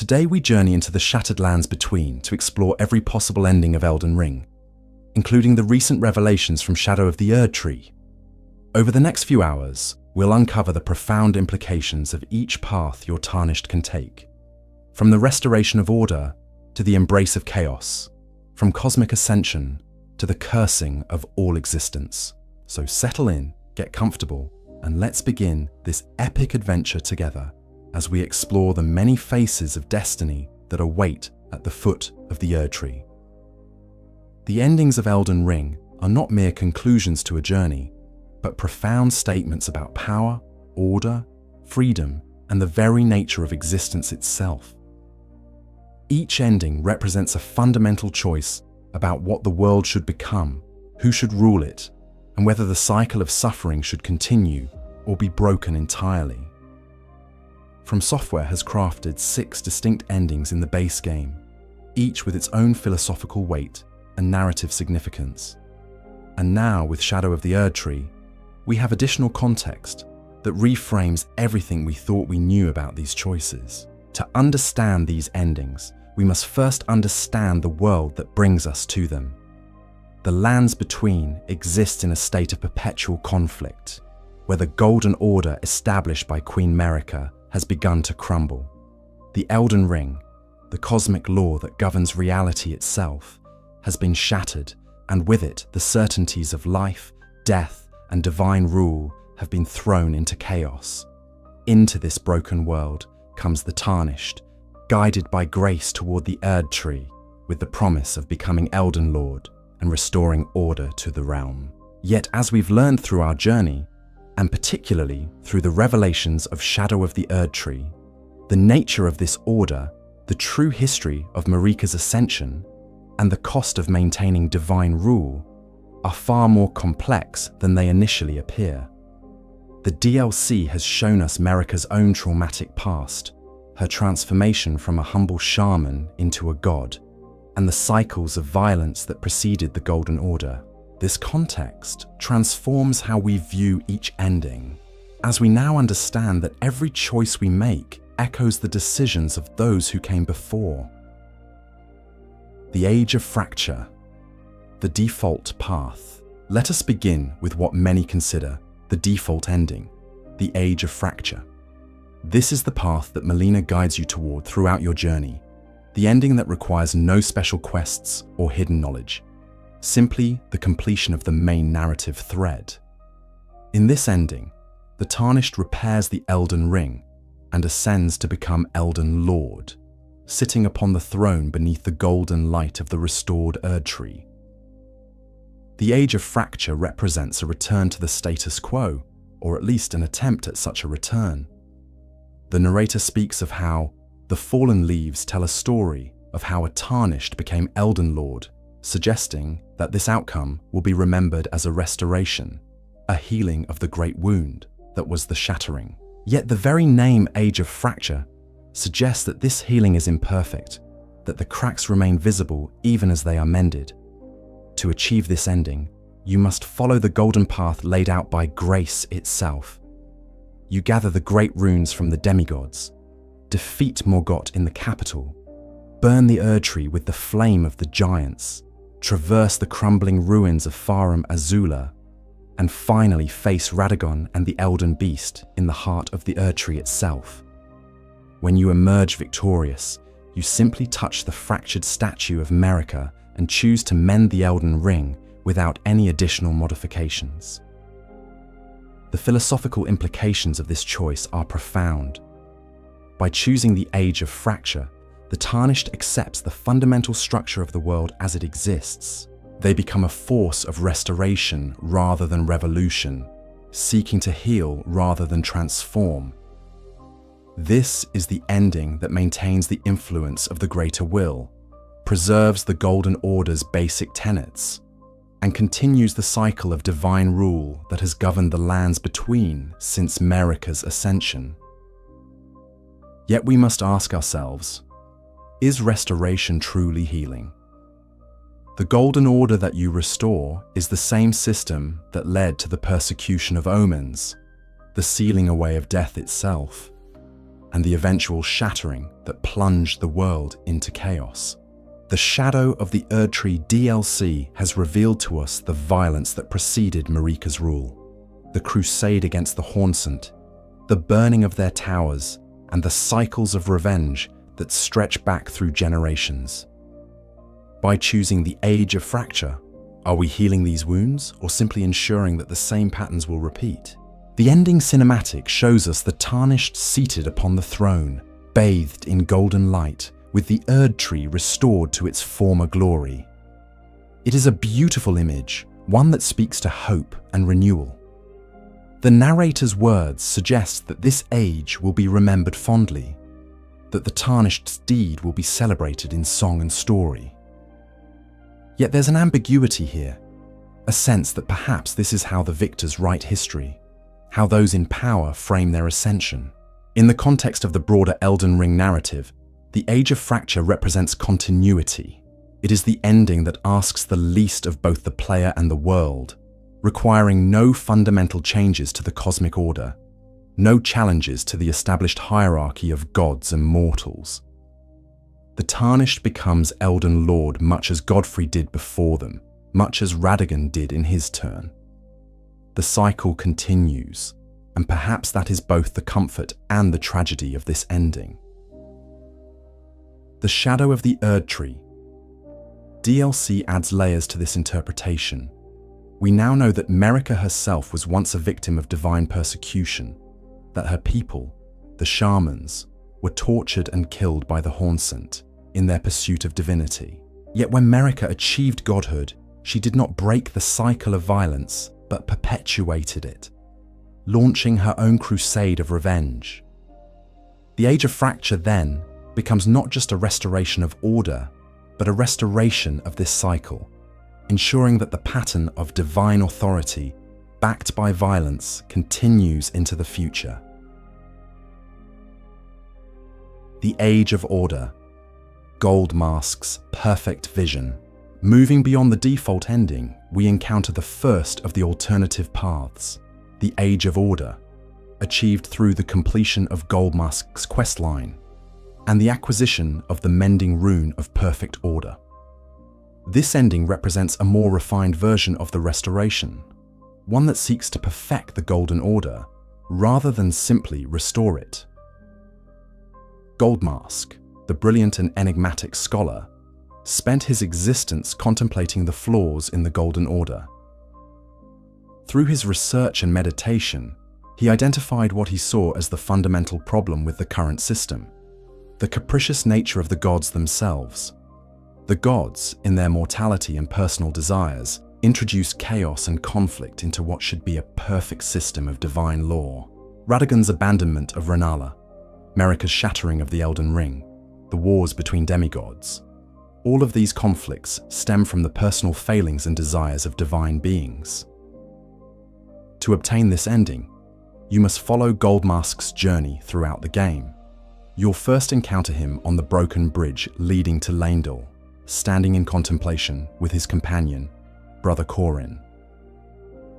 Today we journey into the shattered lands between to explore every possible ending of Elden Ring, including the recent revelations from Shadow of the Erdtree. Over the next few hours, we'll uncover the profound implications of each path your Tarnished can take, from the restoration of order to the embrace of chaos, from cosmic ascension to the cursing of all existence. So settle in, get comfortable, and let's begin this epic adventure together as we explore the many faces of destiny that await at the foot of the Erdtree. The endings of Elden Ring are not mere conclusions to a journey, but profound statements about power, order, freedom, and the very nature of existence itself. Each ending represents a fundamental choice about what the world should become, who should rule it, and whether the cycle of suffering should continue or be broken entirely. FromSoftware has crafted 6 distinct endings in the base game, each with its own philosophical weight and narrative significance. And now, with Shadow of the Erdtree, we have additional context that reframes everything we thought we knew about these choices. To understand these endings, we must first understand the world that brings us to them. The lands between exist in a state of perpetual conflict, where the Golden Order established by Queen Marika has begun to crumble. The Elden Ring, the cosmic law that governs reality itself, has been shattered, and with it the certainties of life, death, and divine rule have been thrown into chaos. Into this broken world comes the Tarnished, guided by grace toward the Erdtree, with the promise of becoming Elden Lord and restoring order to the realm. Yet as we've learned through our journey, and particularly through the revelations of Shadow of the Erdtree, the nature of this order, the true history of Marika's ascension, and the cost of maintaining divine rule are far more complex than they initially appear. The DLC has shown us Marika's own traumatic past, her transformation from a humble shaman into a god, and the cycles of violence that preceded the Golden Order. This context transforms how we view each ending, as we now understand that every choice we make echoes the decisions of those who came before. The Age of Fracture, the default path. Let us begin with what many consider the default ending, the Age of Fracture. This is the path that Melina guides you toward throughout your journey, the ending that requires no special quests or hidden knowledge, simply the completion of the main narrative thread. In this ending, the Tarnished repairs the Elden Ring and ascends to become Elden Lord, sitting upon the throne beneath the golden light of the restored Erdtree. The Age of Fracture represents a return to the status quo, or at least an attempt at such a return. The narrator speaks of how the fallen leaves tell a story of how a Tarnished became Elden Lord, suggesting that this outcome will be remembered as a restoration, a healing of the great wound that was the shattering. Yet the very name Age of Fracture suggests that this healing is imperfect, that the cracks remain visible even as they are mended. To achieve this ending, you must follow the golden path laid out by grace itself. You gather the great runes from the demigods, defeat Morgott in the capital, burn the Erdtree with the flame of the giants, traverse the crumbling ruins of Farum Azula, and finally face Radagon and the Elden Beast in the heart of the Erdtree itself. When you emerge victorious, you simply touch the fractured statue of Marika and choose to mend the Elden Ring without any additional modifications. The philosophical implications of this choice are profound. By choosing the Age of Fracture, the Tarnished accepts the fundamental structure of the world as it exists. They become a force of restoration rather than revolution, seeking to heal rather than transform. This is the ending that maintains the influence of the greater will, preserves the Golden Order's basic tenets, and continues the cycle of divine rule that has governed the lands between since Marika's ascension. Yet we must ask ourselves, is restoration truly healing? The Golden Order that you restore is the same system that led to the persecution of omens, the sealing away of death itself. and the eventual shattering that plunged the world into chaos. The Shadow of the Erdtree DLC has revealed to us the violence that preceded Marika's rule, the crusade against the Hornsent, the burning of their towers, and the cycles of revenge that stretch back through generations. By choosing the Age of Fracture, are we healing these wounds or simply ensuring that the same patterns will repeat? The ending cinematic shows us the Tarnished seated upon the throne, bathed in golden light, with the Erdtree restored to its former glory. It is a beautiful image, one that speaks to hope and renewal. The narrator's words suggest that this age will be remembered fondly, that the Tarnished's deed will be celebrated in song and story. Yet there's an ambiguity here, a sense that perhaps this is how the victors write history, how those in power frame their ascension. In the context of the broader Elden Ring narrative, the Age of Fracture represents continuity. It is the ending that asks the least of both the player and the world, requiring no fundamental changes to the cosmic order, no challenges to the established hierarchy of gods and mortals. The Tarnished becomes Elden Lord much as Godfrey did before them, much as Radagon did in his turn. The cycle continues, and perhaps that is both the comfort and the tragedy of this ending. The Shadow of the Erdtree. DLC adds layers to this interpretation. We now know that Marika herself was once a victim of divine persecution, that her people, the shamans, were tortured and killed by the Hornsent in their pursuit of divinity. Yet when Marika achieved godhood, she did not break the cycle of violence, but perpetuated it, launching her own crusade of revenge. The Age of Fracture then becomes not just a restoration of order, but a restoration of this cycle, ensuring that the pattern of divine authority, backed by violence, continues into the future. The Age of Order. Goldmask's perfect vision. Moving beyond the default ending, we encounter the first of the alternative paths, the Age of Order, achieved through the completion of Goldmask's questline and the acquisition of the Mending Rune of Perfect Order. This ending represents a more refined version of the restoration, one that seeks to perfect the Golden Order rather than simply restore it. Goldmask, the brilliant and enigmatic scholar, spent his existence contemplating the flaws in the Golden Order. Through his research and meditation, he identified what he saw as the fundamental problem with the current system: the capricious nature of the gods themselves. The gods, in their mortality and personal desires, introduce chaos and conflict into what should be a perfect system of divine law. Radagon's abandonment of Ranni, Marika's shattering of the Elden Ring, the wars between demigods. All of these conflicts stem from the personal failings and desires of divine beings. To obtain this ending, you must follow Goldmask's journey throughout the game. You'll first encounter him on the broken bridge leading to Leyndell, standing in contemplation with his companion, Brother Corin.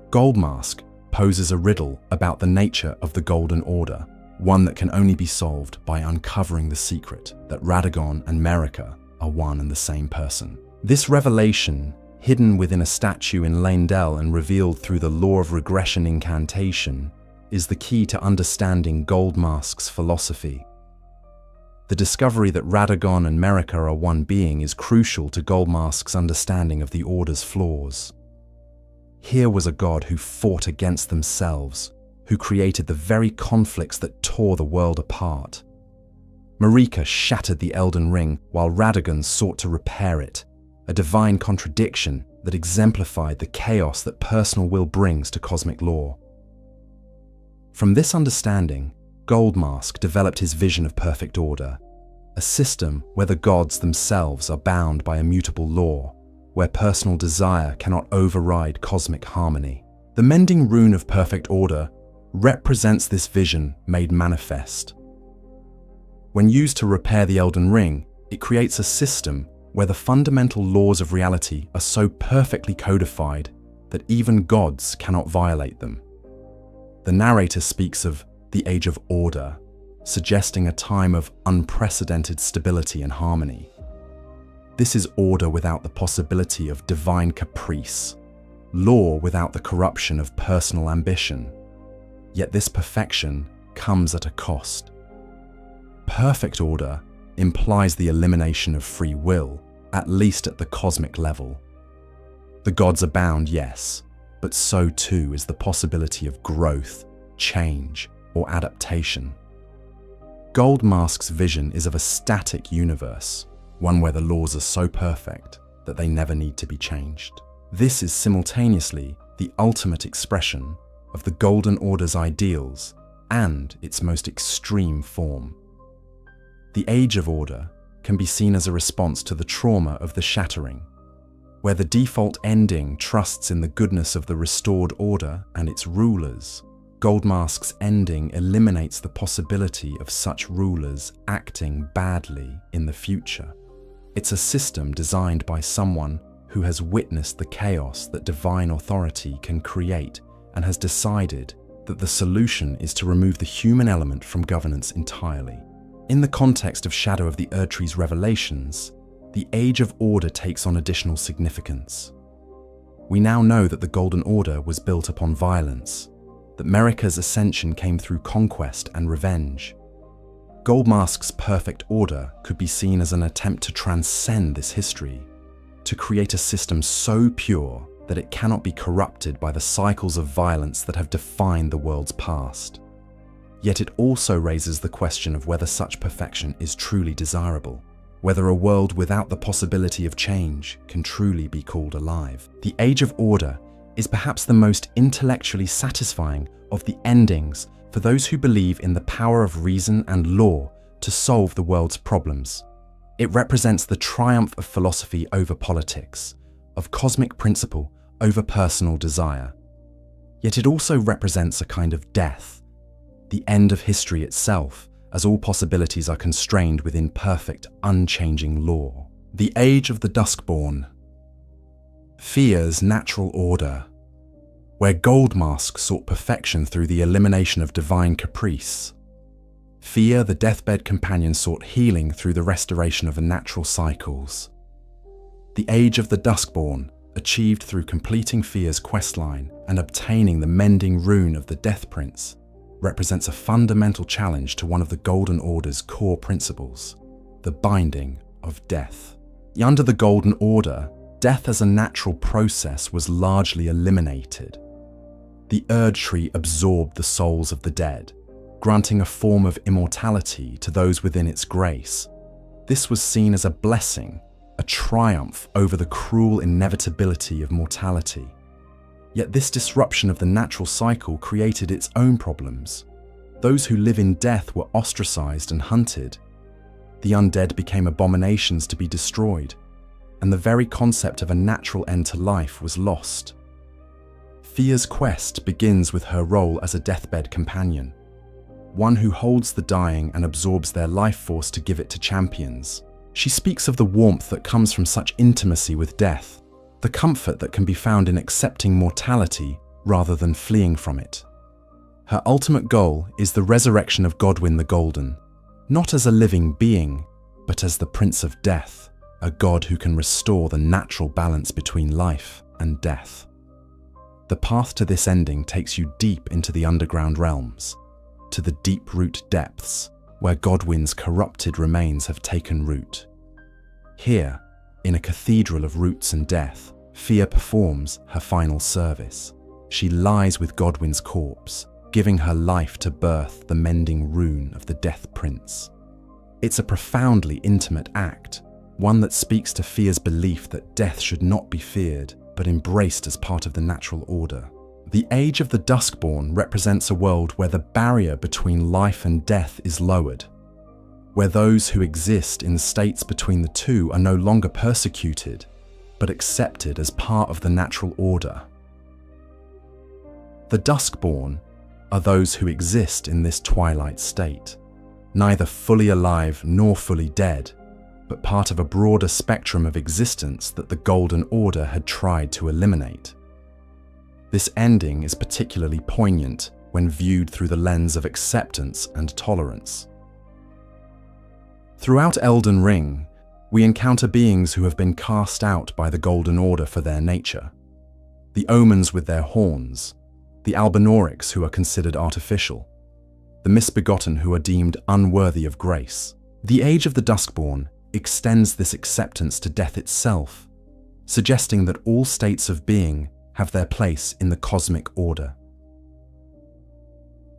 Goldmask poses a riddle about the nature of the Golden Order, one that can only be solved by uncovering the secret that Radagon and Marika are one and the same person. This revelation, hidden within a statue in Leyndell and revealed through the Law of Regression incantation, is the key to understanding Goldmask's philosophy. The discovery that Radagon and Marika are one being is crucial to Goldmask's understanding of the Order's flaws. Here was a god who fought against themselves, who created the very conflicts that tore the world apart. Marika shattered the Elden Ring while Radagon sought to repair it, a divine contradiction that exemplified the chaos that personal will brings to cosmic law. From this understanding, Goldmask developed his vision of perfect order, a system where the gods themselves are bound by immutable law, where personal desire cannot override cosmic harmony. The Mending Rune of Perfect Order represents this vision made manifest. When used to repair the Elden Ring, it creates a system where the fundamental laws of reality are so perfectly codified that even gods cannot violate them. The narrator speaks of the Age of Order, suggesting a time of unprecedented stability and harmony. This is order without the possibility of divine caprice, law without the corruption of personal ambition. Yet this perfection comes at a cost. Perfect order implies the elimination of free will, at least at the cosmic level. The gods abound, yes, but so too is the possibility of growth, change, or adaptation. Goldmask's vision is of a static universe, one where the laws are so perfect that they never need to be changed. This is simultaneously the ultimate expression of the Golden Order's ideals and its most extreme form. The Age of Order can be seen as a response to the trauma of the Shattering, where the default ending trusts in the goodness of the restored order and its rulers. Goldmask's ending eliminates the possibility of such rulers acting badly in the future. It's a system designed by someone who has witnessed the chaos that divine authority can create and has decided that the solution is to remove the human element from governance entirely. In the context of Shadow of the Erdtree's revelations, the Age of Order takes on additional significance. We now know that the Golden Order was built upon violence, that Marika's ascension came through conquest and revenge. Goldmask's perfect order could be seen as an attempt to transcend this history, to create a system so pure that it cannot be corrupted by the cycles of violence that have defined the world's past. Yet it also raises the question of whether such perfection is truly desirable, whether a world without the possibility of change can truly be called alive. The Age of Order is perhaps the most intellectually satisfying of the endings for those who believe in the power of reason and law to solve the world's problems. It represents the triumph of philosophy over politics, of cosmic principle over personal desire. Yet it also represents a kind of death, the end of history itself, as all possibilities are constrained within perfect, unchanging law. The Age of the Duskborn. Fear's natural order, where Goldmask sought perfection through the elimination of divine caprice. Fear, the deathbed companion, sought healing through the restoration of the natural cycles. The Age of the Duskborn, achieved through completing Fear's questline and obtaining the mending rune of the Death Prince, represents a fundamental challenge to one of the Golden Order's core principles, the binding of death. Under the Golden Order, death as a natural process was largely eliminated. The Erdtree absorbed the souls of the dead, granting a form of immortality to those within its grace. This was seen as a blessing, a triumph over the cruel inevitability of mortality. Yet this disruption of the natural cycle created its own problems. Those who live in death were ostracized and hunted. The undead became abominations to be destroyed, and the very concept of a natural end to life was lost. Fear's quest begins with her role as a deathbed companion, one who holds the dying and absorbs their life force to give it to champions. She speaks of the warmth that comes from such intimacy with death, the comfort that can be found in accepting mortality rather than fleeing from it. Her ultimate goal is the resurrection of Godwyn the Golden, not as a living being, but as the Prince of Death, a god who can restore the natural balance between life and death. The path to this ending takes you deep into the underground realms, to the deep-root depths where Godwyn's corrupted remains have taken root. Here, in a cathedral of roots and death, Fear performs her final service. She lies with Godwyn's corpse, giving her life to birth the mending rune of the Death Prince. It's a profoundly intimate act, one that speaks to Fear's belief that death should not be feared, but embraced as part of the natural order. The Age of the Duskborn represents a world where the barrier between life and death is lowered, where those who exist in states between the two are no longer persecuted, but accepted as part of the natural order. The Duskborn are those who exist in this twilight state, neither fully alive nor fully dead, but part of a broader spectrum of existence that the Golden Order had tried to eliminate. This ending is particularly poignant when viewed through the lens of acceptance and tolerance. Throughout Elden Ring, we encounter beings who have been cast out by the Golden Order for their nature. The Omens with their horns, the Albinaurics who are considered artificial, the Misbegotten who are deemed unworthy of grace. The Age of the Duskborn extends this acceptance to death itself, suggesting that all states of being have their place in the cosmic order.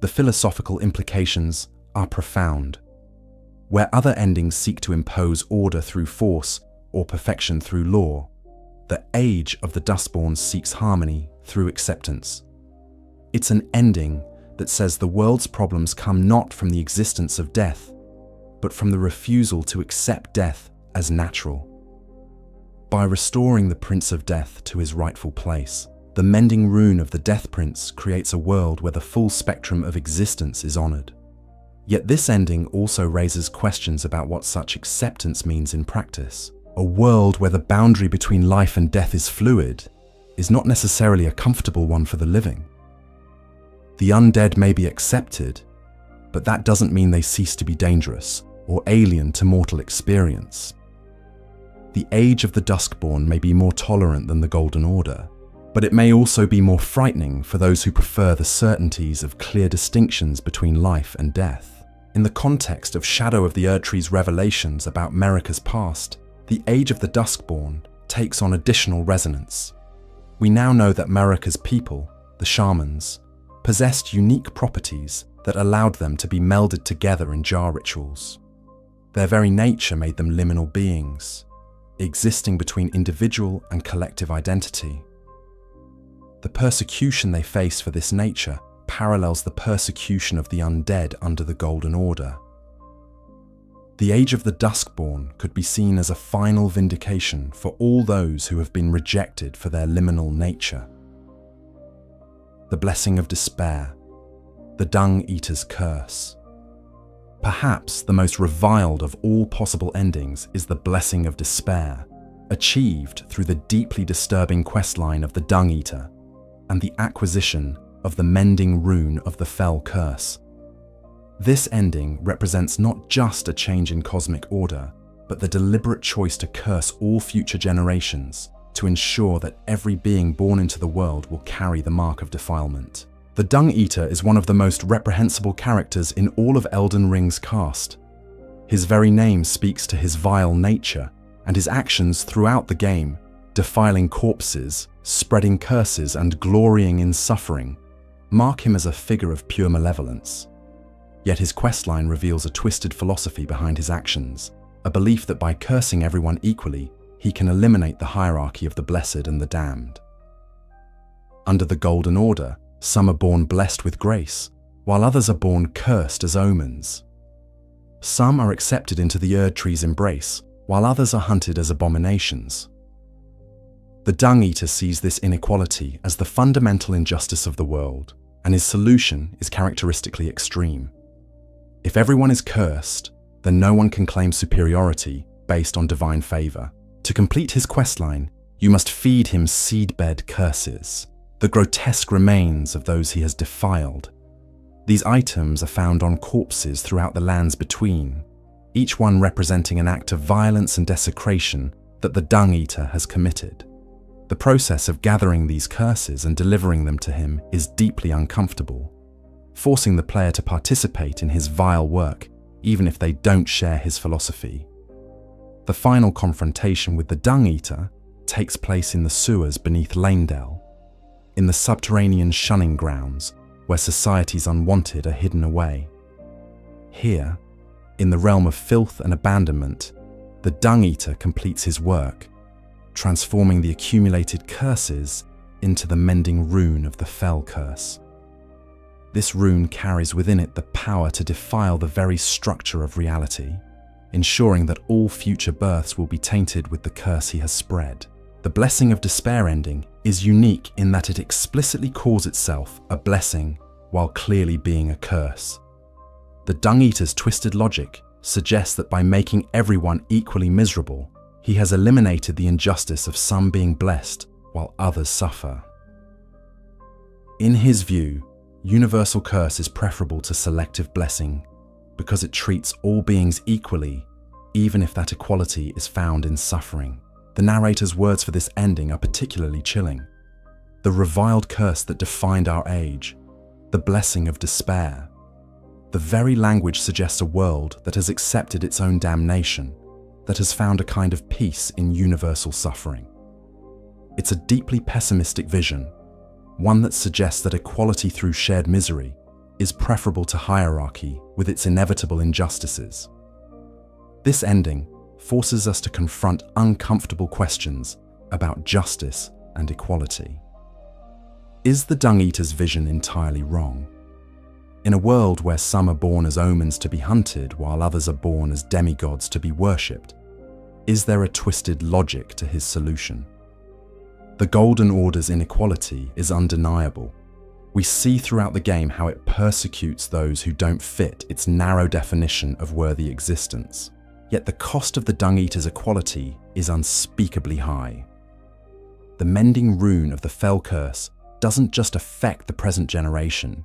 The philosophical implications are profound. Where other endings seek to impose order through force or perfection through law, the Age of the Duskborn seeks harmony through acceptance. It's an ending that says the world's problems come not from the existence of death, but from the refusal to accept death as natural. By restoring the Prince of Death to his rightful place, the mending rune of the Death Prince creates a world where the full spectrum of existence is honored. Yet this ending also raises questions about what such acceptance means in practice. A world where the boundary between life and death is fluid is not necessarily a comfortable one for the living. The undead may be accepted, but that doesn't mean they cease to be dangerous or alien to mortal experience. The Age of the Duskborn may be more tolerant than the Golden Order, but it may also be more frightening for those who prefer the certainties of clear distinctions between life and death. In the context of Shadow of the Erdtree's revelations about Marika's past, the Age of the Duskborn takes on additional resonance. We now know that Marika's people, the shamans, possessed unique properties that allowed them to be melded together in jar rituals. Their very nature made them liminal beings, existing between individual and collective identity. The persecution they face for this nature parallels the persecution of the undead under the Golden Order. The Age of the Duskborn could be seen as a final vindication for all those who have been rejected for their liminal nature. The Blessing of Despair, the Dung Eater's Curse. Perhaps the most reviled of all possible endings is the Blessing of Despair, achieved through the deeply disturbing questline of the Dung Eater and the acquisition of the mending rune of the Fell Curse. This ending represents not just a change in cosmic order, but the deliberate choice to curse all future generations to ensure that every being born into the world will carry the mark of defilement. The Dung Eater is one of the most reprehensible characters in all of Elden Ring's cast. His very name speaks to his vile nature, and his actions throughout the game, defiling corpses, spreading curses, and glorying in suffering, mark him as a figure of pure malevolence. Yet his questline reveals a twisted philosophy behind his actions, a belief that by cursing everyone equally, he can eliminate the hierarchy of the blessed and the damned. Under the Golden Order, some are born blessed with grace, while others are born cursed as omens. Some are accepted into the Erdtree's embrace, while others are hunted as abominations. The Dung Eater sees this inequality as the fundamental injustice of the world, and his solution is characteristically extreme. If everyone is cursed, then no one can claim superiority based on divine favor. To complete his questline, you must feed him seedbed curses, the grotesque remains of those he has defiled. These items are found on corpses throughout the lands between, each one representing an act of violence and desecration that the Dung Eater has committed. The process of gathering these curses and delivering them to him is deeply uncomfortable, forcing the player to participate in his vile work, even if they don't share his philosophy. The final confrontation with the Dung Eater takes place in the sewers beneath Lanedell, in the subterranean shunning grounds where society's unwanted are hidden away. Here, in the realm of filth and abandonment, the Dung Eater completes his work, transforming the accumulated curses into the mending rune of the Fell Curse. This rune carries within it the power to defile the very structure of reality, ensuring that all future births will be tainted with the curse he has spread. The Blessing of Despair ending is unique in that it explicitly calls itself a blessing while clearly being a curse. The Dung Eater's twisted logic suggests that by making everyone equally miserable, he has eliminated the injustice of some being blessed while others suffer. In his view, universal curse is preferable to selective blessing because it treats all beings equally even if that equality is found in suffering. The narrator's words for this ending are particularly chilling. The reviled curse that defined our age, the blessing of despair. The very language suggests a world that has accepted its own damnation, that has found a kind of peace in universal suffering. It's a deeply pessimistic vision, one that suggests that equality through shared misery is preferable to hierarchy with its inevitable injustices. This ending forces us to confront uncomfortable questions about justice and equality. Is the Dung Eater's vision entirely wrong? In a world where some are born as omens to be hunted while others are born as demigods to be worshipped, is there a twisted logic to his solution? The Golden Order's inequality is undeniable. We see throughout the game how it persecutes those who don't fit its narrow definition of worthy existence. Yet the cost of the Dung Eater's equality is unspeakably high. The mending rune of the Fell Curse doesn't just affect the present generation,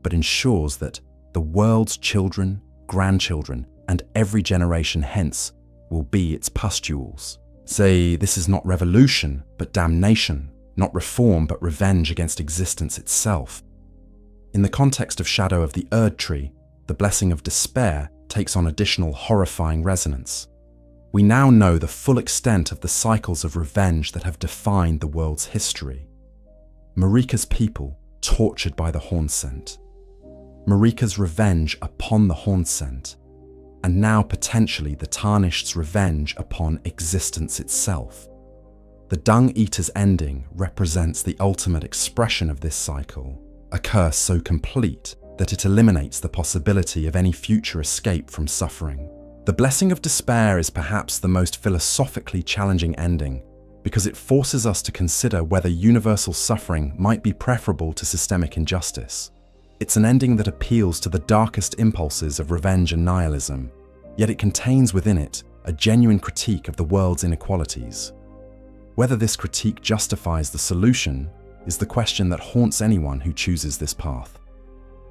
but ensures that the world's children, grandchildren, and every generation hence will be its pustules. Say, this is not revolution, but damnation, not reform, but revenge against existence itself. In the context of Shadow of the Erdtree, the blessing of despair takes on additional horrifying resonance. We now know the full extent of the cycles of revenge that have defined the world's history. Marika's people tortured by the Hornsent. Marika's revenge upon the Hornsent, and now potentially the Tarnished's revenge upon existence itself. The Dung Eater's ending represents the ultimate expression of this cycle, a curse so complete that it eliminates the possibility of any future escape from suffering. The Blessing of Despair is perhaps the most philosophically challenging ending because it forces us to consider whether universal suffering might be preferable to systemic injustice. It's an ending that appeals to the darkest impulses of revenge and nihilism, yet it contains within it a genuine critique of the world's inequalities. Whether this critique justifies the solution is the question that haunts anyone who chooses this path.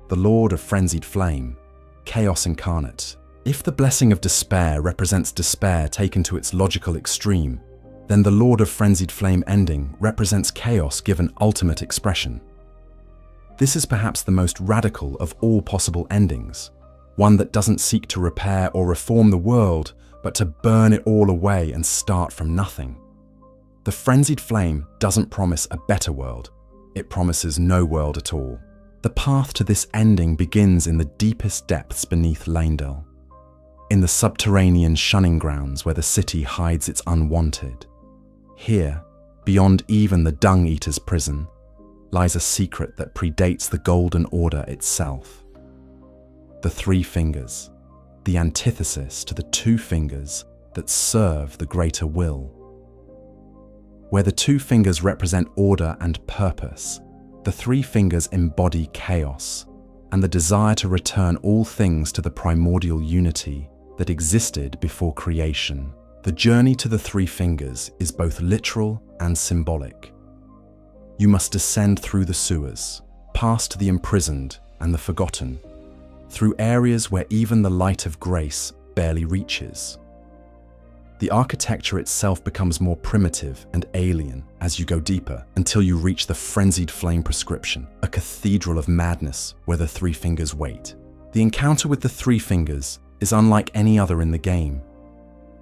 The Lord of Frenzied Flame, Chaos Incarnate. If the Blessing of Despair represents despair taken to its logical extreme, then the Lord of Frenzied Flame ending represents chaos given ultimate expression. This is perhaps the most radical of all possible endings, one that doesn't seek to repair or reform the world, but to burn it all away and start from nothing. The Frenzied Flame doesn't promise a better world, it promises no world at all. The path to this ending begins in the deepest depths beneath Leyndell, in the subterranean shunning grounds where the city hides its unwanted. Here, beyond even the Dung Eater's prison, lies a secret that predates the Golden Order itself. The Three Fingers, the antithesis to the two fingers that serve the greater will. Where the two fingers represent order and purpose, the three fingers embody chaos and the desire to return all things to the primordial unity that existed before creation. The journey to the Three Fingers is both literal and symbolic. You must descend through the sewers, past the imprisoned and the forgotten, through areas where even the light of grace barely reaches. The architecture itself becomes more primitive and alien as you go deeper until you reach the Frenzied Flame prescription, a cathedral of madness where the Three Fingers wait. The encounter with the Three Fingers is unlike any other in the game.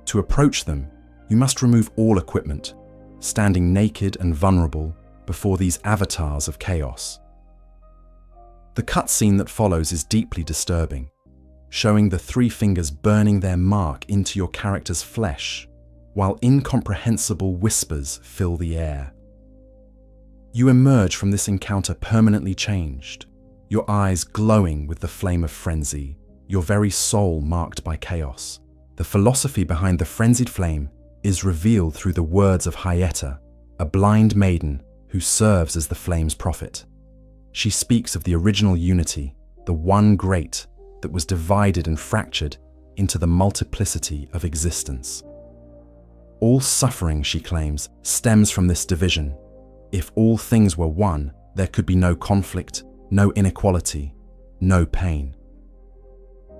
To approach them, you must remove all equipment, standing naked and vulnerable before these avatars of chaos. The cutscene that follows is deeply disturbing, showing the Three Fingers burning their mark into your character's flesh, while incomprehensible whispers fill the air. You emerge from this encounter permanently changed, your eyes glowing with the flame of frenzy, your very soul marked by chaos. The philosophy behind the Frenzied Flame is revealed through the words of Hyetta, a blind maiden who serves as the flame's prophet. She speaks of the original unity, the one great that was divided and fractured into the multiplicity of existence. All suffering, she claims, stems from this division. If all things were one, there could be no conflict, no inequality, no pain.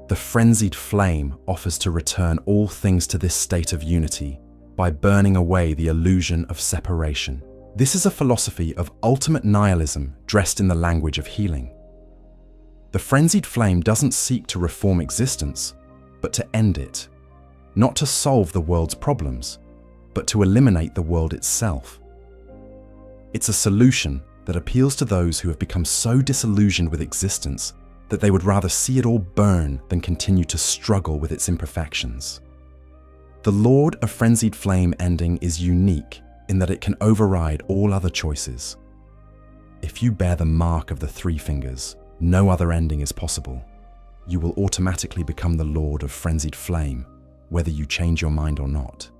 The Frenzied Flame offers to return all things to this state of unity by burning away the illusion of separation. This is a philosophy of ultimate nihilism dressed in the language of healing. The Frenzied Flame doesn't seek to reform existence, but to end it. Not to solve the world's problems, but to eliminate the world itself. It's a solution that appeals to those who have become so disillusioned with existence that they would rather see it all burn than continue to struggle with its imperfections. The Lord of Frenzied Flame ending is unique in that it can override all other choices. If you bear the mark of the three fingers, no other ending is possible. You will automatically become the Lord of Frenzied Flame, whether you change your mind or not.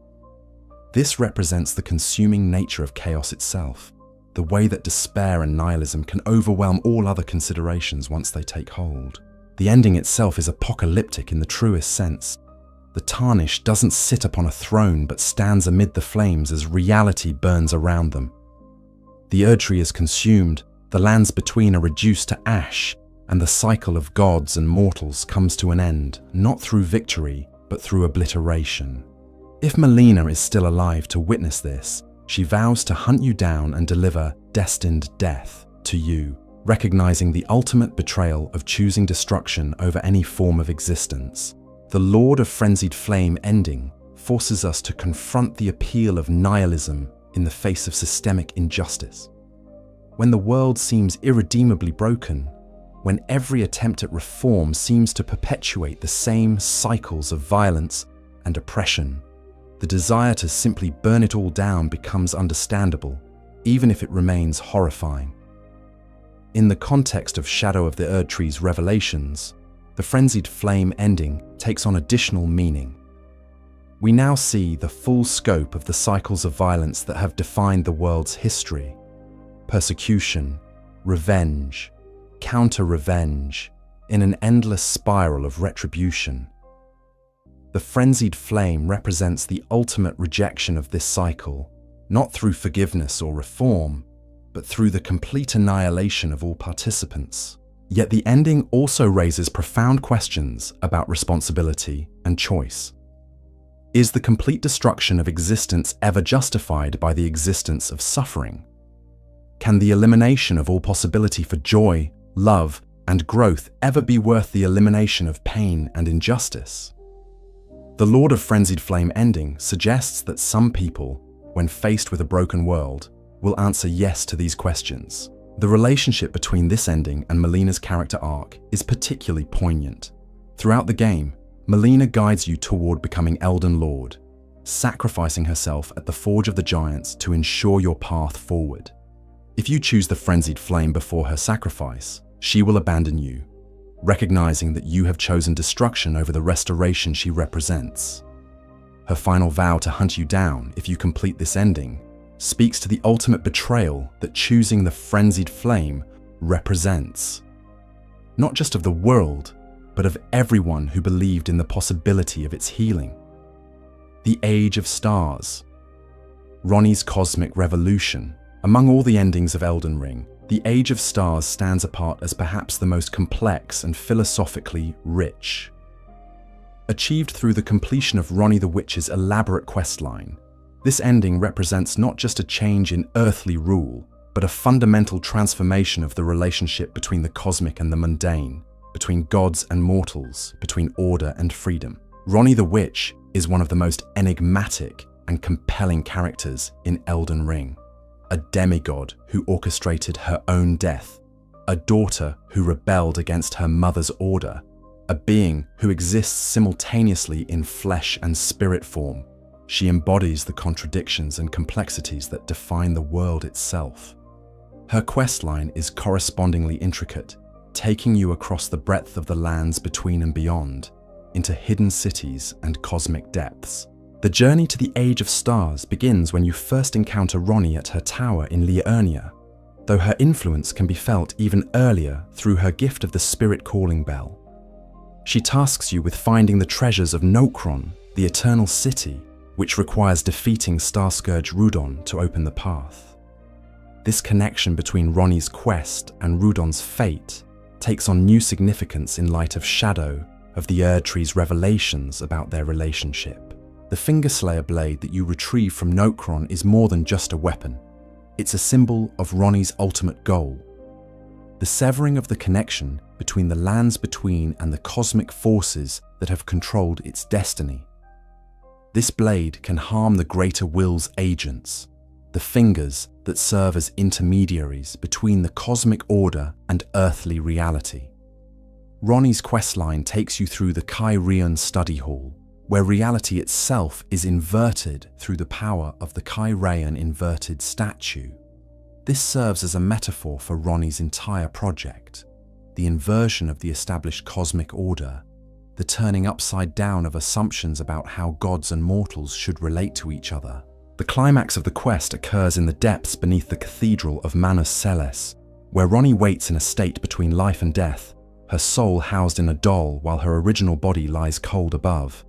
This represents the consuming nature of chaos itself, the way that despair and nihilism can overwhelm all other considerations once they take hold. The ending itself is apocalyptic in the truest sense. The Tarnished doesn't sit upon a throne but stands amid the flames as reality burns around them. The Erdtree is consumed, the lands between are reduced to ash, and the cycle of gods and mortals comes to an end, not through victory, but through obliteration. If Miquella is still alive to witness this, she vows to hunt you down and deliver destined death to you, recognizing the ultimate betrayal of choosing destruction over any form of existence. The Lord of Frenzied Flame ending forces us to confront the appeal of nihilism in the face of systemic injustice. When the world seems irredeemably broken, when every attempt at reform seems to perpetuate the same cycles of violence and oppression, the desire to simply burn it all down becomes understandable, even if it remains horrifying. In the context of Shadow of the Erdtree's revelations, the Frenzied Flame ending takes on additional meaning. We now see the full scope of the cycles of violence that have defined the world's history: persecution, revenge, counter-revenge, in an endless spiral of retribution. The Frenzied Flame represents the ultimate rejection of this cycle, not through forgiveness or reform, but through the complete annihilation of all participants. Yet the ending also raises profound questions about responsibility and choice. Is the complete destruction of existence ever justified by the existence of suffering? Can the elimination of all possibility for joy, love, and growth ever be worth the elimination of pain and injustice? The Lord of Frenzied Flame ending suggests that some people, when faced with a broken world, will answer yes to these questions. The relationship between this ending and Miquella's character arc is particularly poignant. Throughout the game, Miquella guides you toward becoming Elden Lord, sacrificing herself at the Forge of the Giants to ensure your path forward. If you choose the Frenzied Flame before her sacrifice, she will abandon you, recognizing that you have chosen destruction over the restoration she represents. Her final vow to hunt you down if you complete this ending speaks to the ultimate betrayal that choosing the Frenzied Flame represents. Not just of the world, but of everyone who believed in the possibility of its healing. The Age of Stars. Ranni's cosmic revolution. Among all the endings of Elden Ring, the Age of Stars stands apart as perhaps the most complex and philosophically rich. Achieved through the completion of Ranni the Witch's elaborate questline, this ending represents not just a change in earthly rule, but a fundamental transformation of the relationship between the cosmic and the mundane, between gods and mortals, between order and freedom. Ranni the Witch is one of the most enigmatic and compelling characters in Elden Ring. A demigod who orchestrated her own death, a daughter who rebelled against her mother's order, a being who exists simultaneously in flesh and spirit form. She embodies the contradictions and complexities that define the world itself. Her questline is correspondingly intricate, taking you across the breadth of the lands between and beyond, into hidden cities and cosmic depths. The journey to the Age of Stars begins when you first encounter Ranni at her tower in Liurnia, though her influence can be felt even earlier through her gift of the Spirit Calling Bell. She tasks you with finding the treasures of Nokron, the Eternal City, which requires defeating Starscourge Rudon to open the path. This connection between Ranni's quest and Rudon's fate takes on new significance in light of Shadow, of the Erdtree's revelations about their relationship. The Fingerslayer blade that you retrieve from Nokron is more than just a weapon. It's a symbol of Ranni's ultimate goal: the severing of the connection between the lands between and the cosmic forces that have controlled its destiny. This blade can harm the Greater Will's agents, the fingers that serve as intermediaries between the cosmic order and earthly reality. Ranni's questline takes you through the Kyrian study hall, where reality itself is inverted through the power of the Kyrian inverted statue. This serves as a metaphor for Ranni's entire project: the inversion of the established cosmic order, the turning upside down of assumptions about how gods and mortals should relate to each other. The climax of the quest occurs in the depths beneath the cathedral of Manus Celes, where Ranni waits in a state between life and death, her soul housed in a doll while her original body lies cold above.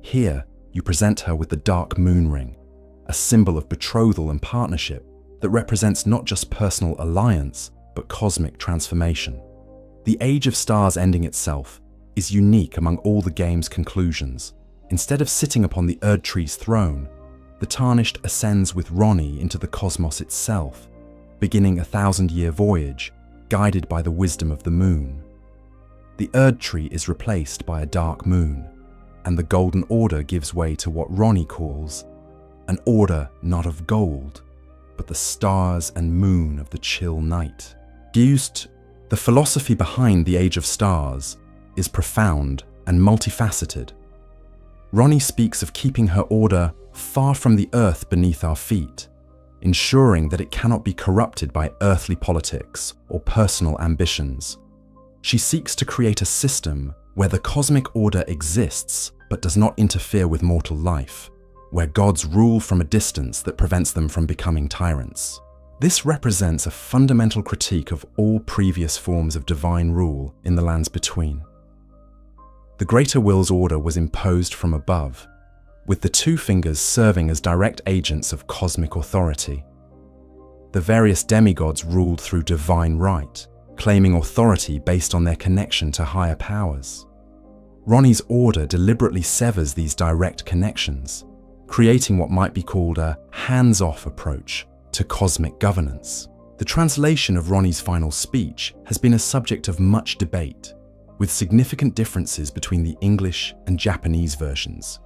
Here, you present her with the Dark Moon Ring, a symbol of betrothal and partnership that represents not just personal alliance, but cosmic transformation. The Age of Stars ending itself is unique among all the game's conclusions. Instead of sitting upon the Erdtree's throne, the Tarnished ascends with Ranni into the cosmos itself, beginning a 1,000-year voyage, guided by the wisdom of the moon. The Erdtree is replaced by a dark moon, and the Golden Order gives way to what Ranni calls an order not of gold, but the stars and moon of the chill night. Fused, the philosophy behind the Age of Stars is profound and multifaceted. Ranni speaks of keeping her order far from the earth beneath our feet, ensuring that it cannot be corrupted by earthly politics or personal ambitions. She seeks to create a system where the cosmic order exists but does not interfere with mortal life, where gods rule from a distance that prevents them from becoming tyrants. This represents a fundamental critique of all previous forms of divine rule in the lands between. The Greater Will's order was imposed from above, with the two fingers serving as direct agents of cosmic authority. The various demigods ruled through divine right, claiming authority based on their connection to higher powers. Ranni's order deliberately severs these direct connections, creating what might be called a hands-off approach to cosmic governance. The translation of Ranni's final speech has been a subject of much debate, with significant differences between the English and Japanese versions.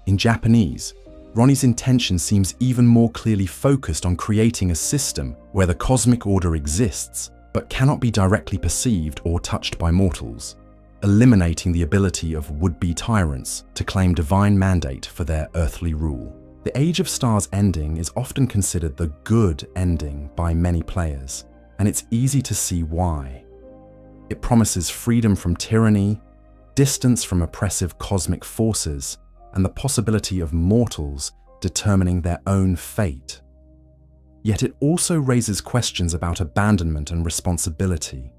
In Japanese, Ranni's intention seems even more clearly focused on creating a system where the cosmic order exists but cannot be directly perceived or touched by mortals, eliminating the ability of would-be tyrants to claim divine mandate for their earthly rule. The Age of Stars ending is often considered the good ending by many players, and it's easy to see why. It promises freedom from tyranny, distance from oppressive cosmic forces, and the possibility of mortals determining their own fate. Yet it also raises questions about abandonment and responsibility.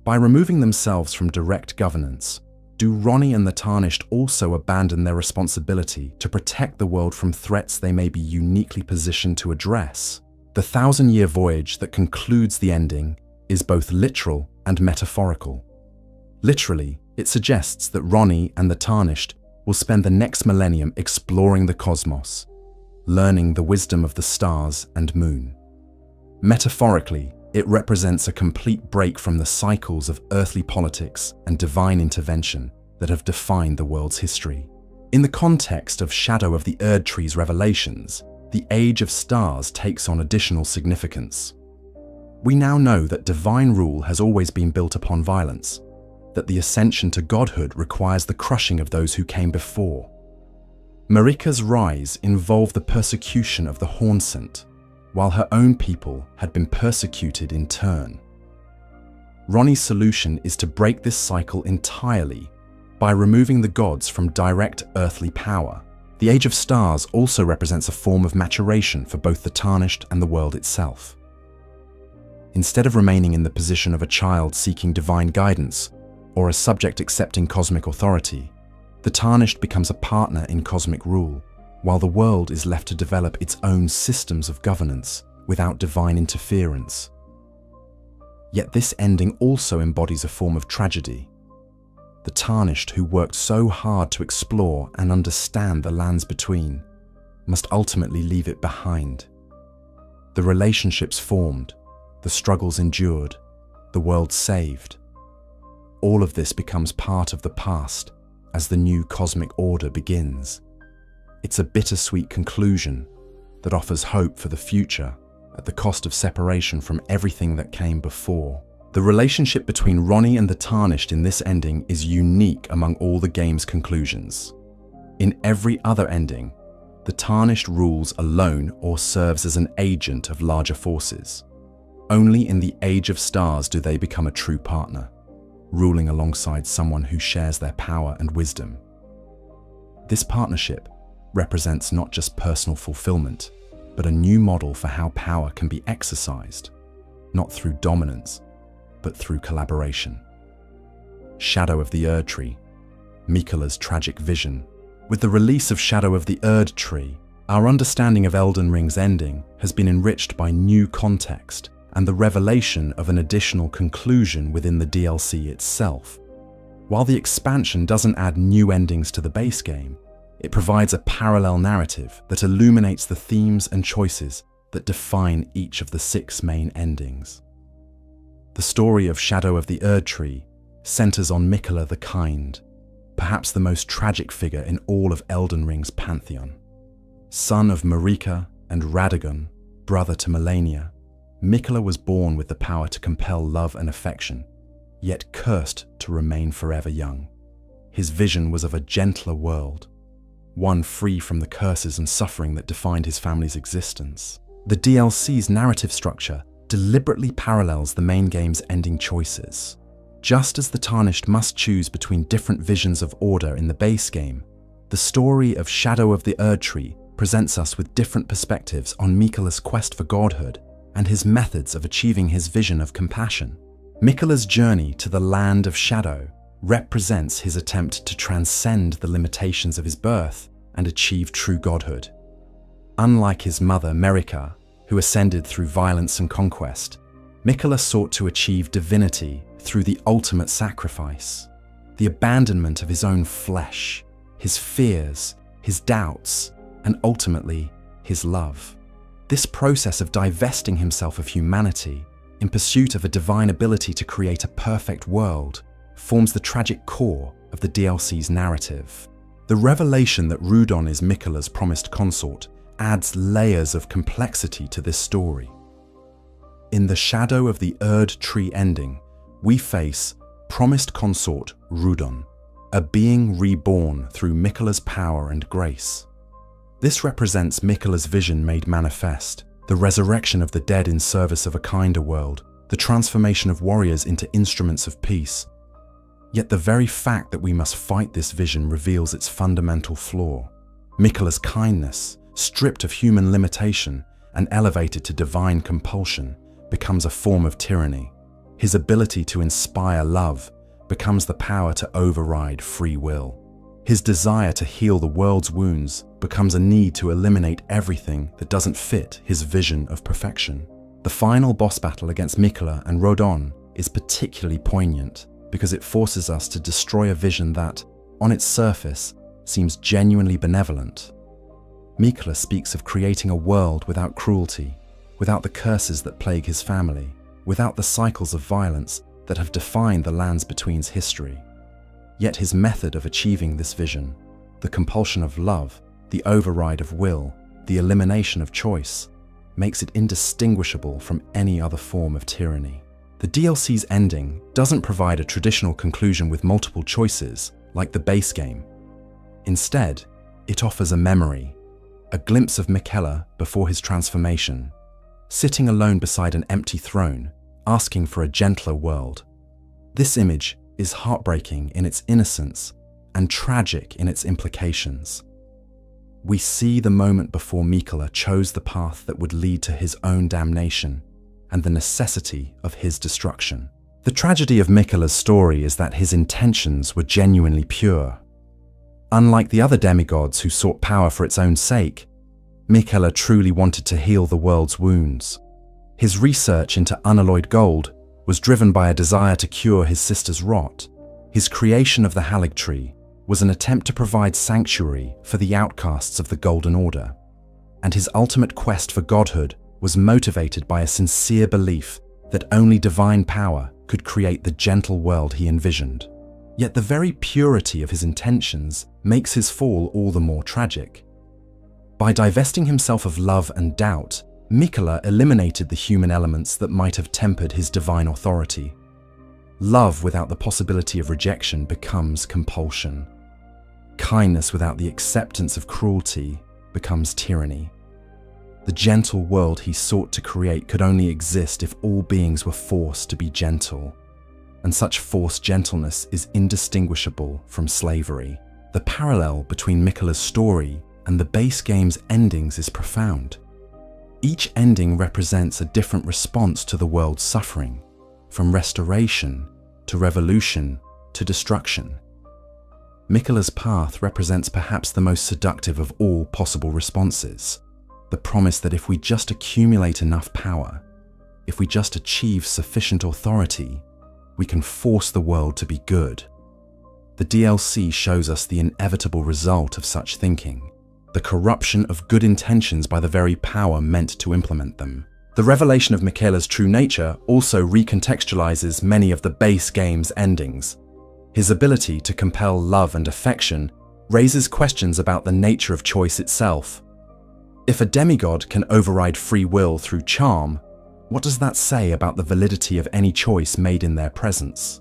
By removing themselves from direct governance, do Ranni and the Tarnished also abandon their responsibility to protect the world from threats they may be uniquely positioned to address? The 1,000-year voyage that concludes the ending is both literal and metaphorical. Literally, it suggests that Ranni and the Tarnished will spend the next millennium exploring the cosmos, learning the wisdom of the stars and moon. Metaphorically, it represents a complete break from the cycles of earthly politics and divine intervention that have defined the world's history. In the context of Shadow of the Erdtree's revelations, the Age of Stars takes on additional significance. We now know that divine rule has always been built upon violence, that the ascension to godhood requires the crushing of those who came before. Marika's rise involved the persecution of the Hornsent, while her own people had been persecuted in turn. Ranni's solution is to break this cycle entirely by removing the gods from direct earthly power. The Age of Stars also represents a form of maturation for both the Tarnished and the world itself. Instead of remaining in the position of a child seeking divine guidance or a subject accepting cosmic authority, the Tarnished becomes a partner in cosmic rule, while the world is left to develop its own systems of governance without divine interference. Yet this ending also embodies a form of tragedy. the Tarnished who worked so hard to explore and understand the lands between, must ultimately leave it behind. The relationships formed, the struggles endured, the world saved. All of this becomes part of the past as the new cosmic order begins. It's a bittersweet conclusion that offers hope for the future at the cost of separation from everything that came before. The relationship between Ranni and the Tarnished in this ending is unique among all the game's conclusions. In every other ending, the Tarnished rules alone or serves as an agent of larger forces. Only in the Age of Stars do they become a true partner, ruling alongside someone who shares their power and wisdom. This partnership represents not just personal fulfillment, but a new model for how power can be exercised, not through dominance, but through collaboration. Shadow of the Erdtree, Miquella's tragic vision. With the release of Shadow of the Erdtree, our understanding of Elden Ring's ending has been enriched by new context and the revelation of an additional conclusion within the DLC itself. While the expansion doesn't add new endings to the base game, it provides a parallel narrative that illuminates the themes and choices that define each of the 6 main endings. The story of Shadow of the Erdtree centers on Miquella the Kind, perhaps the most tragic figure in all of Elden Ring's pantheon. Son of Marika and Radagon, brother to Melania, Miquella was born with the power to compel love and affection, yet cursed to remain forever young. His vision was of a gentler world, one free from the curses and suffering that defined his family's existence. The DLC's narrative structure deliberately parallels the main game's ending choices. Just as the Tarnished must choose between different visions of order in the base game, the story of Shadow of the Erdtree presents us with different perspectives on Miquella's quest for godhood and his methods of achieving his vision of compassion. Miquella's journey to the land of Shadow represents his attempt to transcend the limitations of his birth and achieve true godhood. Unlike his mother Marika, who ascended through violence and conquest, Miquella sought to achieve divinity through the ultimate sacrifice, the abandonment of his own flesh, his fears, his doubts, and ultimately, his love. This process of divesting himself of humanity in pursuit of a divine ability to create a perfect world forms the tragic core of the DLC's narrative. The revelation that Rudon is Miquella's promised consort adds layers of complexity to this story. In the Shadow of the Erdtree ending, we face promised consort Rudon, a being reborn through Miquella's power and grace. This represents Miquella's vision made manifest, the resurrection of the dead in service of a kinder world, the transformation of warriors into instruments of peace. Yet the very fact that we must fight this vision reveals its fundamental flaw. Miquella's kindness, stripped of human limitation and elevated to divine compulsion, becomes a form of tyranny. His ability to inspire love becomes the power to override free will. His desire to heal the world's wounds becomes a need to eliminate everything that doesn't fit his vision of perfection. The final boss battle against Miquella and Rudon is particularly poignant because it forces us to destroy a vision that, on its surface, seems genuinely benevolent. Miquella speaks of creating a world without cruelty, without the curses that plague his family, without the cycles of violence that have defined the lands between's history. Yet his method of achieving this vision, the compulsion of love, the override of will, the elimination of choice, makes it indistinguishable from any other form of tyranny. The DLC's ending doesn't provide a traditional conclusion with multiple choices like the base game. Instead, it offers a memory, a glimpse of Miquella before his transformation, sitting alone beside an empty throne, asking for a gentler world. This image is heartbreaking in its innocence and tragic in its implications. We see the moment before Miquella chose the path that would lead to his own damnation and the necessity of his destruction. The tragedy of Miquella's story is that his intentions were genuinely pure. Unlike the other demigods who sought power for its own sake, Miquella truly wanted to heal the world's wounds. His research into unalloyed gold was driven by a desire to cure his sister's rot, His creation of the Erdtree was an attempt to provide sanctuary for the outcasts of the Golden Order, and his ultimate quest for godhood was motivated by a sincere belief that only divine power could create the gentle world he envisioned. Yet the very purity of his intentions makes his fall all the more tragic. By divesting himself of love and doubt, Miquella eliminated the human elements that might have tempered his divine authority. Love without the possibility of rejection becomes compulsion. Kindness without the acceptance of cruelty becomes tyranny. The gentle world he sought to create could only exist if all beings were forced to be gentle, and such forced gentleness is indistinguishable from slavery. The parallel between Miquella's story and the base game's endings is profound. Each ending represents a different response to the world's suffering, from restoration to revolution to destruction. Miquella's path represents perhaps the most seductive of all possible responses. The promise that if we just accumulate enough power, if we just achieve sufficient authority, we can force the world to be good. The DLC shows us the inevitable result of such thinking, the corruption of good intentions by the very power meant to implement them. The revelation of Miquella's true nature also recontextualizes many of the base game's endings. His ability to compel love and affection raises questions about the nature of choice itself. If a demigod can override free will through charm, what does that say about the validity of any choice made in their presence?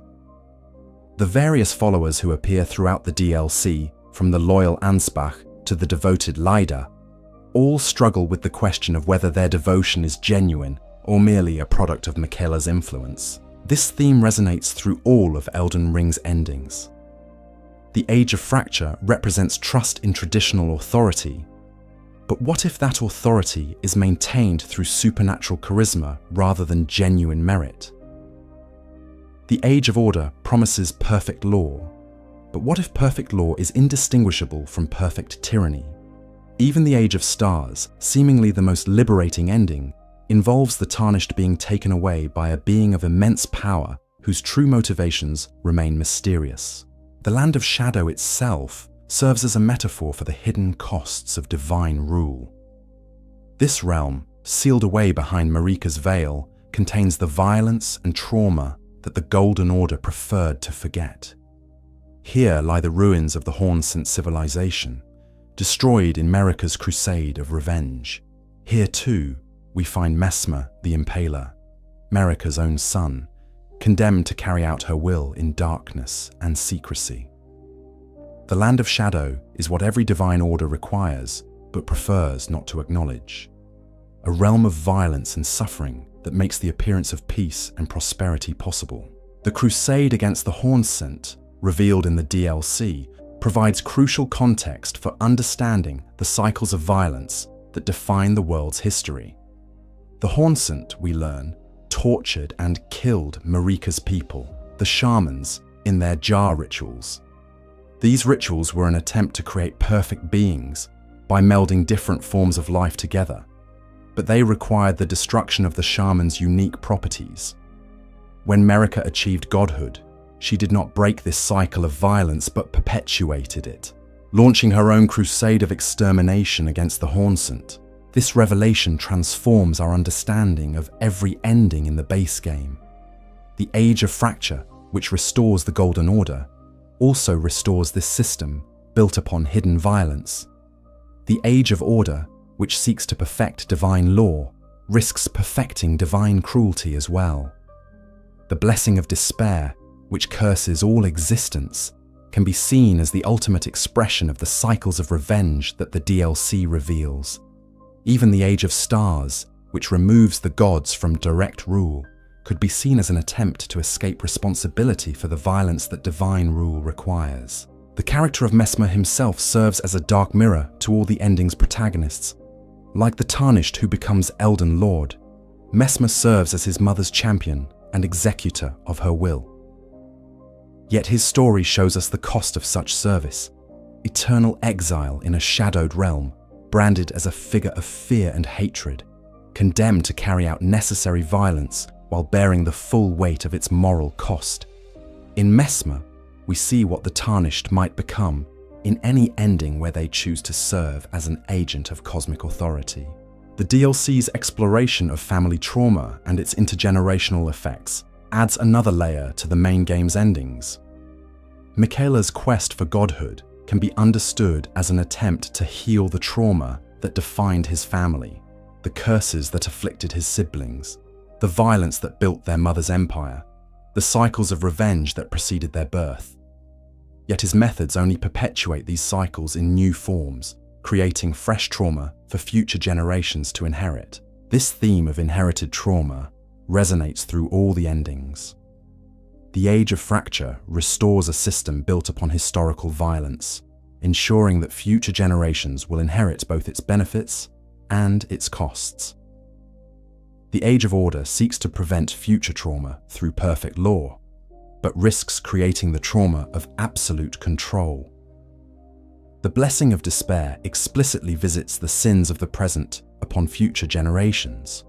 The various followers who appear throughout the DLC, from the loyal Ansbach to the devoted Lyda, all struggle with the question of whether their devotion is genuine or merely a product of Miquella's influence. This theme resonates through all of Elden Ring's endings. The Age of Fracture represents trust in traditional authority, but what if that authority is maintained through supernatural charisma rather than genuine merit? The Age of Order promises perfect law, but what if perfect law is indistinguishable from perfect tyranny? Even the Age of Stars, seemingly the most liberating ending, involves the Tarnished being taken away by a being of immense power whose true motivations remain mysterious. The Land of Shadow itself serves as a metaphor for the hidden costs of divine rule. This realm, sealed away behind Marika's veil, contains the violence and trauma that the Golden Order preferred to forget. Here lie the ruins of the Hornsent civilization, destroyed in Marika's crusade of revenge. Here too, we find Messmer the Impaler, Marika's own son, condemned to carry out her will in darkness and secrecy. The Land of Shadow is what every divine order requires, but prefers not to acknowledge. A realm of violence and suffering that makes the appearance of peace and prosperity possible. The crusade against the Hornsent, revealed in the DLC, provides crucial context for understanding the cycles of violence that define the world's history. The Hornsent, we learn, tortured and killed Marika's people, the shamans, in their jar rituals. These rituals were an attempt to create perfect beings by melding different forms of life together, but they required the destruction of the shaman's unique properties. When Marika achieved godhood, she did not break this cycle of violence but perpetuated it, launching her own crusade of extermination against the Hornsent. This revelation transforms our understanding of every ending in the base game. The Age of Fracture, which restores the Golden Order, also restores this system built upon hidden violence. The Age of Order, which seeks to perfect divine law, risks perfecting divine cruelty as well. The Blessing of Despair, which curses all existence, can be seen as the ultimate expression of the cycles of revenge that the DLC reveals. Even the Age of Stars, which removes the gods from direct rule, could be seen as an attempt to escape responsibility for the violence that divine rule requires. The character of Messmer himself serves as a dark mirror to all the ending's protagonists. Like the Tarnished who becomes Elden Lord, Messmer serves as his mother's champion and executor of her will. Yet his story shows us the cost of such service: eternal exile in a shadowed realm, branded as a figure of fear and hatred, condemned to carry out necessary violence while bearing the full weight of its moral cost. In Messmer, we see what the Tarnished might become in any ending where they choose to serve as an agent of cosmic authority. The DLC's exploration of family trauma and its intergenerational effects adds another layer to the main game's endings. Miquella's quest for godhood can be understood as an attempt to heal the trauma that defined his family, the curses that afflicted his siblings, the violence that built their mother's empire, the cycles of revenge that preceded their birth. Yet his methods only perpetuate these cycles in new forms, creating fresh trauma for future generations to inherit. This theme of inherited trauma resonates through all the endings. The Age of Fracture restores a system built upon historical violence, ensuring that future generations will inherit both its benefits and its costs. The Age of Order seeks to prevent future trauma through perfect law, but risks creating the trauma of absolute control. The Blessing of Despair explicitly visits the sins of the present upon future generations.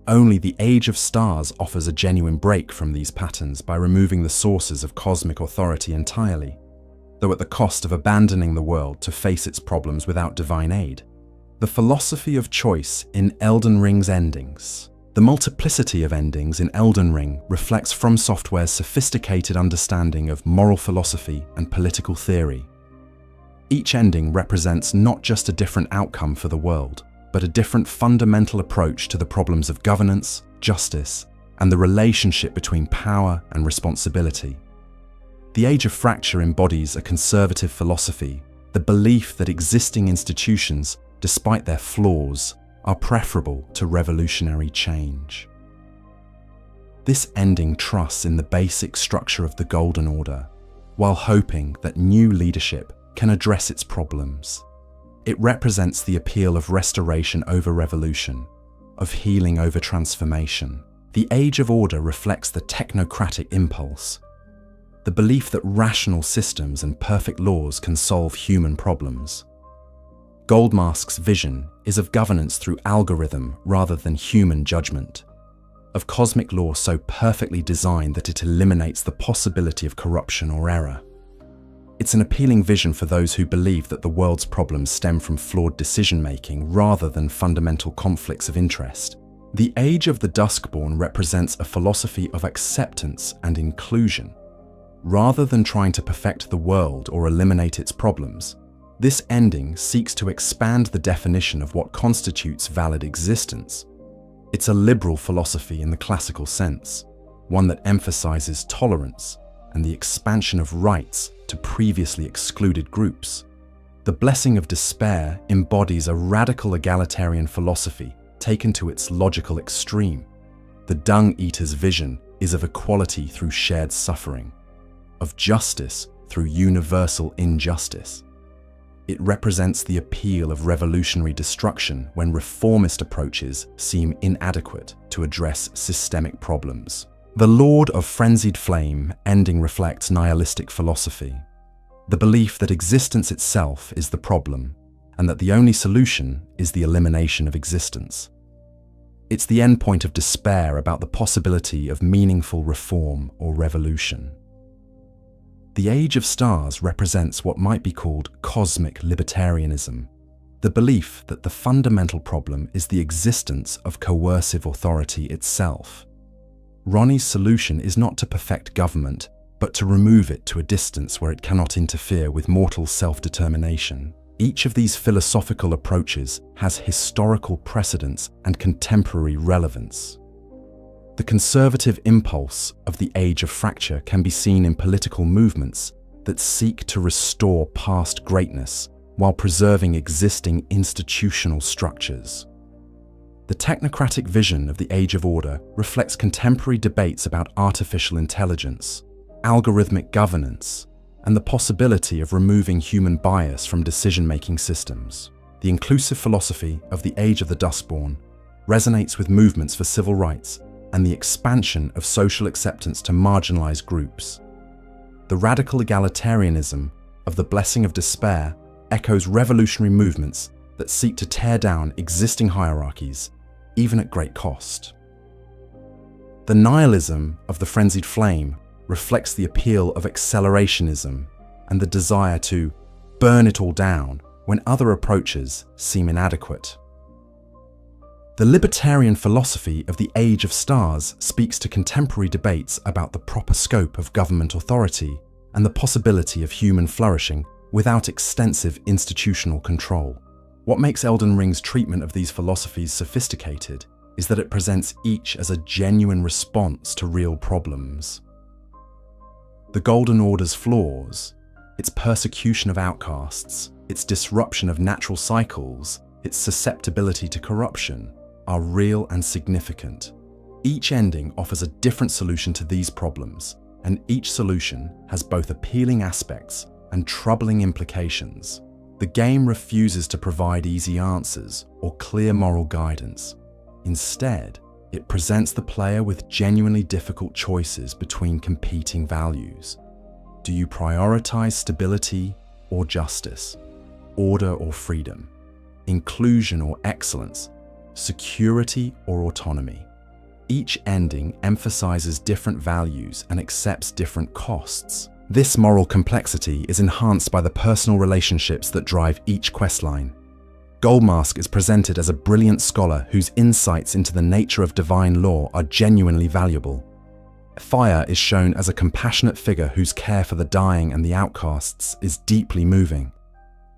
Only the Age of Stars offers a genuine break from these patterns by removing the sources of cosmic authority entirely, though at the cost of abandoning the world to face its problems without divine aid. The philosophy of choice in Elden Ring's endings. The multiplicity of endings in Elden Ring reflects FromSoftware's sophisticated understanding of moral philosophy and political theory. Each ending represents not just a different outcome for the world, but a different fundamental approach to the problems of governance, justice, and the relationship between power and responsibility. The Age of Fracture embodies a conservative philosophy, the belief that existing institutions, despite their flaws, are preferable to revolutionary change. This ending trusts in the basic structure of the Golden Order, while hoping that new leadership can address its problems. It represents the appeal of restoration over revolution, of healing over transformation. The Age of Order reflects the technocratic impulse, the belief that rational systems and perfect laws can solve human problems. Goldmask's vision is of governance through algorithm rather than human judgment, of cosmic law so perfectly designed that it eliminates the possibility of corruption or error. It's an appealing vision for those who believe that the world's problems stem from flawed decision-making rather than fundamental conflicts of interest. The Age of the Duskborn represents a philosophy of acceptance and inclusion. Rather than trying to perfect the world or eliminate its problems, this ending seeks to expand the definition of what constitutes valid existence. It's a liberal philosophy in the classical sense, one that emphasizes tolerance and the expansion of rights to previously excluded groups. The Blessing of Despair embodies a radical egalitarian philosophy taken to its logical extreme. The Dung Eater's vision is of equality through shared suffering, of justice through universal injustice. It represents the appeal of revolutionary destruction when reformist approaches seem inadequate to address systemic problems. The Lord of Frenzied Flame ending reflects nihilistic philosophy, the belief that existence itself is the problem, and that the only solution is the elimination of existence. It's the endpoint of despair about the possibility of meaningful reform or revolution. The Age of Stars represents what might be called cosmic libertarianism, the belief that the fundamental problem is the existence of coercive authority itself. Ranni's solution is not to perfect government, but to remove it to a distance where it cannot interfere with mortal self-determination. Each of these philosophical approaches has historical precedence and contemporary relevance. The conservative impulse of the Age of Fracture can be seen in political movements that seek to restore past greatness while preserving existing institutional structures. The technocratic vision of the Age of Order reflects contemporary debates about artificial intelligence, algorithmic governance, and the possibility of removing human bias from decision-making systems. The inclusive philosophy of the Age of the Duskborn resonates with movements for civil rights and the expansion of social acceptance to marginalized groups. The radical egalitarianism of the Blessing of Despair echoes revolutionary movements that seek to tear down existing hierarchies, even at great cost. The nihilism of the Frenzied Flame reflects the appeal of accelerationism and the desire to burn it all down when other approaches seem inadequate. The libertarian philosophy of the Age of Stars speaks to contemporary debates about the proper scope of government authority and the possibility of human flourishing without extensive institutional control. What makes Elden Ring's treatment of these philosophies sophisticated is that it presents each as a genuine response to real problems. The Golden Order's flaws, its persecution of outcasts, its disruption of natural cycles, its susceptibility to corruption, are real and significant. Each ending offers a different solution to these problems, and each solution has both appealing aspects and troubling implications. The game refuses to provide easy answers or clear moral guidance. Instead, it presents the player with genuinely difficult choices between competing values. Do you prioritize stability or justice, order or freedom, inclusion or excellence, security or autonomy? Each ending emphasizes different values and accepts different costs. This moral complexity is enhanced by the personal relationships that drive each questline. Goldmask is presented as a brilliant scholar whose insights into the nature of divine law are genuinely valuable. Fire is shown as a compassionate figure whose care for the dying and the outcasts is deeply moving.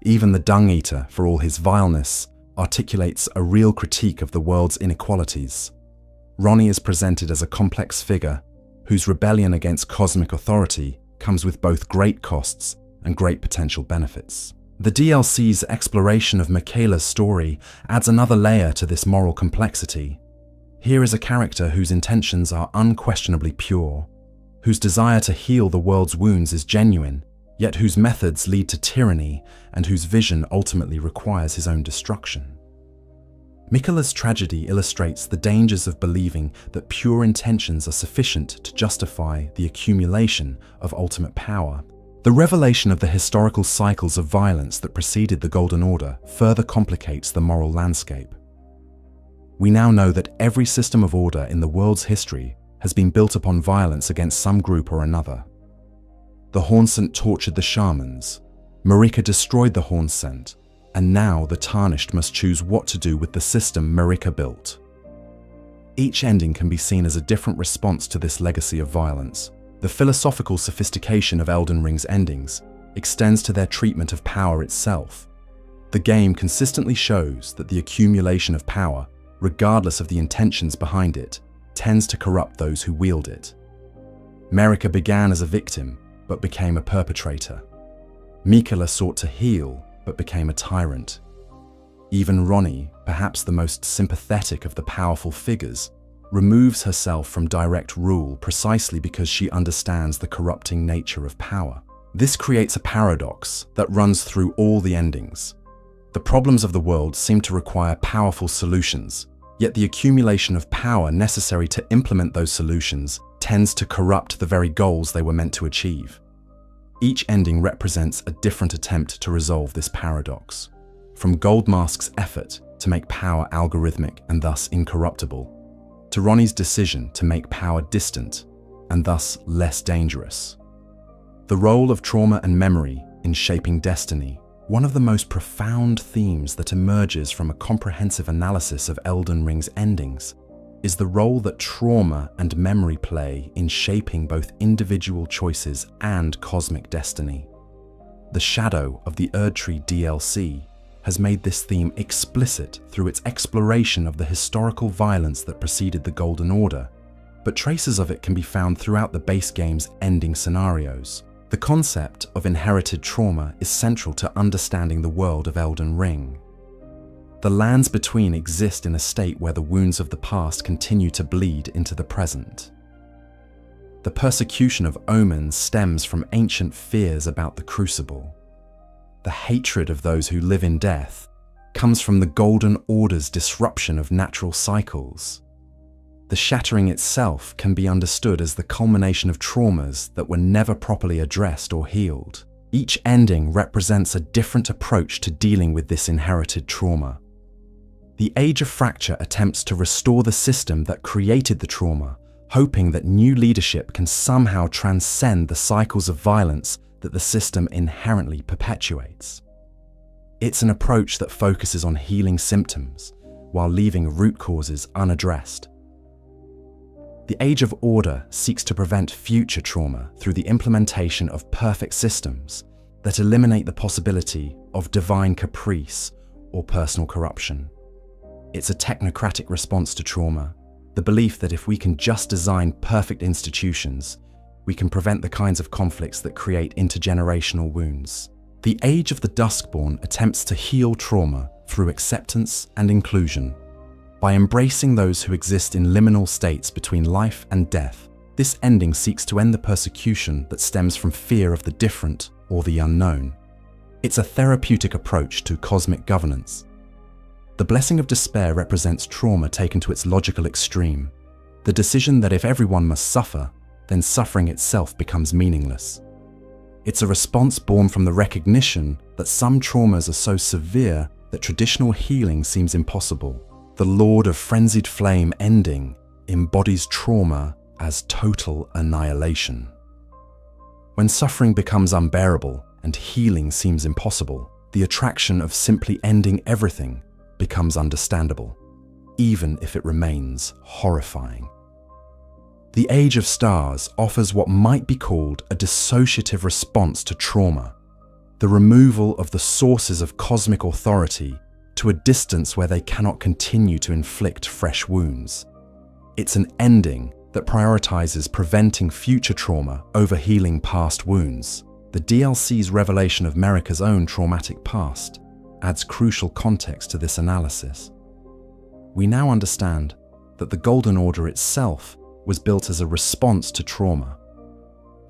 Even the Dung Eater, for all his vileness, articulates a real critique of the world's inequalities. Ranni is presented as a complex figure whose rebellion against cosmic authority comes with both great costs and great potential benefits. The DLC's exploration of Miquella's story adds another layer to this moral complexity. Here is a character whose intentions are unquestionably pure, whose desire to heal the world's wounds is genuine, yet whose methods lead to tyranny and whose vision ultimately requires his own destruction. Miquella's tragedy illustrates the dangers of believing that pure intentions are sufficient to justify the accumulation of ultimate power. The revelation of the historical cycles of violence that preceded the Golden Order further complicates the moral landscape. We now know that every system of order in the world's history has been built upon violence against some group or another. The Hornsent tortured the shamans, Marika destroyed the Hornsent, and now the Tarnished must choose what to do with the system Marika built. Each ending can be seen as a different response to this legacy of violence. The philosophical sophistication of Elden Ring's endings extends to their treatment of power itself. The game consistently shows that the accumulation of power, regardless of the intentions behind it, tends to corrupt those who wield it. Marika began as a victim, but became a perpetrator. Miquella sought to heal, but became a tyrant. Even Ranni, perhaps the most sympathetic of the powerful figures, removes herself from direct rule precisely because she understands the corrupting nature of power. This creates a paradox that runs through all the endings. The problems of the world seem to require powerful solutions, yet the accumulation of power necessary to implement those solutions tends to corrupt the very goals they were meant to achieve. Each ending represents a different attempt to resolve this paradox, from Goldmask's effort to make power algorithmic and thus incorruptible, to Ranni's decision to make power distant and thus less dangerous. The role of trauma and memory in shaping destiny, one of the most profound themes that emerges from a comprehensive analysis of Elden Ring's endings, is the role that trauma and memory play in shaping both individual choices and cosmic destiny. The Shadow of the Erdtree DLC has made this theme explicit through its exploration of the historical violence that preceded the Golden Order, but traces of it can be found throughout the base game's ending scenarios. The concept of inherited trauma is central to understanding the world of Elden Ring. The lands between exist in a state where the wounds of the past continue to bleed into the present. The persecution of omens stems from ancient fears about the Crucible. The hatred of those who live in death comes from the Golden Order's disruption of natural cycles. The shattering itself can be understood as the culmination of traumas that were never properly addressed or healed. Each ending represents a different approach to dealing with this inherited trauma. The Age of Fracture attempts to restore the system that created the trauma, hoping that new leadership can somehow transcend the cycles of violence that the system inherently perpetuates. It's an approach that focuses on healing symptoms while leaving root causes unaddressed. The Age of Order seeks to prevent future trauma through the implementation of perfect systems that eliminate the possibility of divine caprice or personal corruption. It's a technocratic response to trauma, the belief that if we can just design perfect institutions, we can prevent the kinds of conflicts that create intergenerational wounds. The Age of the Duskborn attempts to heal trauma through acceptance and inclusion. By embracing those who exist in liminal states between life and death, this ending seeks to end the persecution that stems from fear of the different or the unknown. It's a therapeutic approach to cosmic governance. The Blessing of Despair represents trauma taken to its logical extreme, the decision that if everyone must suffer, then suffering itself becomes meaningless. It's a response born from the recognition that some traumas are so severe that traditional healing seems impossible. The Lord of Frenzied Flame ending embodies trauma as total annihilation. When suffering becomes unbearable and healing seems impossible, the attraction of simply ending everything becomes understandable, even if it remains horrifying. The Age of Stars offers what might be called a dissociative response to trauma, the removal of the sources of cosmic authority to a distance where they cannot continue to inflict fresh wounds. It's an ending that prioritizes preventing future trauma over healing past wounds. The DLC's revelation of Marika's own traumatic past adds crucial context to this analysis. We now understand that the Golden Order itself was built as a response to trauma.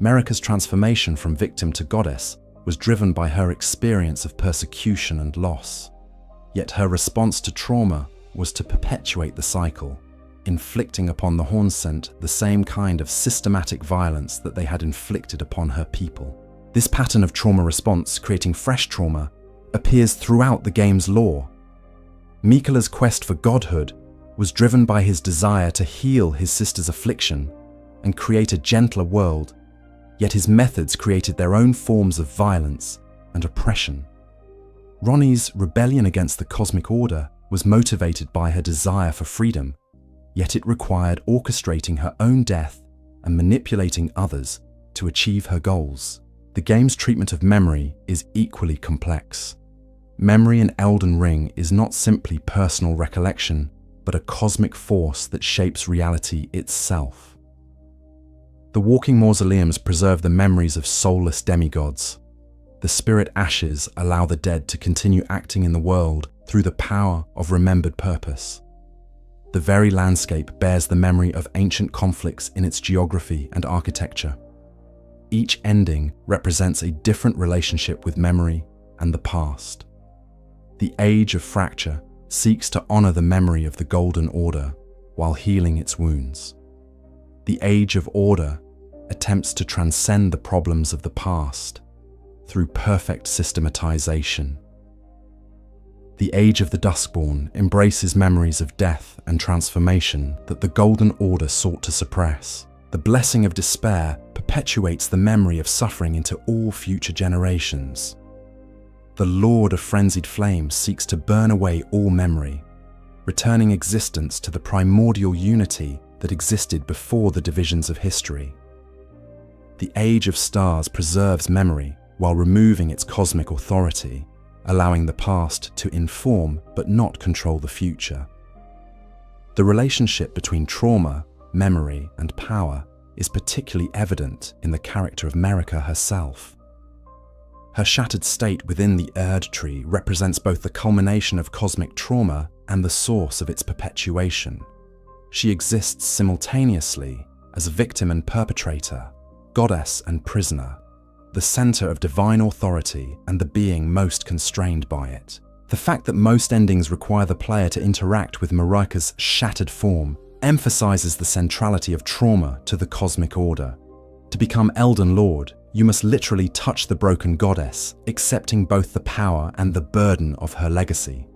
Marika's transformation from victim to goddess was driven by her experience of persecution and loss. Yet her response to trauma was to perpetuate the cycle, inflicting upon the Hornsent the same kind of systematic violence that they had inflicted upon her people. This pattern of trauma response creating fresh trauma appears throughout the game's lore. Miquella's quest for godhood was driven by his desire to heal his sister's affliction and create a gentler world, yet his methods created their own forms of violence and oppression. Ranni's rebellion against the cosmic order was motivated by her desire for freedom, yet it required orchestrating her own death and manipulating others to achieve her goals. The game's treatment of memory is equally complex. Memory in Elden Ring is not simply personal recollection, but a cosmic force that shapes reality itself. The walking mausoleums preserve the memories of soulless demigods. The spirit ashes allow the dead to continue acting in the world through the power of remembered purpose. The very landscape bears the memory of ancient conflicts in its geography and architecture. Each ending represents a different relationship with memory and the past. The Age of Fracture seeks to honor the memory of the Golden Order while healing its wounds. The Age of Order attempts to transcend the problems of the past through perfect systematization. The Age of the Duskborn embraces memories of death and transformation that the Golden Order sought to suppress. The Blessing of Despair perpetuates the memory of suffering into all future generations. The Lord of Frenzied Flame seeks to burn away all memory, returning existence to the primordial unity that existed before the divisions of history. The Age of Stars preserves memory while removing its cosmic authority, allowing the past to inform but not control the future. The relationship between trauma, memory, and power is particularly evident in the character of Marika herself. Her shattered state within the Erdtree represents both the culmination of cosmic trauma and the source of its perpetuation. She exists simultaneously as victim and perpetrator, goddess and prisoner, the center of divine authority and the being most constrained by it. The fact that most endings require the player to interact with Marika's shattered form emphasizes the centrality of trauma to the cosmic order. To become Elden Lord, you must literally touch the broken goddess, accepting both the power and the burden of her legacy.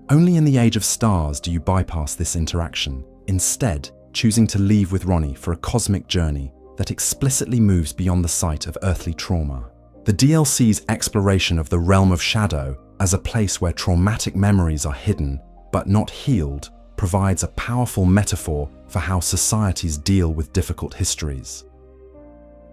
Only in the Age of Stars do you bypass this interaction. Instead, choosing to leave with Ranni for a cosmic journey that explicitly moves beyond the sight of earthly trauma. The DLC's exploration of the realm of shadow as a place where traumatic memories are hidden but not healed provides a powerful metaphor for how societies deal with difficult histories.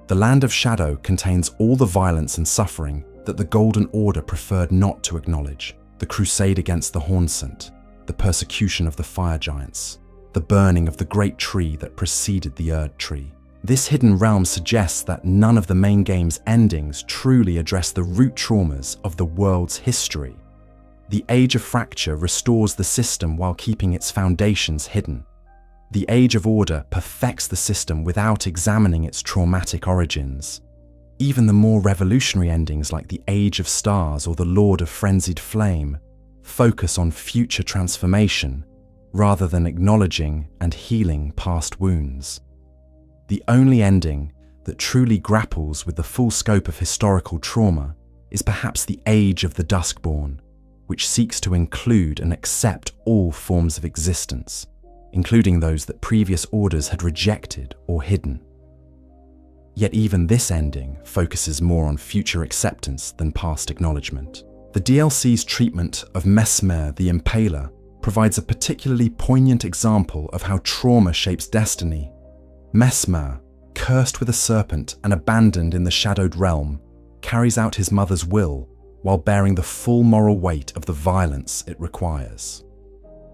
The Land of Shadow contains all the violence and suffering that the Golden Order preferred not to acknowledge: the crusade against the Hornsent, the persecution of the fire giants, the burning of the great tree that preceded the Erdtree. This hidden realm suggests that none of the main game's endings truly address the root traumas of the world's history. The Age of Fracture restores the system while keeping its foundations hidden. The Age of Order perfects the system without examining its traumatic origins. Even the more revolutionary endings like the Age of Stars or the Lord of Frenzied Flame focus on future transformation rather than acknowledging and healing past wounds. The only ending that truly grapples with the full scope of historical trauma is perhaps the Age of the Duskborn, which seeks to include and accept all forms of existence, including those that previous orders had rejected or hidden. Yet even this ending focuses more on future acceptance than past acknowledgement. The DLC's treatment of Mesmer the Impaler provides a particularly poignant example of how trauma shapes destiny. Mesmer, cursed with a serpent and abandoned in the shadowed realm, carries out his mother's will while bearing the full moral weight of the violence it requires.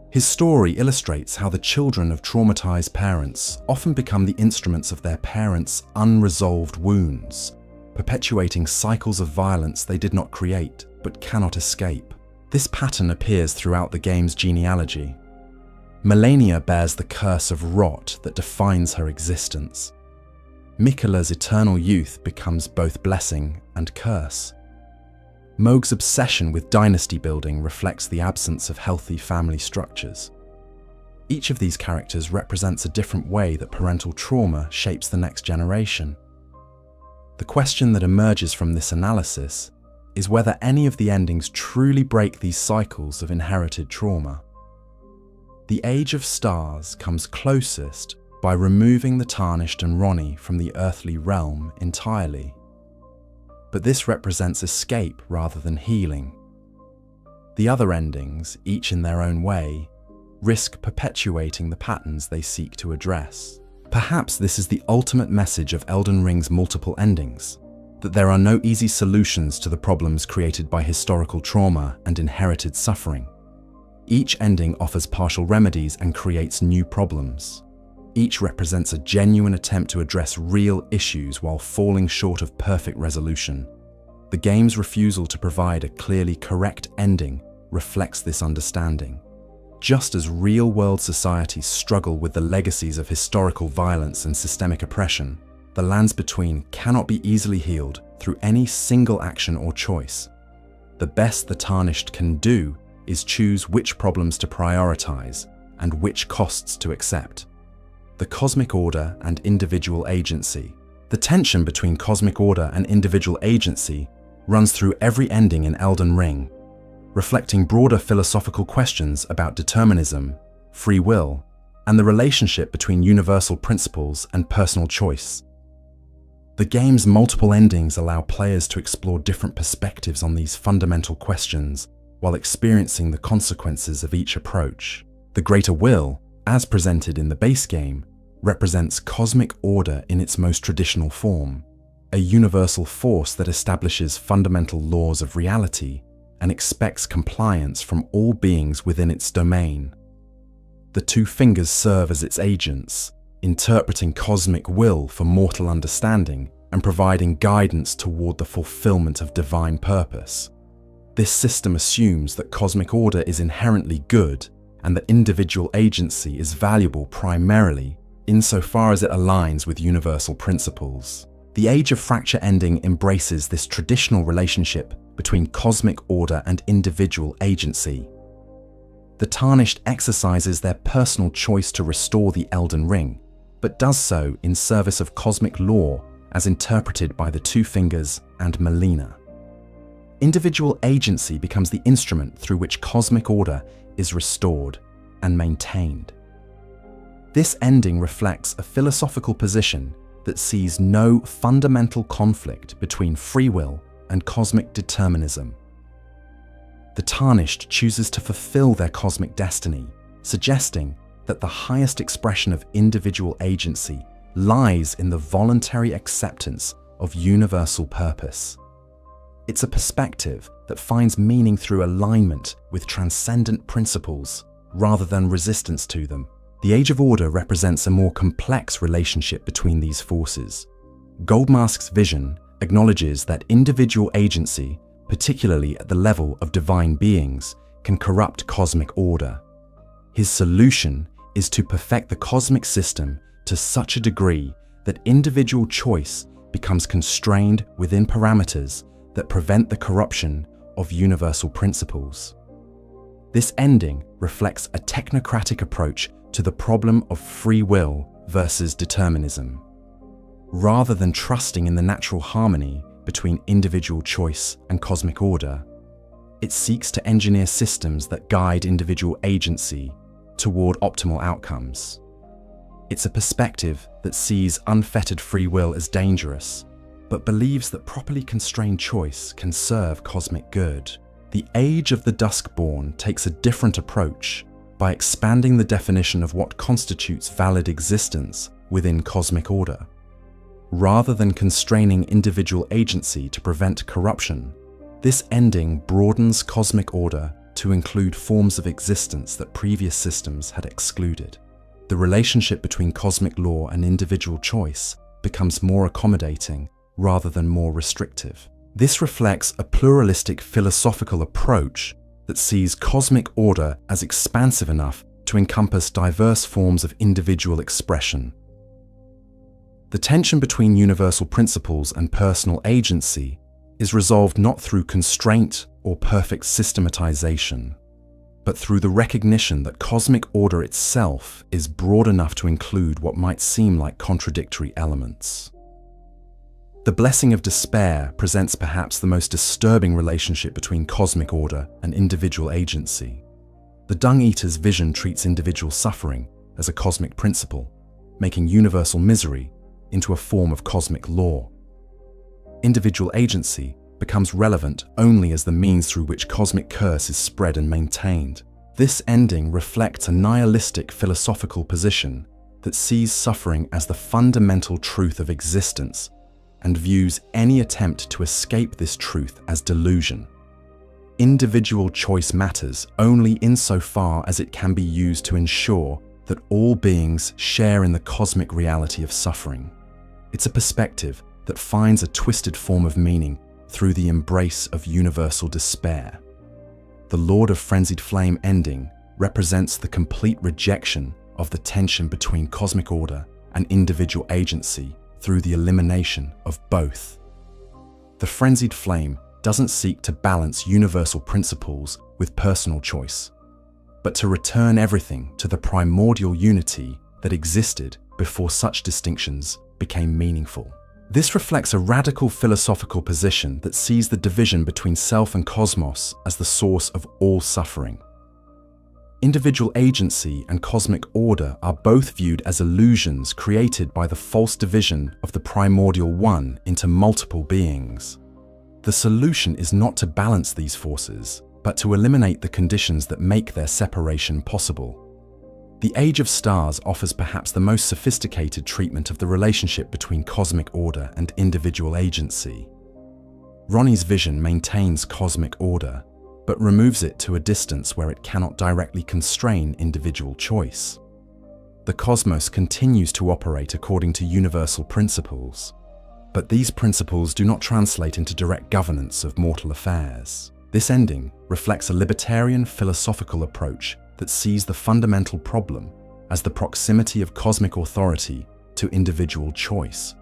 His story illustrates how the children of traumatized parents often become the instruments of their parents' unresolved wounds, perpetuating cycles of violence they did not create but cannot escape. This pattern appears throughout the game's genealogy. Melania bears the curse of rot that defines her existence. Miquella's eternal youth becomes both blessing and curse. Mohg's obsession with dynasty building reflects the absence of healthy family structures. Each of these characters represents a different way that parental trauma shapes the next generation. The question that emerges from this analysis is whether any of the endings truly break these cycles of inherited trauma. The Age of Stars comes closest by removing the Tarnished and Ranni from the earthly realm entirely. But this represents escape rather than healing. The other endings, each in their own way, risk perpetuating the patterns they seek to address. Perhaps this is the ultimate message of Elden Ring's multiple endings, that there are no easy solutions to the problems created by historical trauma and inherited suffering. Each ending offers partial remedies and creates new problems. Each represents a genuine attempt to address real issues while falling short of perfect resolution. The game's refusal to provide a clearly correct ending reflects this understanding. Just as real-world societies struggle with the legacies of historical violence and systemic oppression, the lands between cannot be easily healed through any single action or choice. The best the Tarnished can do is choose which problems to prioritize and which costs to accept. The Cosmic Order and individual agency. The tension between Cosmic Order and individual agency runs through every ending in Elden Ring, reflecting broader philosophical questions about determinism, free will, and the relationship between universal principles and personal choice. The game's multiple endings allow players to explore different perspectives on these fundamental questions while experiencing the consequences of each approach. The Greater Will, as presented in the base game, represents cosmic order in its most traditional form, a universal force that establishes fundamental laws of reality and expects compliance from all beings within its domain. The two fingers serve as its agents, interpreting cosmic will for mortal understanding and providing guidance toward the fulfillment of divine purpose. This system assumes that cosmic order is inherently good and that individual agency is valuable primarily insofar as it aligns with universal principles. The Age of Fracture ending embraces this traditional relationship between cosmic order and individual agency. The Tarnished exercises their personal choice to restore the Elden Ring, but does so in service of cosmic law as interpreted by the Two Fingers and Melina. Individual agency becomes the instrument through which cosmic order is restored and maintained. This ending reflects a philosophical position that sees no fundamental conflict between free will and cosmic determinism. The Tarnished chooses to fulfill their cosmic destiny, suggesting that the highest expression of individual agency lies in the voluntary acceptance of universal purpose. It's a perspective that finds meaning through alignment with transcendent principles rather than resistance to them. The Age of Order represents a more complex relationship between these forces. Goldmask's vision acknowledges that individual agency, particularly at the level of divine beings, can corrupt cosmic order. His solution is to perfect the cosmic system to such a degree that individual choice becomes constrained within parameters that prevent the corruption of universal principles. This ending reflects a technocratic approach to the problem of free will versus determinism. Rather than trusting in the natural harmony between individual choice and cosmic order, it seeks to engineer systems that guide individual agency toward optimal outcomes. It's a perspective that sees unfettered free will as dangerous, but believes that properly constrained choice can serve cosmic good. The Age of the Duskborn takes a different approach by expanding the definition of what constitutes valid existence within cosmic order. Rather than constraining individual agency to prevent corruption, this ending broadens cosmic order to include forms of existence that previous systems had excluded. The relationship between cosmic law and individual choice becomes more accommodating rather than more restrictive. This reflects a pluralistic philosophical approach that sees cosmic order as expansive enough to encompass diverse forms of individual expression. The tension between universal principles and personal agency is resolved not through constraint or perfect systematization, but through the recognition that cosmic order itself is broad enough to include what might seem like contradictory elements. The Blessing of Despair presents perhaps the most disturbing relationship between cosmic order and individual agency. The Dung Eater's vision treats individual suffering as a cosmic principle, making universal misery into a form of cosmic law. Individual agency becomes relevant only as the means through which cosmic curse is spread and maintained. This ending reflects a nihilistic philosophical position that sees suffering as the fundamental truth of existence and views any attempt to escape this truth as delusion. Individual choice matters only insofar as it can be used to ensure that all beings share in the cosmic reality of suffering. It's a perspective that finds a twisted form of meaning through the embrace of universal despair. The Lord of Frenzied Flame ending represents the complete rejection of the tension between cosmic order and individual agency through the elimination of both. The Frenzied Flame doesn't seek to balance universal principles with personal choice, but to return everything to the primordial unity that existed before such distinctions became meaningful. This reflects a radical philosophical position that sees the division between self and cosmos as the source of all suffering. Individual agency and cosmic order are both viewed as illusions created by the false division of the primordial one into multiple beings. The solution is not to balance these forces, but to eliminate the conditions that make their separation possible. The Age of Stars offers perhaps the most sophisticated treatment of the relationship between cosmic order and individual agency. Ranni's vision maintains cosmic order, but removes it to a distance where it cannot directly constrain individual choice. The cosmos continues to operate according to universal principles, but these principles do not translate into direct governance of mortal affairs. This ending reflects a libertarian philosophical approach that sees the fundamental problem as the proximity of cosmic authority to individual choice.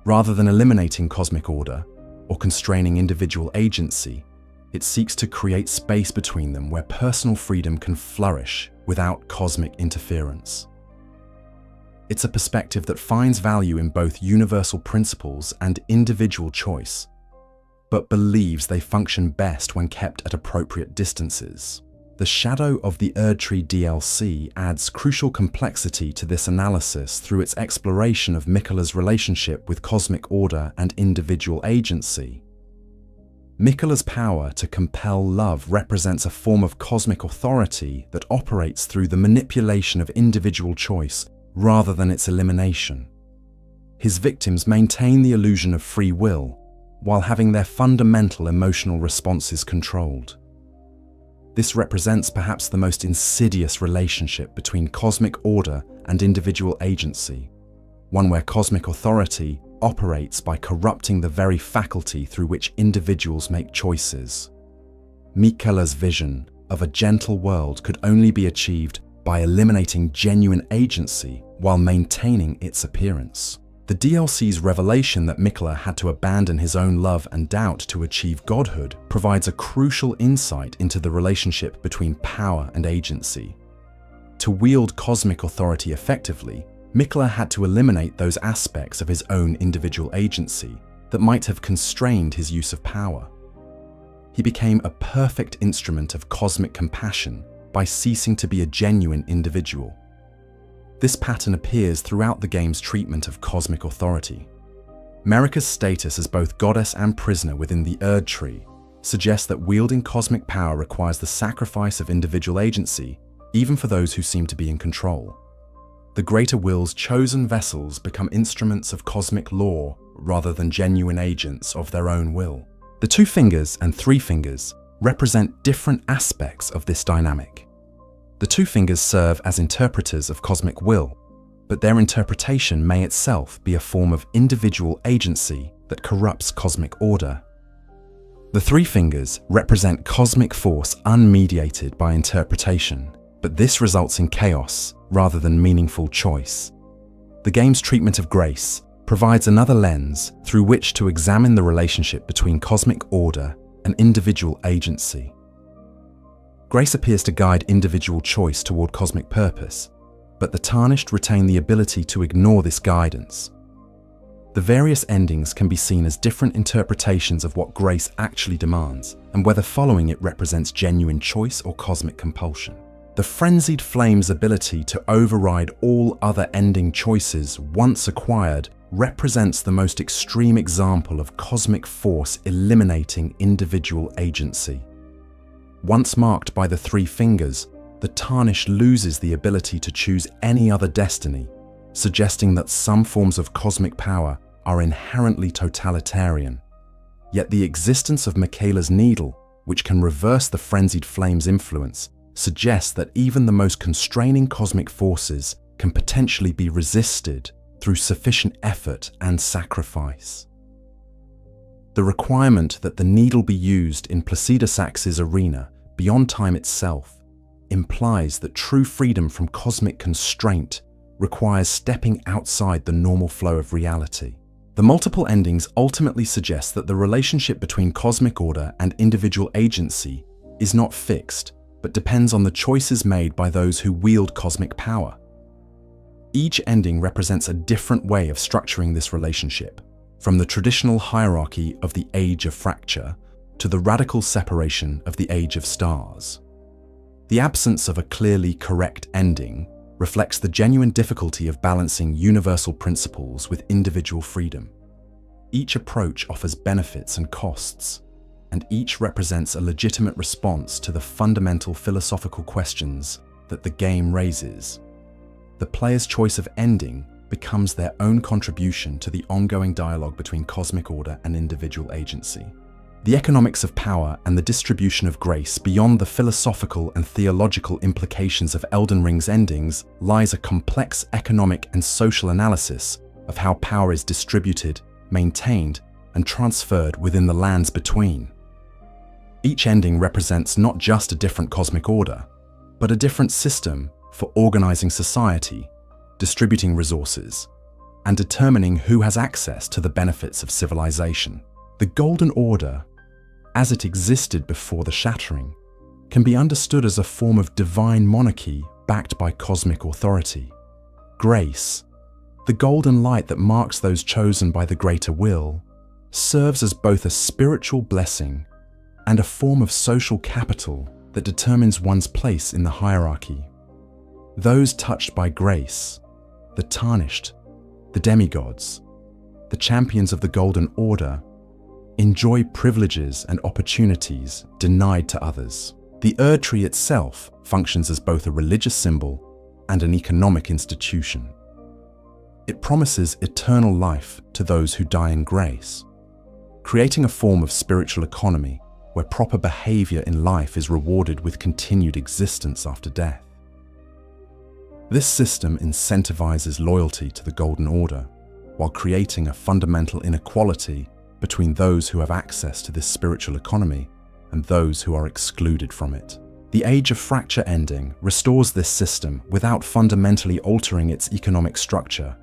Rather than eliminating cosmic order or constraining individual agency, it seeks to create space between them where personal freedom can flourish without cosmic interference. It's a perspective that finds value in both universal principles and individual choice, but believes they function best when kept at appropriate distances. The Shadow of the Erdtree DLC adds crucial complexity to this analysis through its exploration of Miquella's relationship with cosmic order and individual agency. Miquella's power to compel love represents a form of cosmic authority that operates through the manipulation of individual choice rather than its elimination. His victims maintain the illusion of free will while having their fundamental emotional responses controlled. This represents perhaps the most insidious relationship between cosmic order and individual agency, one where cosmic authority operates by corrupting the very faculty through which individuals make choices. Miquella's vision of a gentle world could only be achieved by eliminating genuine agency while maintaining its appearance. The DLC's revelation that Miquella had to abandon his own love and doubt to achieve godhood provides a crucial insight into the relationship between power and agency. To wield cosmic authority effectively, Miquella had to eliminate those aspects of his own individual agency that might have constrained his use of power. He became a perfect instrument of cosmic compassion by ceasing to be a genuine individual. This pattern appears throughout the game's treatment of cosmic authority. Marika's status as both goddess and prisoner within the Erdtree suggests that wielding cosmic power requires the sacrifice of individual agency, even for those who seem to be in control. The Greater Will's chosen vessels become instruments of cosmic law rather than genuine agents of their own will. The 2 fingers and 3 fingers represent different aspects of this dynamic. The 2 fingers serve as interpreters of cosmic will, but their interpretation may itself be a form of individual agency that corrupts cosmic order. The 3 fingers represent cosmic force unmediated by interpretation, but this results in chaos rather than meaningful choice. The game's treatment of grace provides another lens through which to examine the relationship between cosmic order and individual agency. Grace appears to guide individual choice toward cosmic purpose, but the Tarnished retain the ability to ignore this guidance. The various endings can be seen as different interpretations of what grace actually demands, and whether following it represents genuine choice or cosmic compulsion. The Frenzied Flame's ability to override all other ending choices once acquired represents the most extreme example of cosmic force eliminating individual agency. Once marked by the 3 fingers, the Tarnished loses the ability to choose any other destiny, suggesting that some forms of cosmic power are inherently totalitarian. Yet the existence of Miquella's needle, which can reverse the Frenzied Flame's influence, suggests that even the most constraining cosmic forces can potentially be resisted through sufficient effort and sacrifice. The requirement that the needle be used in Placidusax's arena beyond time itself implies that true freedom from cosmic constraint requires stepping outside the normal flow of reality. The multiple endings ultimately suggest that the relationship between cosmic order and individual agency is not fixed, but depends on the choices made by those who wield cosmic power. Each ending represents a different way of structuring this relationship, from the traditional hierarchy of the Age of Fracture to the radical separation of the Age of Stars. The absence of a clearly correct ending reflects the genuine difficulty of balancing universal principles with individual freedom. Each approach offers benefits and costs, and each represents a legitimate response to the fundamental philosophical questions that the game raises. The player's choice of ending becomes their own contribution to the ongoing dialogue between cosmic order and individual agency. The economics of power and the distribution of grace beyond the philosophical and theological implications of Elden Ring's endings lies a complex economic and social analysis of how power is distributed, maintained, and transferred within the lands between. Each ending represents not just a different cosmic order, but a different system for organizing society, distributing resources, and determining who has access to the benefits of civilization. The Golden Order, as it existed before the Shattering, can be understood as a form of divine monarchy backed by cosmic authority. Grace, the golden light that marks those chosen by the Greater Will, serves as both a spiritual blessing and a form of social capital that determines one's place in the hierarchy. Those touched by grace, the Tarnished, the demigods, the champions of the Golden Order, enjoy privileges and opportunities denied to others. The Erdtree itself functions as both a religious symbol and an economic institution. It promises eternal life to those who die in grace, creating a form of spiritual economy where proper behavior in life is rewarded with continued existence after death. This system incentivizes loyalty to the Golden Order while creating a fundamental inequality between those who have access to this spiritual economy and those who are excluded from it. The Age of Fracture ending restores this system without fundamentally altering its economic structure.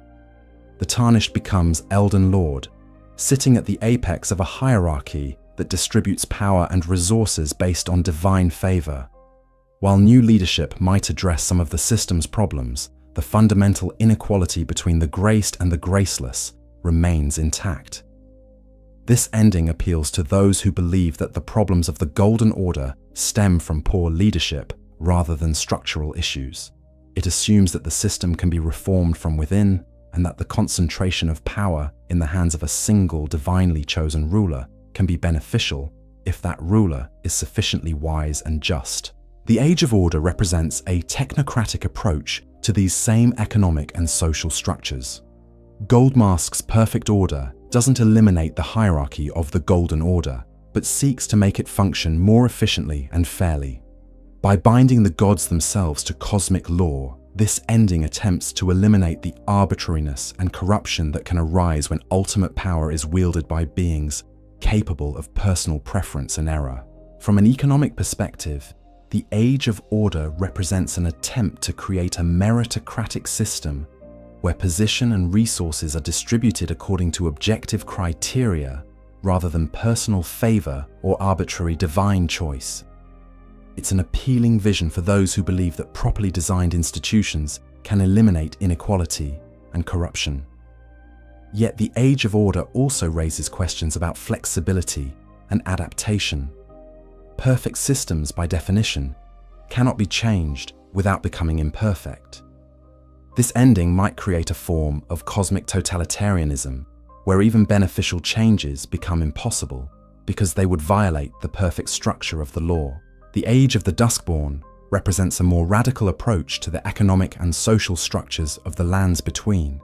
The Tarnished becomes Elden Lord, sitting at the apex of a hierarchy that distributes power and resources based on divine favor. While new leadership might address some of the system's problems, the fundamental inequality between the graced and the graceless remains intact. This ending appeals to those who believe that the problems of the Golden Order stem from poor leadership rather than structural issues. It assumes that the system can be reformed from within and that the concentration of power in the hands of a single divinely chosen ruler can be beneficial if that ruler is sufficiently wise and just. The Age of Order represents a technocratic approach to these same economic and social structures. Goldmask's perfect order doesn't eliminate the hierarchy of the Golden Order, but seeks to make it function more efficiently and fairly. By binding the gods themselves to cosmic law, this ending attempts to eliminate the arbitrariness and corruption that can arise when ultimate power is wielded by beings capable of personal preference and error. From an economic perspective, the Age of Order represents an attempt to create a meritocratic system where position and resources are distributed according to objective criteria rather than personal favor or arbitrary divine choice. It's an appealing vision for those who believe that properly designed institutions can eliminate inequality and corruption. Yet the Age of Order also raises questions about flexibility and adaptation. Perfect systems, by definition, cannot be changed without becoming imperfect. This ending might create a form of cosmic totalitarianism, where even beneficial changes become impossible because they would violate the perfect structure of the law. The Age of the Duskborn represents a more radical approach to the economic and social structures of the lands between.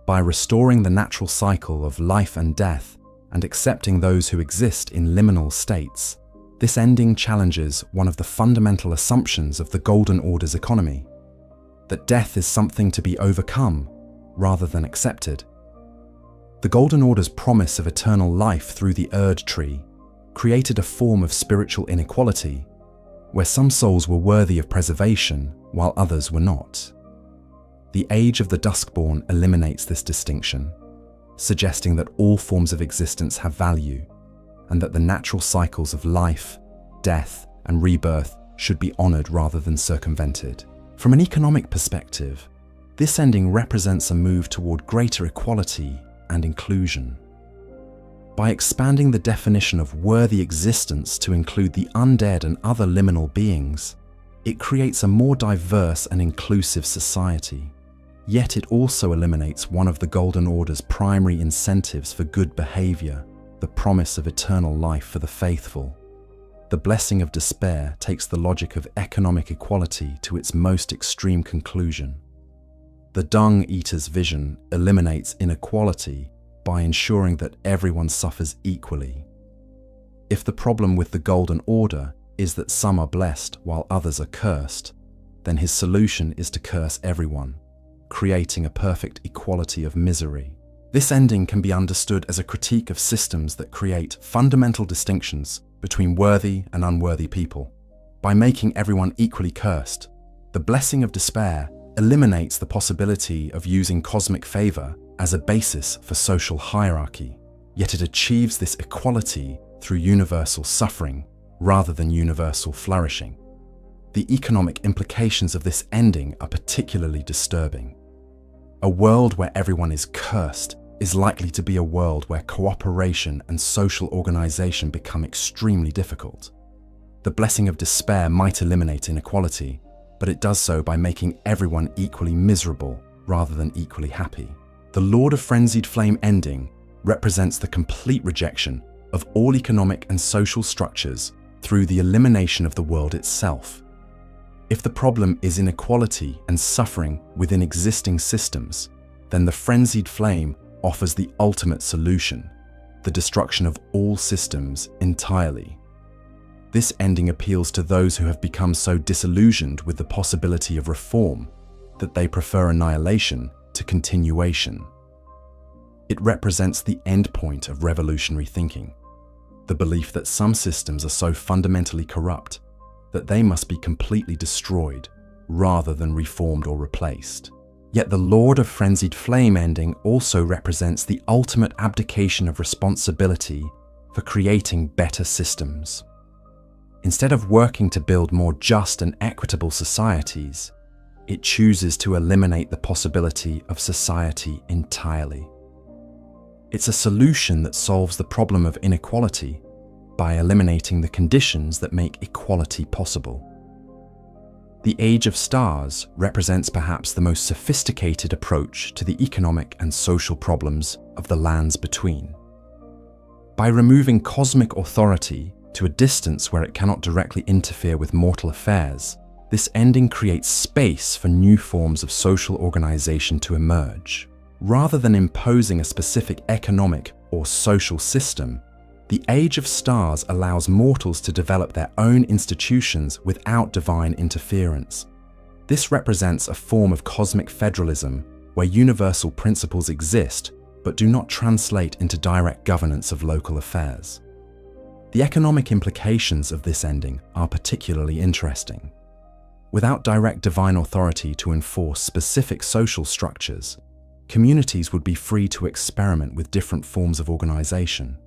By restoring the natural cycle of life and death and accepting those who exist in liminal states, this ending challenges one of the fundamental assumptions of the Golden Order's economy, that death is something to be overcome rather than accepted. The Golden Order's promise of eternal life through the Erdtree created a form of spiritual inequality where some souls were worthy of preservation while others were not. The Age of the Duskborn eliminates this distinction, suggesting that all forms of existence have value and that the natural cycles of life, death, and rebirth should be honored rather than circumvented. From an economic perspective, this ending represents a move toward greater equality and inclusion. By expanding the definition of worthy existence to include the undead and other liminal beings, it creates a more diverse and inclusive society. Yet it also eliminates one of the Golden Order's primary incentives for good behavior, the promise of eternal life for the faithful. The blessing of despair takes the logic of economic equality to its most extreme conclusion. The Dung Eater's vision eliminates inequality by ensuring that everyone suffers equally. If the problem with the Golden Order is that some are blessed while others are cursed, then his solution is to curse everyone, creating a perfect equality of misery. This ending can be understood as a critique of systems that create fundamental distinctions between worthy and unworthy people. By making everyone equally cursed, the blessing of despair eliminates the possibility of using cosmic favor as a basis for social hierarchy, yet it achieves this equality through universal suffering rather than universal flourishing. The economic implications of this ending are particularly disturbing. A world where everyone is cursed is likely to be a world where cooperation and social organization become extremely difficult. The blessing of despair might eliminate inequality, but it does so by making everyone equally miserable rather than equally happy. The Lord of Frenzied Flame ending represents the complete rejection of all economic and social structures through the elimination of the world itself. If the problem is inequality and suffering within existing systems, then the Frenzied Flame offers the ultimate solution, the destruction of all systems entirely. This ending appeals to those who have become so disillusioned with the possibility of reform that they prefer annihilation to continuation. It represents the end point of revolutionary thinking, the belief that some systems are so fundamentally corrupt that they must be completely destroyed rather than reformed or replaced. Yet the Lord of Frenzied Flame ending also represents the ultimate abdication of responsibility for creating better systems. Instead of working to build more just and equitable societies, it chooses to eliminate the possibility of society entirely. It's a solution that solves the problem of inequality by eliminating the conditions that make equality possible. The Age of Stars represents perhaps the most sophisticated approach to the economic and social problems of the lands between. By removing cosmic authority to a distance where it cannot directly interfere with mortal affairs, this ending creates space for new forms of social organization to emerge. Rather than imposing a specific economic or social system, the Age of Stars allows mortals to develop their own institutions without divine interference. This represents a form of cosmic federalism where universal principles exist but do not translate into direct governance of local affairs. The economic implications of this ending are particularly interesting. Without direct divine authority to enforce specific social structures, communities would be free to experiment with different forms of organization.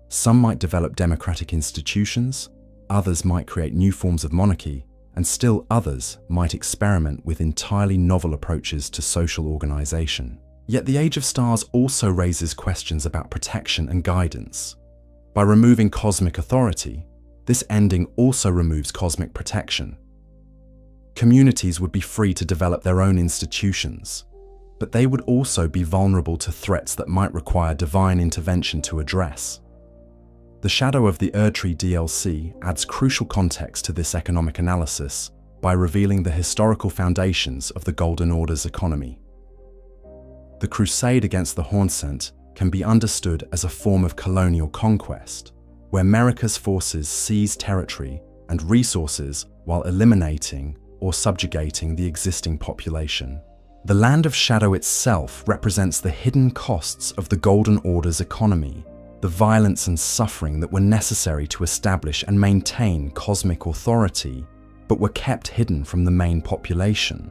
Some might develop democratic institutions, others might create new forms of monarchy, and still others might experiment with entirely novel approaches to social organization. Yet the Age of Stars also raises questions about protection and guidance. By removing cosmic authority, this ending also removes cosmic protection. Communities would be free to develop their own institutions, but they would also be vulnerable to threats that might require divine intervention to address. The Shadow of the Erdtree DLC adds crucial context to this economic analysis by revealing the historical foundations of the Golden Order's economy. The crusade against the Hornsent can be understood as a form of colonial conquest, where America's forces seized territory and resources while eliminating or subjugating the existing population. The Land of Shadow itself represents the hidden costs of the Golden Order's economy, the violence and suffering that were necessary to establish and maintain cosmic authority, but were kept hidden from the main population.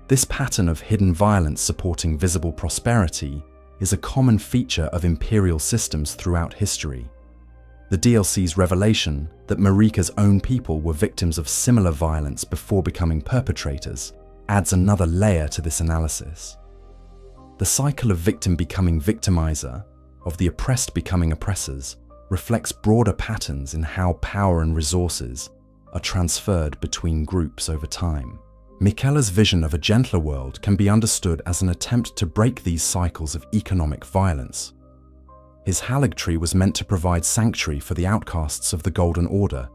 This pattern of hidden violence supporting visible prosperity is a common feature of imperial systems throughout history. The DLC's revelation that Marika's own people were victims of similar violence before becoming perpetrators adds another layer to this analysis. The cycle of victim becoming victimizer, of the oppressed becoming oppressors, reflects broader patterns in how power and resources are transferred between groups over time. Miquella's vision of a gentler world can be understood as an attempt to break these cycles of economic violence. His Haligtree was meant to provide sanctuary for the outcasts of the Golden Order,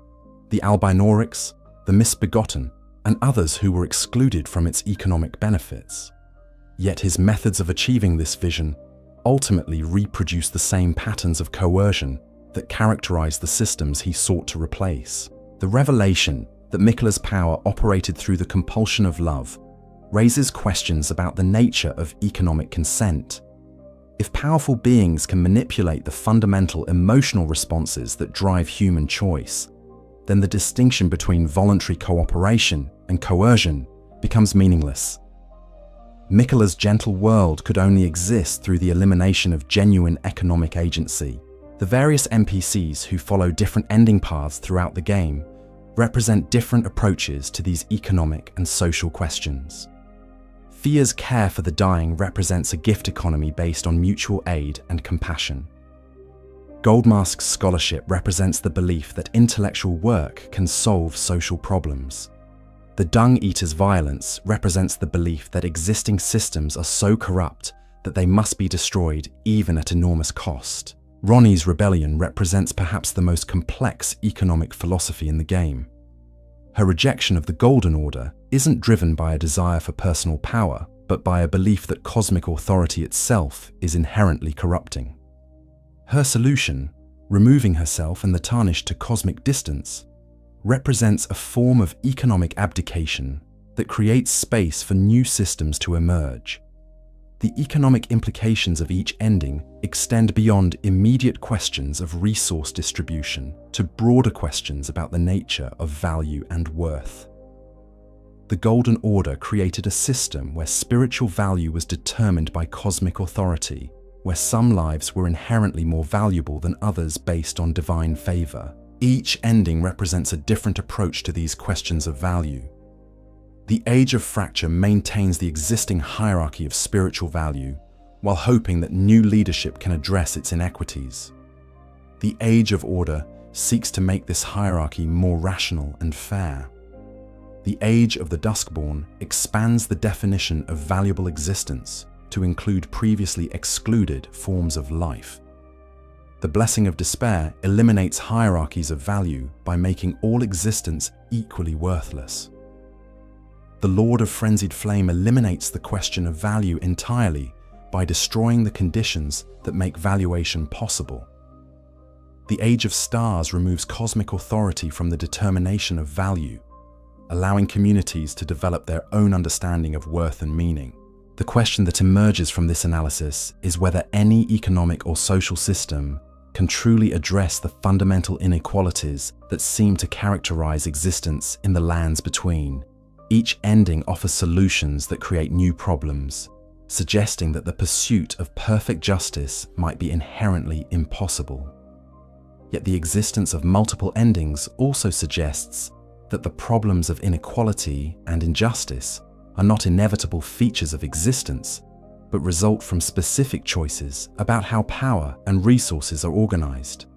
the Albinorics, the misbegotten, and others who were excluded from its economic benefits. Yet his methods of achieving this vision ultimately reproduce the same patterns of coercion that characterized the systems he sought to replace. The revelation that Miquella's power operated through the compulsion of love raises questions about the nature of economic consent. If powerful beings can manipulate the fundamental emotional responses that drive human choice, then the distinction between voluntary cooperation and coercion becomes meaningless. Miquella's gentle world could only exist through the elimination of genuine economic agency. The various NPCs who follow different ending paths throughout the game represent different approaches to these economic and social questions. Fia's care for the dying represents a gift economy based on mutual aid and compassion. Goldmask's scholarship represents the belief that intellectual work can solve social problems. The Dung Eater's violence represents the belief that existing systems are so corrupt that they must be destroyed even at enormous cost. Ranni's rebellion represents perhaps the most complex economic philosophy in the game. Her rejection of the Golden Order isn't driven by a desire for personal power, but by a belief that cosmic authority itself is inherently corrupting. Her solution, removing herself and the Tarnished to cosmic distance, represents a form of economic abdication that creates space for new systems to emerge. The economic implications of each ending extend beyond immediate questions of resource distribution to broader questions about the nature of value and worth. The Golden Order created a system where spiritual value was determined by cosmic authority, where some lives were inherently more valuable than others based on divine favor. Each ending represents a different approach to these questions of value. The Age of Fracture maintains the existing hierarchy of spiritual value, while hoping that new leadership can address its inequities. The Age of Order seeks to make this hierarchy more rational and fair. The Age of the Duskborn expands the definition of valuable existence to include previously excluded forms of life. The Blessing of Despair eliminates hierarchies of value by making all existence equally worthless. The Lord of Frenzied Flame eliminates the question of value entirely by destroying the conditions that make valuation possible. The Age of Stars removes cosmic authority from the determination of value, allowing communities to develop their own understanding of worth and meaning. The question that emerges from this analysis is whether any economic or social system can truly address the fundamental inequalities that seem to characterize existence in the lands between. Each ending offers solutions that create new problems, suggesting that the pursuit of perfect justice might be inherently impossible. Yet the existence of multiple endings also suggests that the problems of inequality and injustice are not inevitable features of existence, but result from specific choices about how power and resources are organized.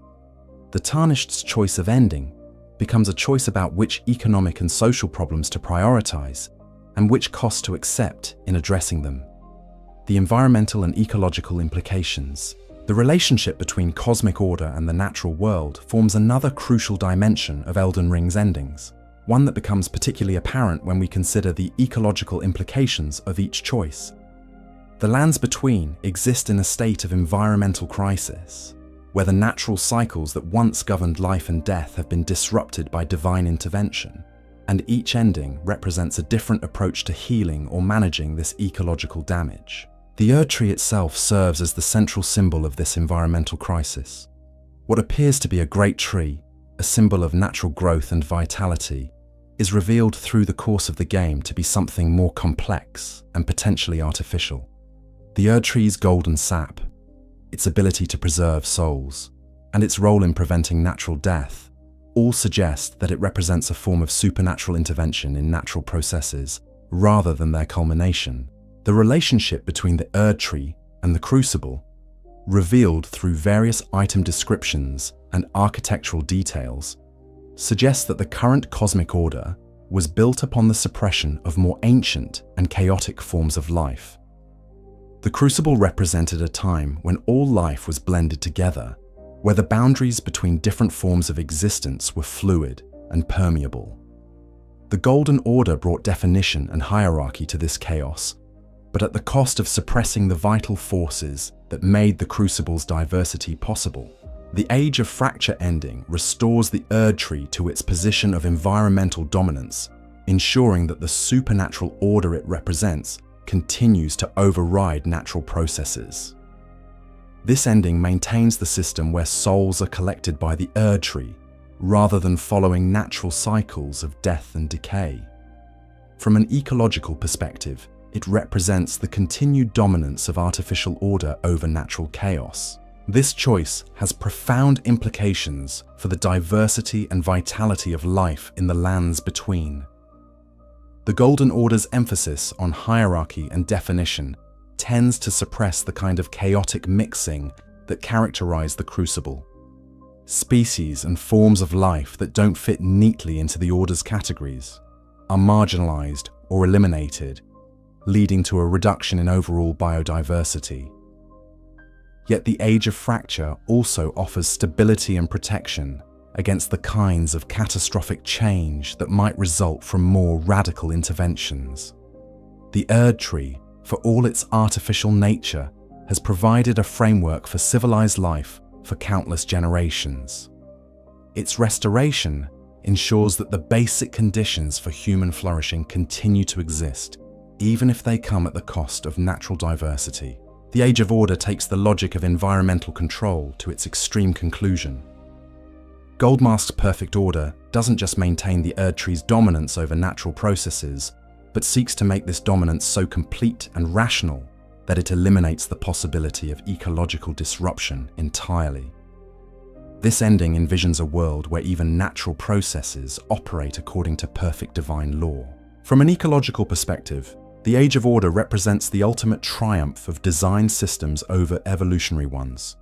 The Tarnished's choice of ending becomes a choice about which economic and social problems to prioritize and which costs to accept in addressing them. The environmental and ecological implications. The relationship between cosmic order and the natural world forms another crucial dimension of Elden Ring's endings, one that becomes particularly apparent when we consider the ecological implications of each choice. The lands between exist in a state of environmental crisis, where the natural cycles that once governed life and death have been disrupted by divine intervention, and each ending represents a different approach to healing or managing this ecological damage. The Erdtree itself serves as the central symbol of this environmental crisis. What appears to be a great tree, a symbol of natural growth and vitality, is revealed through the course of the game to be something more complex and potentially artificial. The Erdtree's golden sap, its ability to preserve souls, and its role in preventing natural death all suggest that it represents a form of supernatural intervention in natural processes rather than their culmination. The relationship between the Erdtree and the Crucible, revealed through various item descriptions and architectural details, suggests that the current cosmic order was built upon the suppression of more ancient and chaotic forms of life. The Crucible represented a time when all life was blended together, where the boundaries between different forms of existence were fluid and permeable. The Golden Order brought definition and hierarchy to this chaos, but at the cost of suppressing the vital forces that made the Crucible's diversity possible. The Age of Fracture ending restores the Erdtree to its position of environmental dominance, ensuring that the supernatural order it represents continues to override natural processes. This ending maintains the system where souls are collected by the Erdtree, rather than following natural cycles of death and decay. From an ecological perspective, it represents the continued dominance of artificial order over natural chaos. This choice has profound implications for the diversity and vitality of life in the lands between. The Golden Order's emphasis on hierarchy and definition tends to suppress the kind of chaotic mixing that characterized the Crucible. species and forms of life that don't fit neatly into the Order's categories are marginalized or eliminated, leading to a reduction in overall biodiversity. Yet the Age of Fracture also offers stability and protection against the kinds of catastrophic change that might result from more radical interventions. The Erdtree, for all its artificial nature, has provided a framework for civilized life for countless generations. Its restoration ensures that the basic conditions for human flourishing continue to exist, even if they come at the cost of natural diversity. The Age of Order takes the logic of environmental control to its extreme conclusion. Goldmask's Perfect Order doesn't just maintain the Erdtree's dominance over natural processes, but seeks to make this dominance so complete and rational that it eliminates the possibility of ecological disruption entirely. This ending envisions a world where even natural processes operate according to perfect divine law. From an ecological perspective, the Age of Order represents the ultimate triumph of design systems over evolutionary ones.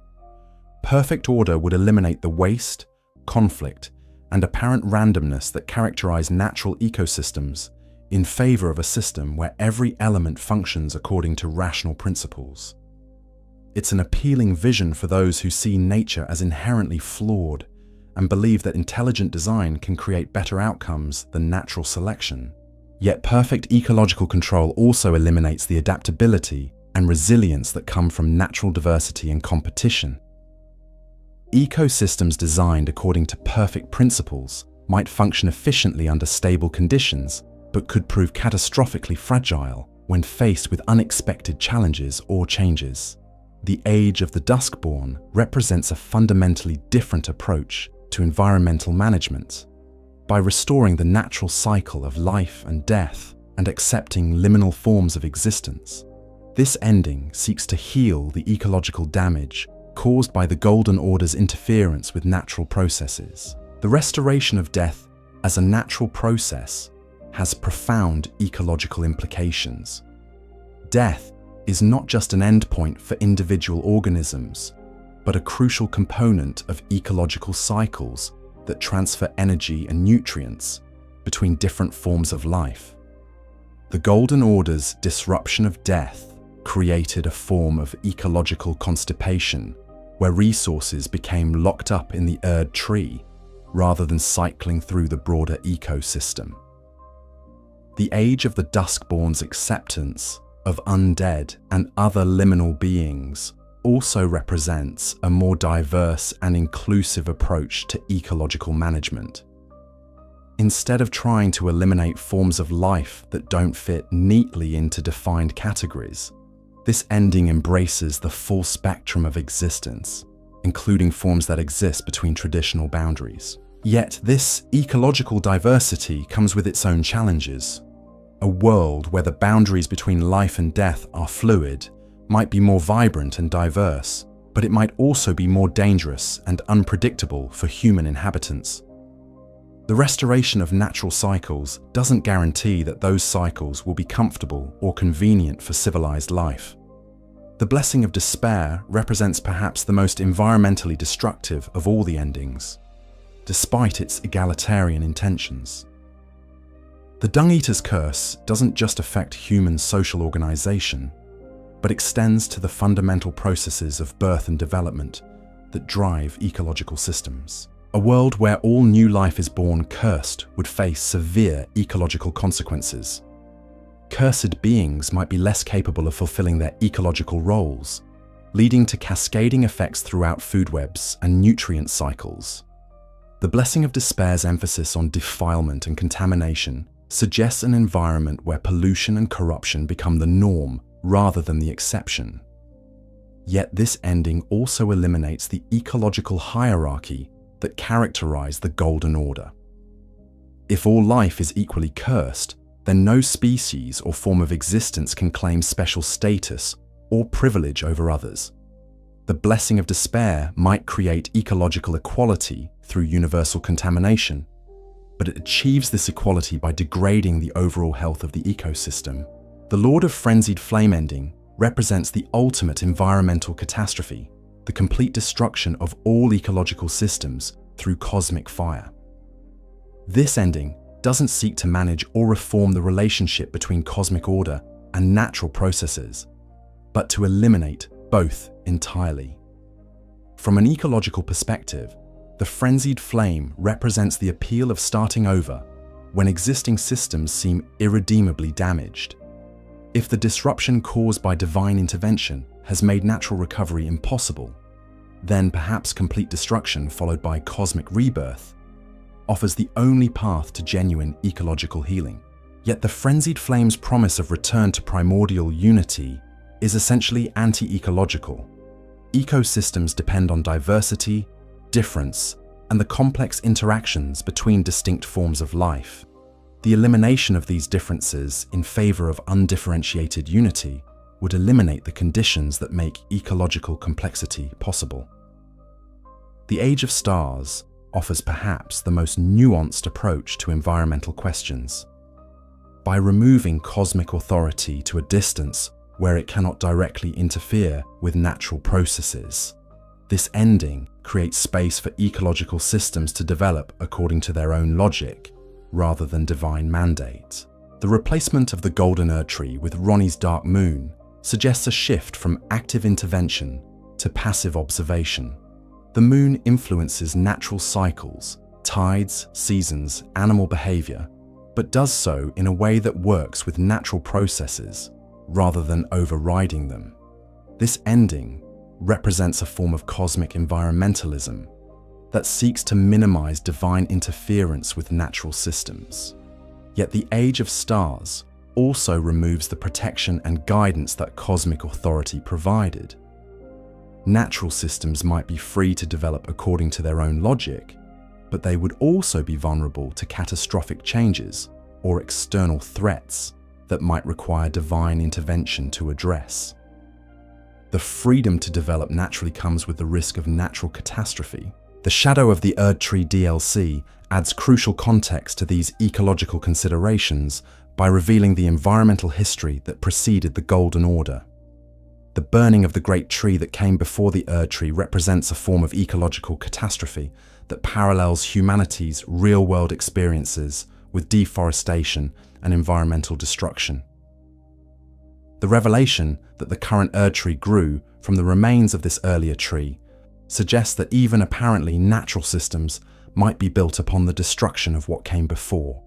Perfect order would eliminate the waste, conflict, and apparent randomness that characterize natural ecosystems in favor of a system where every element functions according to rational principles. It's an appealing vision for those who see nature as inherently flawed and believe that intelligent design can create better outcomes than natural selection. Yet perfect ecological control also eliminates the adaptability and resilience that come from natural diversity and competition. Ecosystems designed according to perfect principles might function efficiently under stable conditions, but could prove catastrophically fragile when faced with unexpected challenges or changes. The Age of the Duskborn represents a fundamentally different approach to environmental management. By restoring the natural cycle of life and death and accepting liminal forms of existence, this ending seeks to heal the ecological damage caused by the Golden Order's interference with natural processes. The restoration of death as a natural process has profound ecological implications. Death is not just an endpoint for individual organisms, but a crucial component of ecological cycles that transfer energy and nutrients between different forms of life. The Golden Order's disruption of death created a form of ecological constipation where resources became locked up in the Erdtree rather than cycling through the broader ecosystem. The Age of the Duskborn's acceptance of undead and other liminal beings also represents a more diverse and inclusive approach to ecological management. Instead of trying to eliminate forms of life that don't fit neatly into defined categories, this ending embraces the full spectrum of existence, including forms that exist between traditional boundaries. Yet this ecological diversity comes with its own challenges. A world where the boundaries between life and death are fluid might be more vibrant and diverse, but it might also be more dangerous and unpredictable for human inhabitants. The restoration of natural cycles doesn't guarantee that those cycles will be comfortable or convenient for civilized life. The Blessing of Despair represents perhaps the most environmentally destructive of all the endings, despite its egalitarian intentions. The Dung Eater's curse doesn't just affect human social organization, but extends to the fundamental processes of birth and development that drive ecological systems. A world where all new life is born cursed would face severe ecological consequences. Cursed beings might be less capable of fulfilling their ecological roles, leading to cascading effects throughout food webs and nutrient cycles. The Blessing of Despair's emphasis on defilement and contamination suggests an environment where pollution and corruption become the norm rather than the exception. Yet this ending also eliminates the ecological hierarchy that characterize the Golden Order. If all life is equally cursed, then no species or form of existence can claim special status or privilege over others. The Blessing of Despair might create ecological equality through universal contamination, but it achieves this equality by degrading the overall health of the ecosystem. The Lord of Frenzied Flame ending represents the ultimate environmental catastrophe. the complete destruction of all ecological systems through cosmic fire. This ending doesn't seek to manage or reform the relationship between cosmic order and natural processes, but to eliminate both entirely. From an ecological perspective, the Frenzied Flame represents the appeal of starting over when existing systems seem irredeemably damaged. If the disruption caused by divine intervention has made natural recovery impossible, then perhaps complete destruction followed by cosmic rebirth offers the only path to genuine ecological healing. Yet the Frenzied Flame's promise of return to primordial unity is essentially anti-ecological. Ecosystems depend on diversity, difference, and the complex interactions between distinct forms of life. The elimination of these differences in favor of undifferentiated unity would eliminate the conditions that make ecological complexity possible. The Age of Stars offers perhaps the most nuanced approach to environmental questions. By removing cosmic authority to a distance where it cannot directly interfere with natural processes, this ending creates space for ecological systems to develop according to their own logic, rather than divine mandate. The replacement of the Golden Erdtree with Ranni's Dark Moon suggests a shift from active intervention to passive observation. The moon influences natural cycles, tides, seasons, animal behavior, but does so in a way that works with natural processes rather than overriding them. This ending represents a form of cosmic environmentalism that seeks to minimize divine interference with natural systems. Yet the Age of Stars also removes the protection and guidance that cosmic authority provided. Natural systems might be free to develop according to their own logic, but they would also be vulnerable to catastrophic changes or external threats that might require divine intervention to address. The freedom to develop naturally comes with the risk of natural catastrophe. The Shadow of the Erdtree DLC adds crucial context to these ecological considerations by revealing the environmental history that preceded the Golden Order. The burning of the great tree that came before the Erdtree represents a form of ecological catastrophe that parallels humanity's real-world experiences with deforestation and environmental destruction. The revelation that the current Erdtree grew from the remains of this earlier tree suggests that even apparently natural systems might be built upon the destruction of what came before.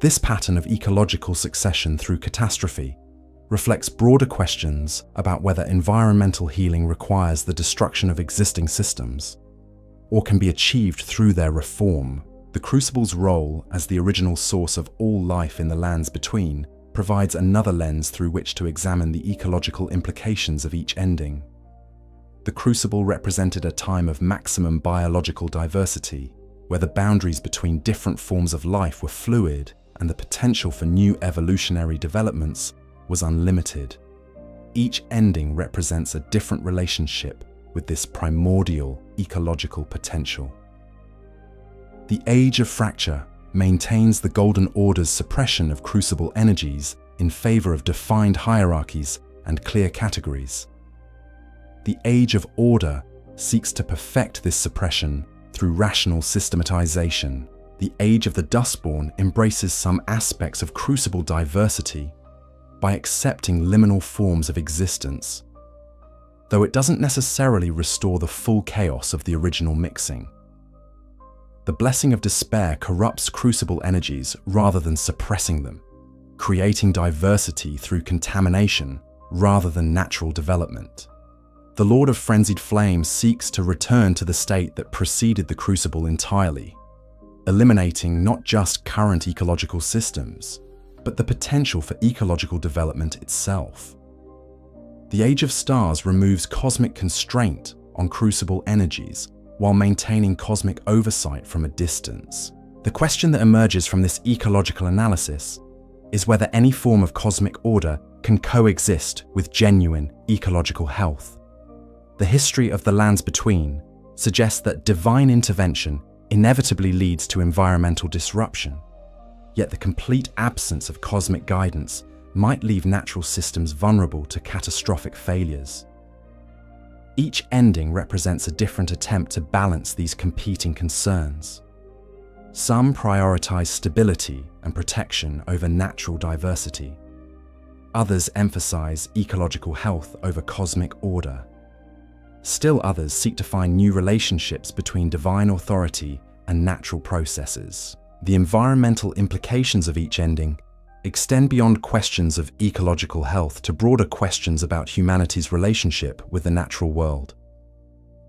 This pattern of ecological succession through catastrophe reflects broader questions about whether environmental healing requires the destruction of existing systems or can be achieved through their reform. The Crucible's role as the original source of all life in the lands between provides another lens through which to examine the ecological implications of each ending. The Crucible represented a time of maximum biological diversity, where the boundaries between different forms of life were fluid and the potential for new evolutionary developments was unlimited. Each ending represents a different relationship with this primordial ecological potential. The Age of Fracture maintains the Golden Order's suppression of Crucible energies in favor of defined hierarchies and clear categories. The Age of Order seeks to perfect this suppression through rational systematization. The Age of the Dustborn embraces some aspects of Crucible diversity by accepting liminal forms of existence, though it doesn't necessarily restore the full chaos of the original mixing. The Blessing of Despair corrupts Crucible energies rather than suppressing them, creating diversity through contamination rather than natural development. The Lord of Frenzied Flame seeks to return to the state that preceded the Crucible entirely, eliminating not just current ecological systems, but the potential for ecological development itself. The Age of Stars removes cosmic constraint on Crucible energies while maintaining cosmic oversight from a distance. The question that emerges from this ecological analysis is whether any form of cosmic order can coexist with genuine ecological health. The history of the lands between suggests that divine intervention inevitably leads to environmental disruption, yet the complete absence of cosmic guidance might leave natural systems vulnerable to catastrophic failures. Each ending represents a different attempt to balance these competing concerns. Some prioritize stability and protection over natural diversity. Others emphasize ecological health over cosmic order. Still others seek to find new relationships between divine authority and natural processes. The environmental implications of each ending extend beyond questions of ecological health to broader questions about humanity's relationship with the natural world.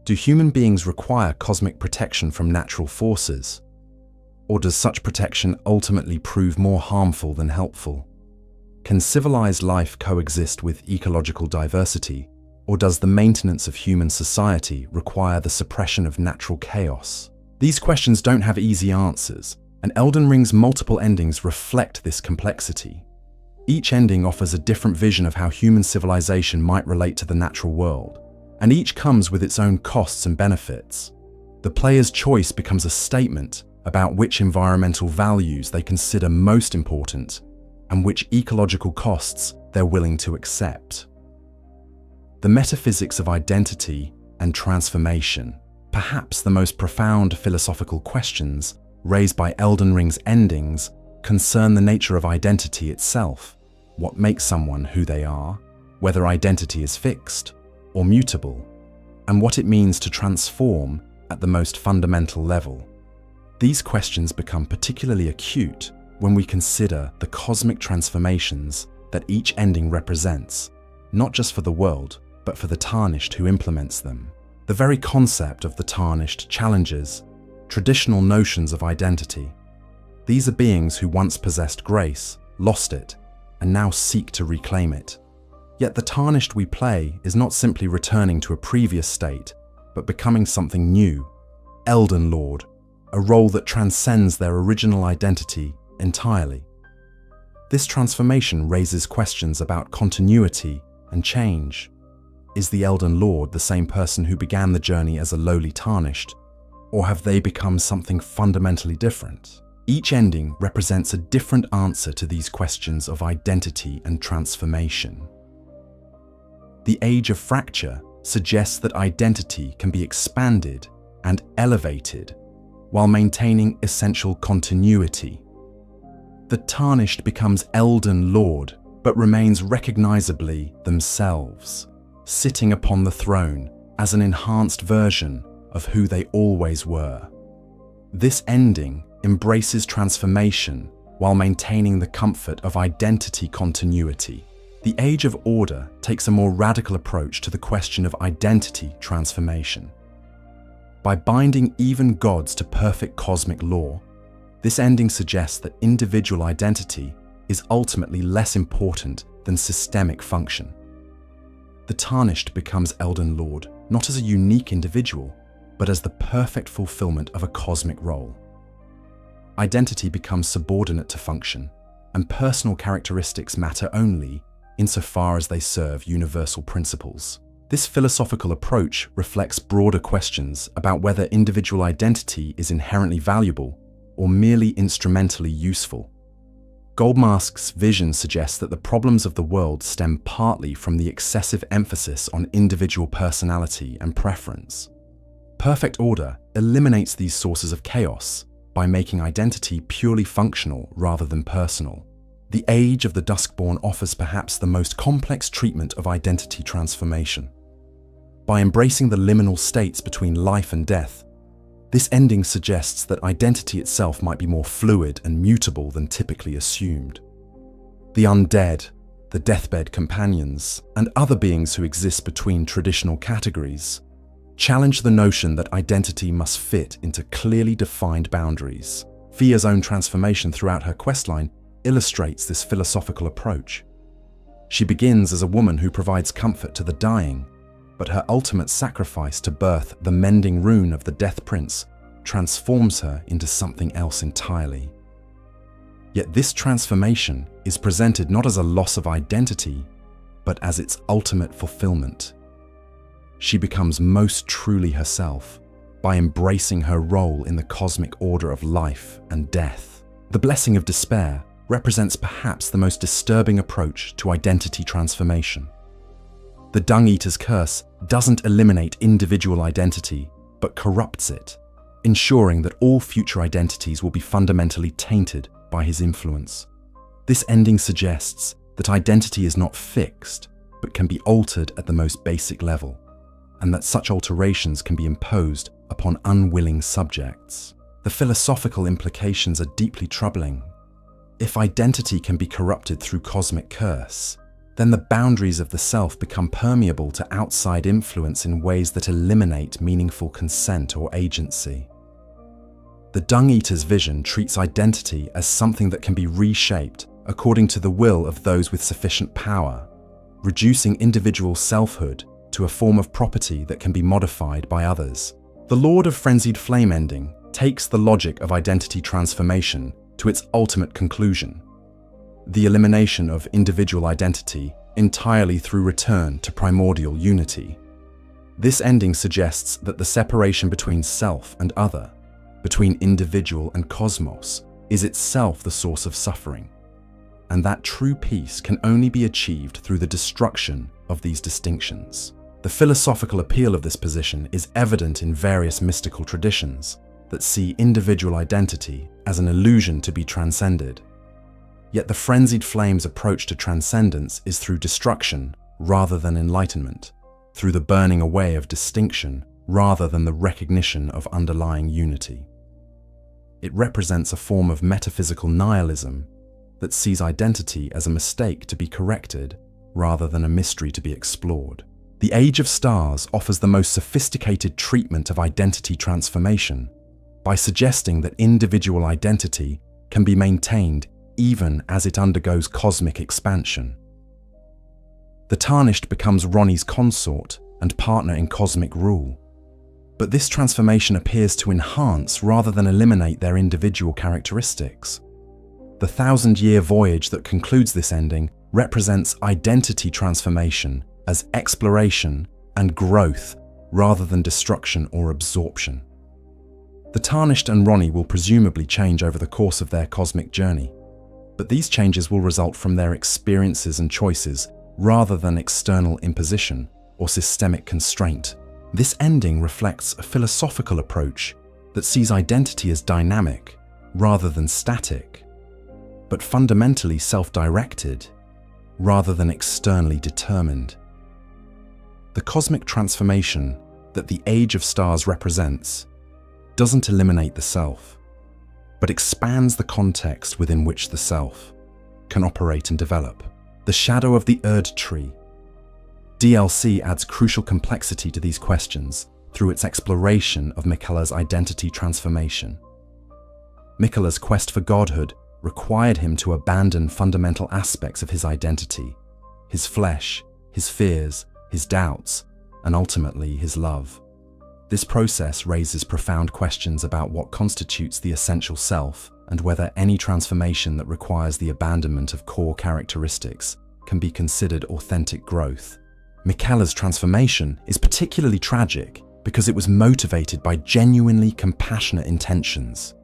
Do human beings require cosmic protection from natural forces? Or does such protection ultimately prove more harmful than helpful? Can civilized life coexist with ecological diversity, or does the maintenance of human society require the suppression of natural chaos? These questions don't have easy answers, and Elden Ring's multiple endings reflect this complexity. Each ending offers a different vision of how human civilization might relate to the natural world, and each comes with its own costs and benefits. The player's choice becomes a statement about which environmental values they consider most important and which ecological costs they're willing to accept. The metaphysics of identity and transformation, perhaps the most profound philosophical questions raised by Elden Ring's endings, concern the nature of identity itself, what makes someone who they are, whether identity is fixed or mutable, and what it means to transform at the most fundamental level. These questions become particularly acute when we consider the cosmic transformations that each ending represents, not just for the world, but for the Tarnished who implements them. The very concept of the Tarnished challenges traditional notions of identity. These are beings who once possessed grace, lost it, and now seek to reclaim it. Yet the Tarnished we play is not simply returning to a previous state, but becoming something new, Elden Lord, a role that transcends their original identity entirely. This transformation raises questions about continuity and change. Is the Elden Lord the same person who began the journey as a lowly Tarnished, or have they become something fundamentally different? Each ending represents a different answer to these questions of identity and transformation. The Age of Fracture suggests that identity can be expanded and elevated while maintaining essential continuity. The Tarnished becomes Elden Lord, but remains recognizably themselves, sitting upon the throne as an enhanced version of who they always were. This ending embraces transformation while maintaining the comfort of identity continuity. The Age of Order takes a more radical approach to the question of identity transformation. By binding even gods to perfect cosmic law, this ending suggests that individual identity is ultimately less important than systemic function. The Tarnished becomes Elden Lord not as a unique individual, but as the perfect fulfillment of a cosmic role. Identity becomes subordinate to function, and personal characteristics matter only insofar as they serve universal principles. This philosophical approach reflects broader questions about whether individual identity is inherently valuable or merely instrumentally useful. Goldmask's vision suggests that the problems of the world stem partly from the excessive emphasis on individual personality and preference. Perfect order eliminates these sources of chaos by making identity purely functional rather than personal. The Age of the Duskborn offers perhaps the most complex treatment of identity transformation. By embracing the liminal states between life and death, this ending suggests that identity itself might be more fluid and mutable than typically assumed. The undead, the deathbed companions, and other beings who exist between traditional categories challenge the notion that identity must fit into clearly defined boundaries. Fia's own transformation throughout her questline illustrates this philosophical approach. She begins as a woman who provides comfort to the dying, but her ultimate sacrifice to birth the mending rune of the Death Prince transforms her into something else entirely. Yet this transformation is presented not as a loss of identity, but as its ultimate fulfillment. She becomes most truly herself by embracing her role in the cosmic order of life and death. The Blessing of Despair represents perhaps the most disturbing approach to identity transformation. The Dung Eater's curse doesn't eliminate individual identity, but corrupts it, ensuring that all future identities will be fundamentally tainted by his influence. This ending suggests that identity is not fixed, but can be altered at the most basic level, and that such alterations can be imposed upon unwilling subjects. The philosophical implications are deeply troubling. If identity can be corrupted through cosmic curse, then the boundaries of the self become permeable to outside influence in ways that eliminate meaningful consent or agency. The Dung Eater's vision treats identity as something that can be reshaped according to the will of those with sufficient power, reducing individual selfhood to a form of property that can be modified by others. The Lord of Frenzied Flame ending takes the logic of identity transformation to its ultimate conclusion: the elimination of individual identity entirely through return to primordial unity. This ending suggests that the separation between self and other, between individual and cosmos, is itself the source of suffering, and that true peace can only be achieved through the destruction of these distinctions. The philosophical appeal of this position is evident in various mystical traditions that see individual identity as an illusion to be transcended. Yet the Frenzied Flame's approach to transcendence is through destruction rather than enlightenment, through the burning away of distinction rather than the recognition of underlying unity. It represents a form of metaphysical nihilism that sees identity as a mistake to be corrected rather than a mystery to be explored. The Age of Stars offers the most sophisticated treatment of identity transformation by suggesting that individual identity can be maintained even as it undergoes cosmic expansion. The Tarnished becomes Ranni's consort and partner in cosmic rule, but this transformation appears to enhance rather than eliminate their individual characteristics. The 1,000-year voyage that concludes this ending represents identity transformation as exploration and growth rather than destruction or absorption. The Tarnished and Ranni will presumably change over the course of their cosmic journey, but these changes will result from their experiences and choices rather than external imposition or systemic constraint. This ending reflects a philosophical approach that sees identity as dynamic rather than static, but fundamentally self-directed rather than externally determined. The cosmic transformation that the Age of Stars represents doesn't eliminate the self, but expands the context within which the self can operate and develop. The Shadow of the Erdtree DLC adds crucial complexity to these questions through its exploration of Miquella's identity transformation. Miquella's quest for godhood required him to abandon fundamental aspects of his identity: his flesh, his fears, his doubts, and ultimately his love. This process raises profound questions about what constitutes the essential self and whether any transformation that requires the abandonment of core characteristics can be considered authentic growth. Miquella's transformation is particularly tragic because it was motivated by genuinely compassionate intentions.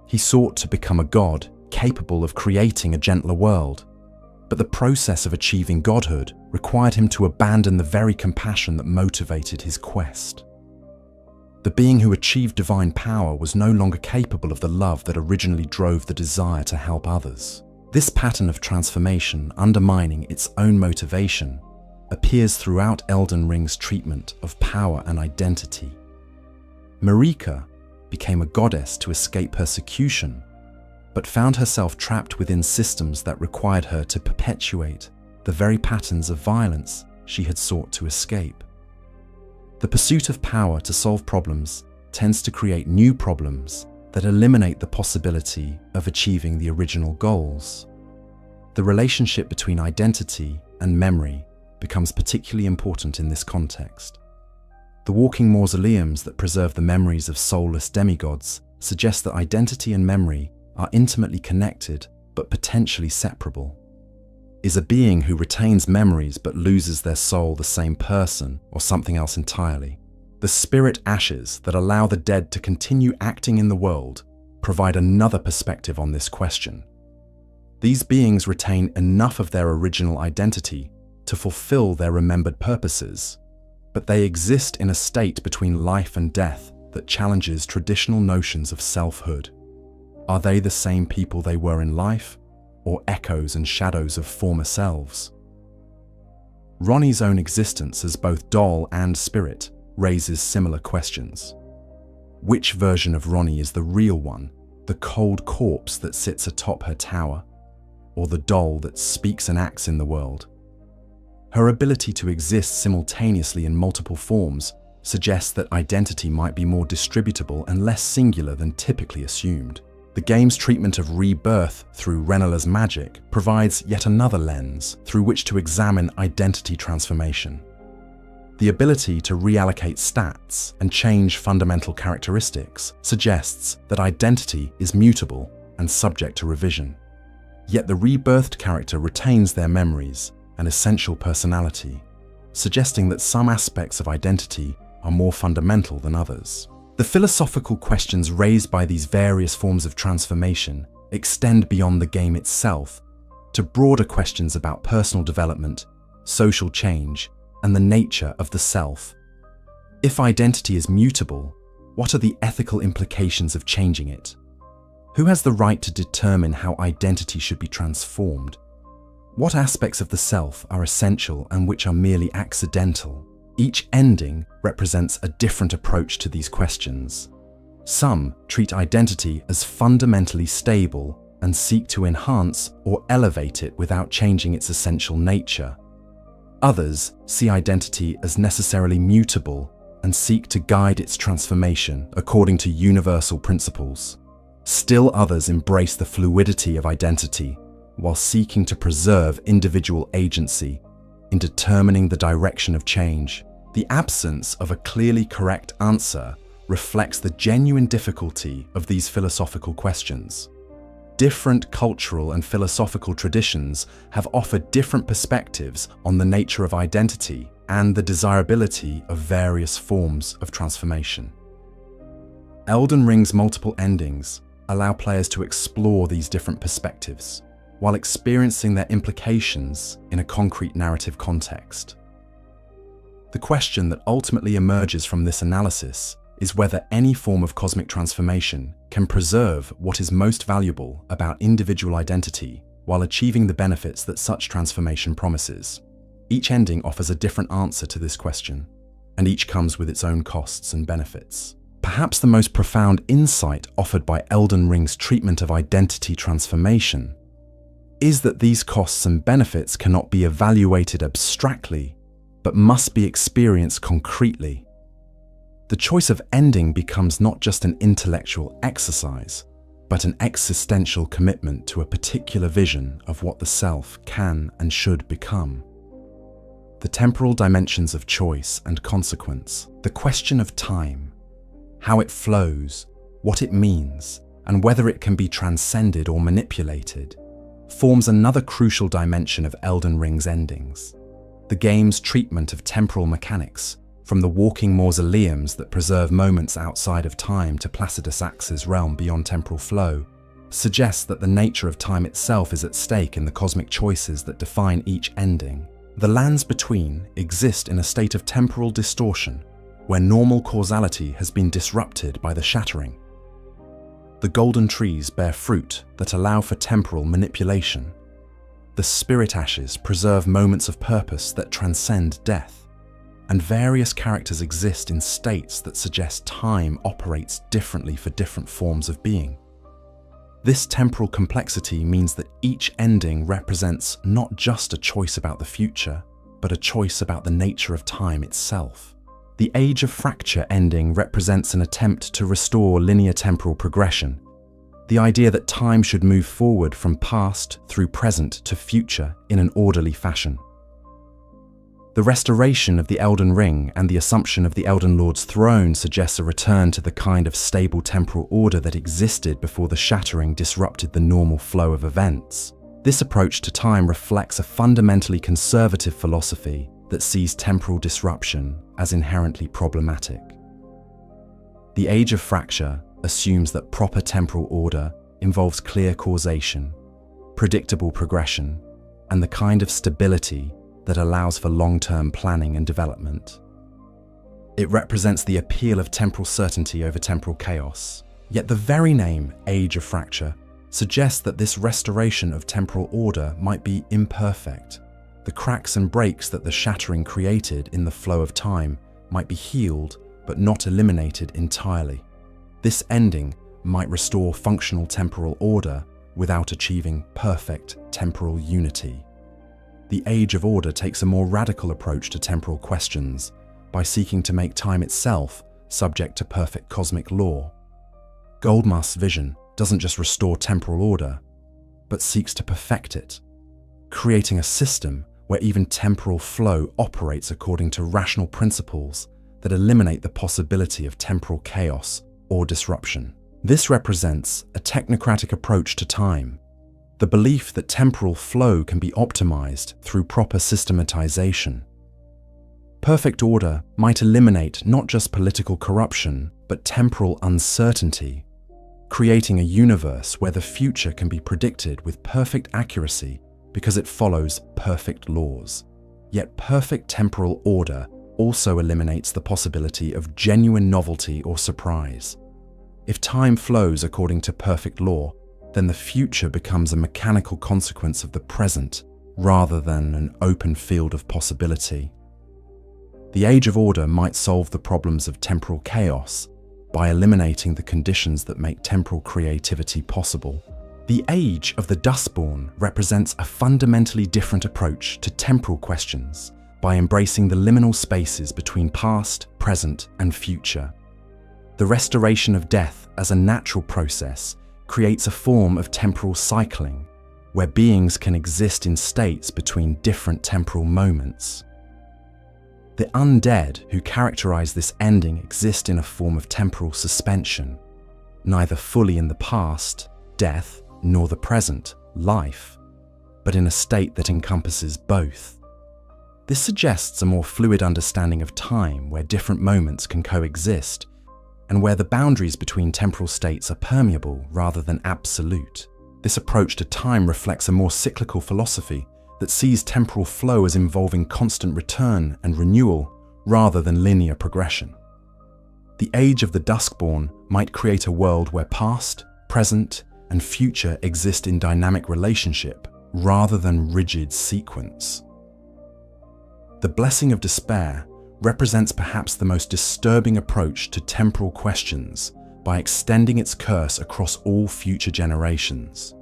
He sought to become a god capable of creating a gentler world, but the process of achieving godhood required him to abandon the very compassion that motivated his quest. The being who achieved divine power was no longer capable of the love that originally drove the desire to help others. This pattern of transformation, undermining its own motivation, appears throughout Elden Ring's treatment of power and identity. Marika became a goddess to escape persecution, but found herself trapped within systems that required her to perpetuate the very patterns of violence she had sought to escape. The pursuit of power to solve problems tends to create new problems that eliminate the possibility of achieving the original goals. The relationship between identity and memory becomes particularly important in this context. The walking mausoleums that preserve the memories of soulless demigods suggest that identity and memory are intimately connected but potentially separable. Is a being who retains memories but loses their soul the same person or something else entirely? The spirit ashes that allow the dead to continue acting in the world provide another perspective on this question. These beings retain enough of their original identity to fulfill their remembered purposes, but they exist in a state between life and death that challenges traditional notions of selfhood. Are they the same people they were in life, or echoes and shadows of former selves? Ranni's own existence as both doll and spirit raises similar questions. Which version of Ranni is the real one, the cold corpse that sits atop her tower, or the doll that speaks and acts in the world? Her ability to exist simultaneously in multiple forms suggests that identity might be more distributable and less singular than typically assumed. The game's treatment of rebirth through Renala's magic provides yet another lens through which to examine identity transformation. The ability to reallocate stats and change fundamental characteristics suggests that identity is mutable and subject to revision. Yet the rebirthed character retains their memories and essential personality, suggesting that some aspects of identity are more fundamental than others. The philosophical questions raised by these various forms of transformation extend beyond the game itself to broader questions about personal development, social change, and the nature of the self. If identity is mutable, what are the ethical implications of changing it? Who has the right to determine how identity should be transformed? What aspects of the self are essential and which are merely accidental? Each ending represents a different approach to these questions. Some treat identity as fundamentally stable and seek to enhance or elevate it without changing its essential nature. Others see identity as necessarily mutable and seek to guide its transformation according to universal principles. Still others embrace the fluidity of identity while seeking to preserve individual agency in determining the direction of change. The absence of a clearly correct answer reflects the genuine difficulty of these philosophical questions. Different cultural and philosophical traditions have offered different perspectives on the nature of identity and the desirability of various forms of transformation. Elden Ring's multiple endings allow players to explore these different perspectives while experiencing their implications in a concrete narrative context. The question that ultimately emerges from this analysis is whether any form of cosmic transformation can preserve what is most valuable about individual identity while achieving the benefits that such transformation promises. Each ending offers a different answer to this question, and each comes with its own costs and benefits. Perhaps the most profound insight offered by Elden Ring's treatment of identity transformation is that these costs and benefits cannot be evaluated abstractly, but must be experienced concretely. The choice of ending becomes not just an intellectual exercise, but an existential commitment to a particular vision of what the self can and should become. The temporal dimensions of choice and consequence, the question of time, how it flows, what it means, and whether it can be transcended or manipulated, forms another crucial dimension of Elden Ring's endings. The game's treatment of temporal mechanics, from the walking mausoleums that preserve moments outside of time to Placidus Axe's realm beyond temporal flow, suggests that the nature of time itself is at stake in the cosmic choices that define each ending. The lands between exist in a state of temporal distortion, where normal causality has been disrupted by the shattering. The golden trees bear fruit that allow for temporal manipulation. The spirit ashes preserve moments of purpose that transcend death. And various characters exist in states that suggest time operates differently for different forms of being. This temporal complexity means that each ending represents not just a choice about the future, but a choice about the nature of time itself. The Age of Fracture ending represents an attempt to restore linear temporal progression, the idea that time should move forward from past through present to future in an orderly fashion. The restoration of the Elden Ring and the assumption of the Elden Lord's throne suggests a return to the kind of stable temporal order that existed before the shattering disrupted the normal flow of events. This approach to time reflects a fundamentally conservative philosophy that sees temporal disruption as inherently problematic. The Age of Fracture assumes that proper temporal order involves clear causation, predictable progression, and the kind of stability that allows for long-term planning and development. It represents the appeal of temporal certainty over temporal chaos. Yet the very name, Age of Fracture, suggests that this restoration of temporal order might be imperfect. The cracks and breaks that the shattering created in the flow of time might be healed but not eliminated entirely. This ending might restore functional temporal order without achieving perfect temporal unity. The Age of Order takes a more radical approach to temporal questions by seeking to make time itself subject to perfect cosmic law. Goldmask's vision doesn't just restore temporal order, but seeks to perfect it, creating a system where even temporal flow operates according to rational principles that eliminate the possibility of temporal chaos or disruption. This represents a technocratic approach to time, the belief that temporal flow can be optimized through proper systematization. Perfect order might eliminate not just political corruption, but temporal uncertainty, creating a universe where the future can be predicted with perfect accuracy because it follows perfect laws. Yet perfect temporal order also eliminates the possibility of genuine novelty or surprise. If time flows according to perfect law, then the future becomes a mechanical consequence of the present rather than an open field of possibility. The Age of Order might solve the problems of temporal chaos by eliminating the conditions that make temporal creativity possible. The Age of the Dustborn represents a fundamentally different approach to temporal questions by embracing the liminal spaces between past, present, and future. The restoration of death as a natural process creates a form of temporal cycling, where beings can exist in states between different temporal moments. The undead who characterize this ending exist in a form of temporal suspension, neither fully in the past, death, nor the present, life, but in a state that encompasses both. This suggests a more fluid understanding of time where different moments can coexist, and where the boundaries between temporal states are permeable rather than absolute. This approach to time reflects a more cyclical philosophy that sees temporal flow as involving constant return and renewal rather than linear progression. The Age of the Duskborn might create a world where past, present, and future exist in dynamic relationship rather than rigid sequence. The Blessing of Despair represents perhaps the most disturbing approach to temporal questions by extending its curse across all future generations.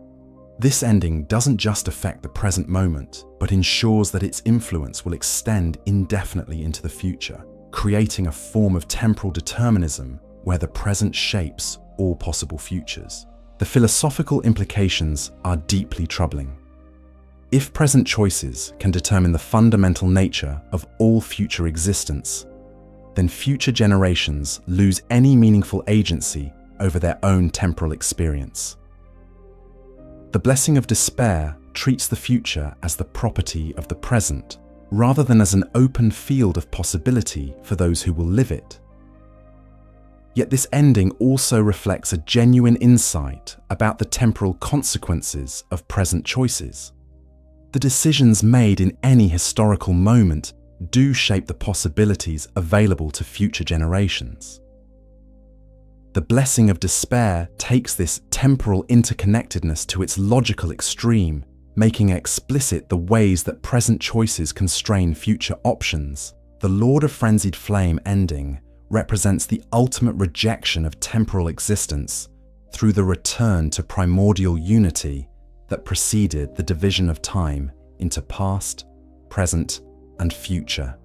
This ending doesn't just affect the present moment, but ensures that its influence will extend indefinitely into the future, creating a form of temporal determinism where the present shapes all possible futures. The philosophical implications are deeply troubling. If present choices can determine the fundamental nature of all future existence, then future generations lose any meaningful agency over their own temporal experience. The Blessing of Despair treats the future as the property of the present, rather than as an open field of possibility for those who will live it. Yet this ending also reflects a genuine insight about the temporal consequences of present choices. The decisions made in any historical moment do shape the possibilities available to future generations. The Blessing of Despair takes this temporal interconnectedness to its logical extreme, making explicit the ways that present choices constrain future options. The Lord of Frenzied Flame ending represents the ultimate rejection of temporal existence through the return to primordial unity that preceded the division of time into past, present, and future.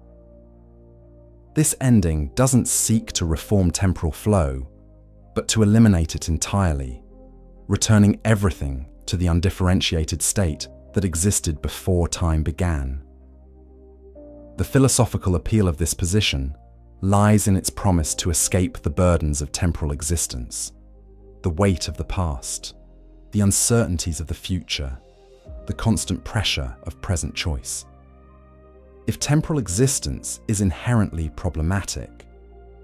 This ending doesn't seek to reform temporal flow, but to eliminate it entirely, returning everything to the undifferentiated state that existed before time began. The philosophical appeal of this position lies in its promise to escape the burdens of temporal existence, the weight of the past, the uncertainties of the future, the constant pressure of present choice. If temporal existence is inherently problematic,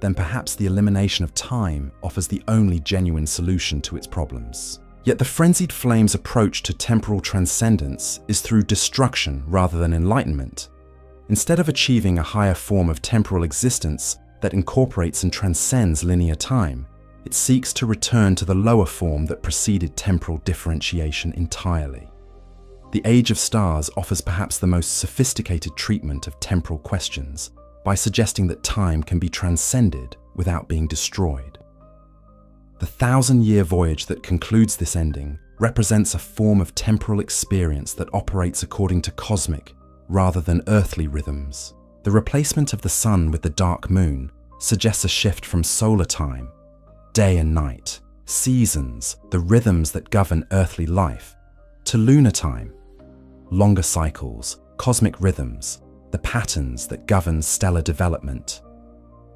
then perhaps the elimination of time offers the only genuine solution to its problems. Yet the Frenzied Flame's approach to temporal transcendence is through destruction rather than enlightenment. Instead of achieving a higher form of temporal existence that incorporates and transcends linear time, it seeks to return to the lower form that preceded temporal differentiation entirely. The Age of Stars offers perhaps the most sophisticated treatment of temporal questions by suggesting that time can be transcended without being destroyed. The 1,000-year voyage that concludes this ending represents a form of temporal experience that operates according to cosmic rather than earthly rhythms. The replacement of the sun with the dark moon suggests a shift from solar time, day and night, seasons, the rhythms that govern earthly life, to lunar time, longer cycles, cosmic rhythms, the patterns that govern stellar development.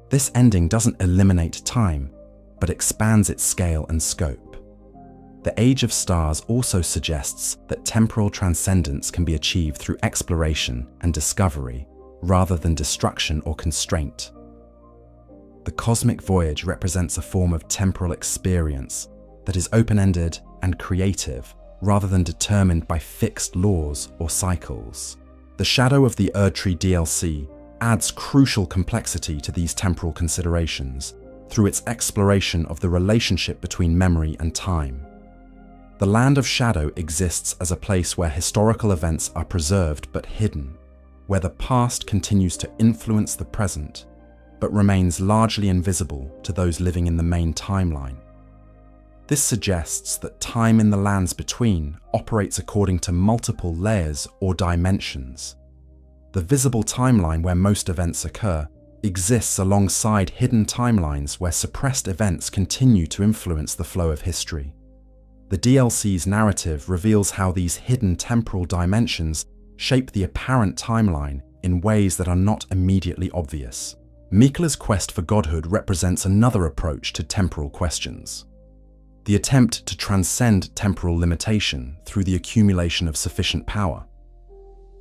This ending doesn't eliminate time, but expands its scale and scope. The Age of Stars also suggests that temporal transcendence can be achieved through exploration and discovery, rather than destruction or constraint. The cosmic voyage represents a form of temporal experience that is open-ended and creative, rather than determined by fixed laws or cycles. The Shadow of the Erdtree DLC adds crucial complexity to these temporal considerations through its exploration of the relationship between memory and time. The Land of Shadow exists as a place where historical events are preserved but hidden, where the past continues to influence the present, but remains largely invisible to those living in the main timeline. This suggests that time in the lands between operates according to multiple layers or dimensions. The visible timeline where most events occur exists alongside hidden timelines where suppressed events continue to influence the flow of history. The DLC's narrative reveals how these hidden temporal dimensions shape the apparent timeline in ways that are not immediately obvious. Miquella's quest for godhood represents another approach to temporal questions. The attempt to transcend temporal limitation through the accumulation of sufficient power.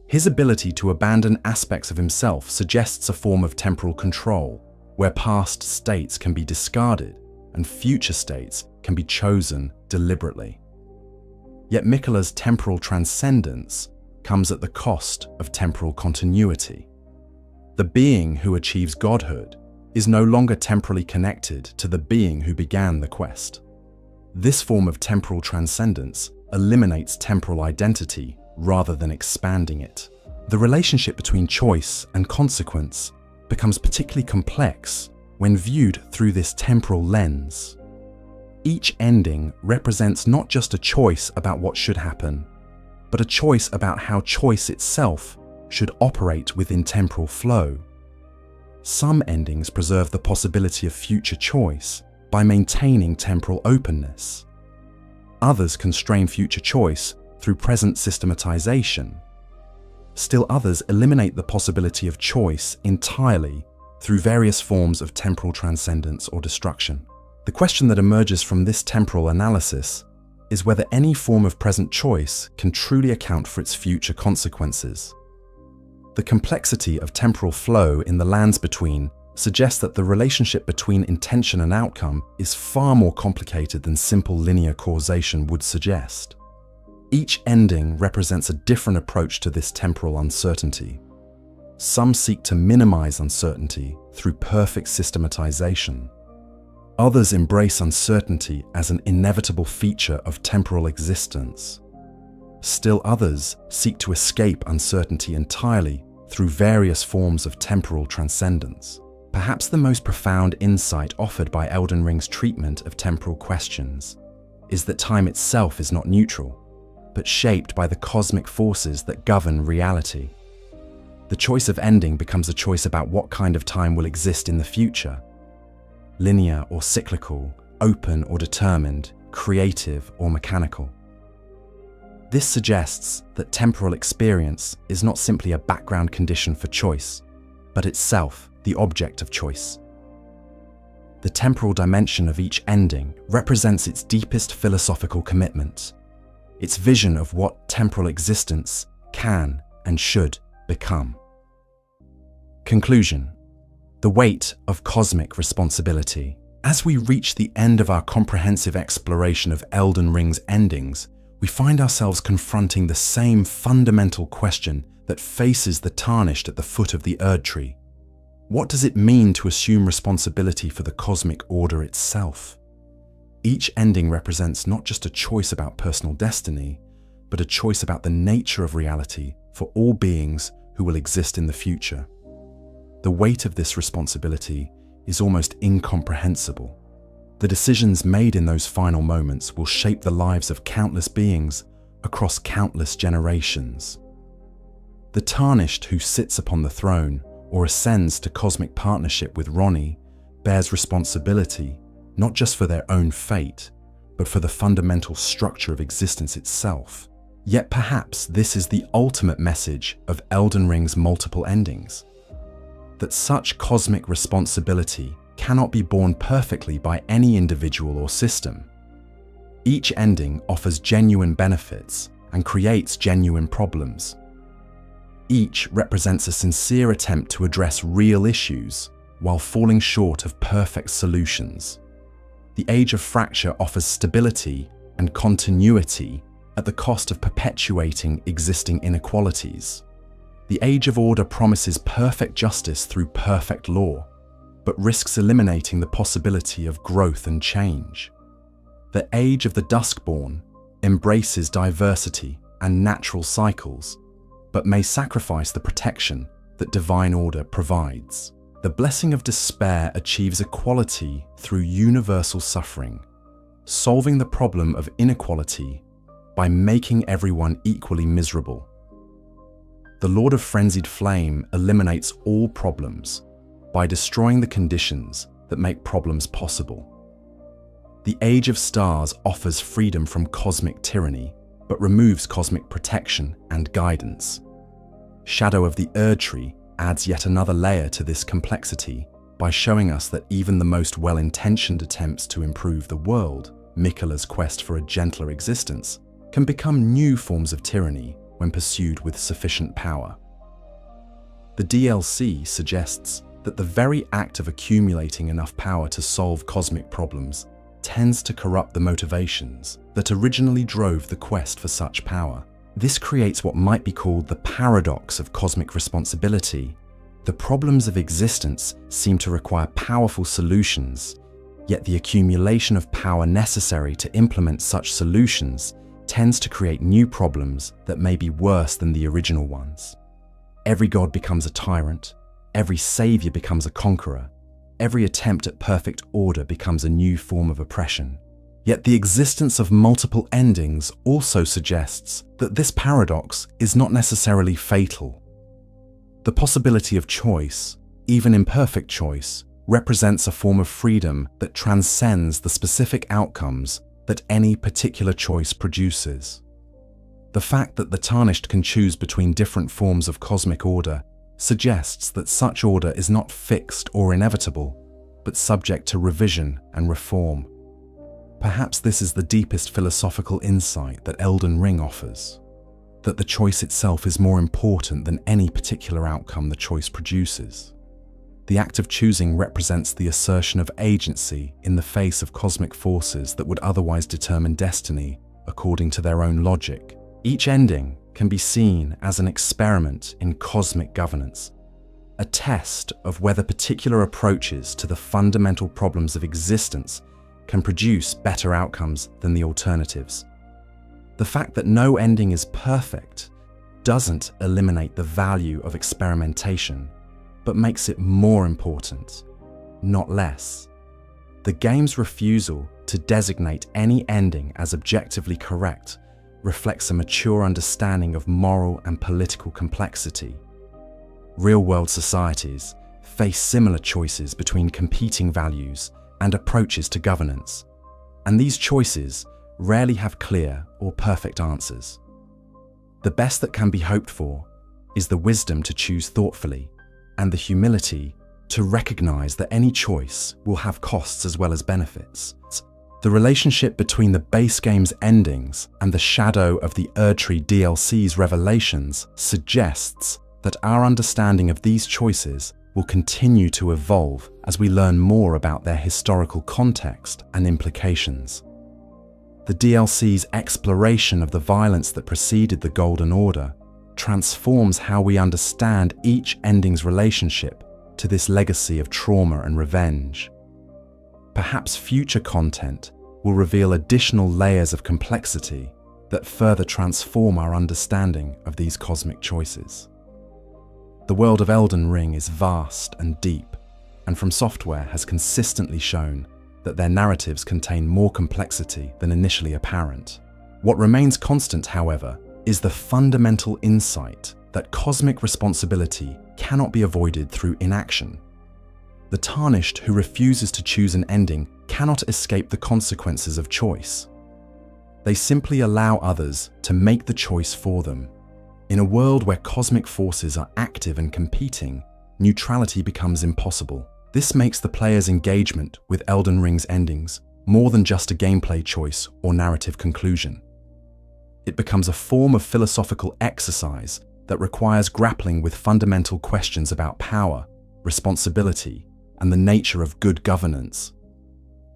His ability to abandon aspects of himself suggests a form of temporal control, where past states can be discarded and future states can be chosen deliberately. Yet Miquella's temporal transcendence comes at the cost of temporal continuity. The being who achieves godhood is no longer temporally connected to the being who began the quest. This form of temporal transcendence eliminates temporal identity rather than expanding it. The relationship between choice and consequence becomes particularly complex when viewed through this temporal lens. Each ending represents not just a choice about what should happen, but a choice about how choice itself should operate within temporal flow. Some endings preserve the possibility of future choice by maintaining temporal openness. Others constrain future choice through present systematization. Still others eliminate the possibility of choice entirely through various forms of temporal transcendence or destruction. The question that emerges from this temporal analysis is whether any form of present choice can truly account for its future consequences. The complexity of temporal flow in the lands between suggests that the relationship between intention and outcome is far more complicated than simple linear causation would suggest. Each ending represents a different approach to this temporal uncertainty. Some seek to minimize uncertainty through perfect systematization. Others embrace uncertainty as an inevitable feature of temporal existence. Still others seek to escape uncertainty entirely through various forms of temporal transcendence. Perhaps the most profound insight offered by Elden Ring's treatment of temporal questions is that time itself is not neutral, but shaped by the cosmic forces that govern reality. The choice of ending becomes a choice about what kind of time will exist in the future. Linear or cyclical, open or determined, creative or mechanical. This suggests that temporal experience is not simply a background condition for choice, but itself the object of choice. The temporal dimension of each ending represents its deepest philosophical commitment, its vision of what temporal existence can and should become. Conclusion. The weight of cosmic responsibility. As we reach the end of our comprehensive exploration of Elden Ring's endings, we find ourselves confronting the same fundamental question that faces the Tarnished at the foot of the Erdtree. What does it mean to assume responsibility for the cosmic order itself? Each ending represents not just a choice about personal destiny, but a choice about the nature of reality for all beings who will exist in the future. The weight of this responsibility is almost incomprehensible. The decisions made in those final moments will shape the lives of countless beings across countless generations. The Tarnished who sits upon the throne or ascends to cosmic partnership with Ranni bears responsibility not just for their own fate, but for the fundamental structure of existence itself. Yet perhaps this is the ultimate message of Elden Ring's multiple endings, that such cosmic responsibility cannot be borne perfectly by any individual or system. Each ending offers genuine benefits and creates genuine problems. Each represents a sincere attempt to address real issues while falling short of perfect solutions. The Age of Fracture offers stability and continuity at the cost of perpetuating existing inequalities. The Age of Order promises perfect justice through perfect law, but risks eliminating the possibility of growth and change. The Age of the Duskborn embraces diversity and natural cycles, but may sacrifice the protection that divine order provides. The Blessing of Despair achieves equality through universal suffering, solving the problem of inequality by making everyone equally miserable. The Lord of Frenzied Flame eliminates all problems by destroying the conditions that make problems possible. The Age of Stars offers freedom from cosmic tyranny, but removes cosmic protection and guidance. Shadow of the Erdtree adds yet another layer to this complexity by showing us that even the most well-intentioned attempts to improve the world, Miquella's quest for a gentler existence, can become new forms of tyranny when pursued with sufficient power. The DLC suggests that the very act of accumulating enough power to solve cosmic problems tends to corrupt the motivations that originally drove the quest for such power. This creates what might be called the paradox of cosmic responsibility. The problems of existence seem to require powerful solutions, yet the accumulation of power necessary to implement such solutions tends to create new problems that may be worse than the original ones. Every god becomes a tyrant, every savior becomes a conqueror, every attempt at perfect order becomes a new form of oppression. Yet the existence of multiple endings also suggests that this paradox is not necessarily fatal. The possibility of choice, even imperfect choice, represents a form of freedom that transcends the specific outcomes that any particular choice produces. The fact that the Tarnished can choose between different forms of cosmic order suggests that such order is not fixed or inevitable, but subject to revision and reform. Perhaps this is the deepest philosophical insight that Elden Ring offers, that the choice itself is more important than any particular outcome the choice produces. The act of choosing represents the assertion of agency in the face of cosmic forces that would otherwise determine destiny according to their own logic. Each ending can be seen as an experiment in cosmic governance, a test of whether particular approaches to the fundamental problems of existence can produce better outcomes than the alternatives. The fact that no ending is perfect doesn't eliminate the value of experimentation, but makes it more important, not less. The game's refusal to designate any ending as objectively correct reflects a mature understanding of moral and political complexity. Real-world societies face similar choices between competing values and approaches to governance, and these choices rarely have clear or perfect answers. The best that can be hoped for is the wisdom to choose thoughtfully and the humility to recognize that any choice will have costs as well as benefits. The relationship between the base game's endings and the Shadow of the Erdtree DLC's revelations suggests that our understanding of these choices will continue to evolve as we learn more about their historical context and implications. The DLC's exploration of the violence that preceded the Golden Order transforms how we understand each ending's relationship to this legacy of trauma and revenge. Perhaps future content will reveal additional layers of complexity that further transform our understanding of these cosmic choices. The world of Elden Ring is vast and deep, and FromSoftware has consistently shown that their narratives contain more complexity than initially apparent. What remains constant, however, is the fundamental insight that cosmic responsibility cannot be avoided through inaction. The Tarnished who refuses to choose an ending cannot escape the consequences of choice. They simply allow others to make the choice for them. In a world where cosmic forces are active and competing, neutrality becomes impossible. This makes the player's engagement with Elden Ring's endings more than just a gameplay choice or narrative conclusion. It becomes a form of philosophical exercise that requires grappling with fundamental questions about power, responsibility, and the nature of good governance.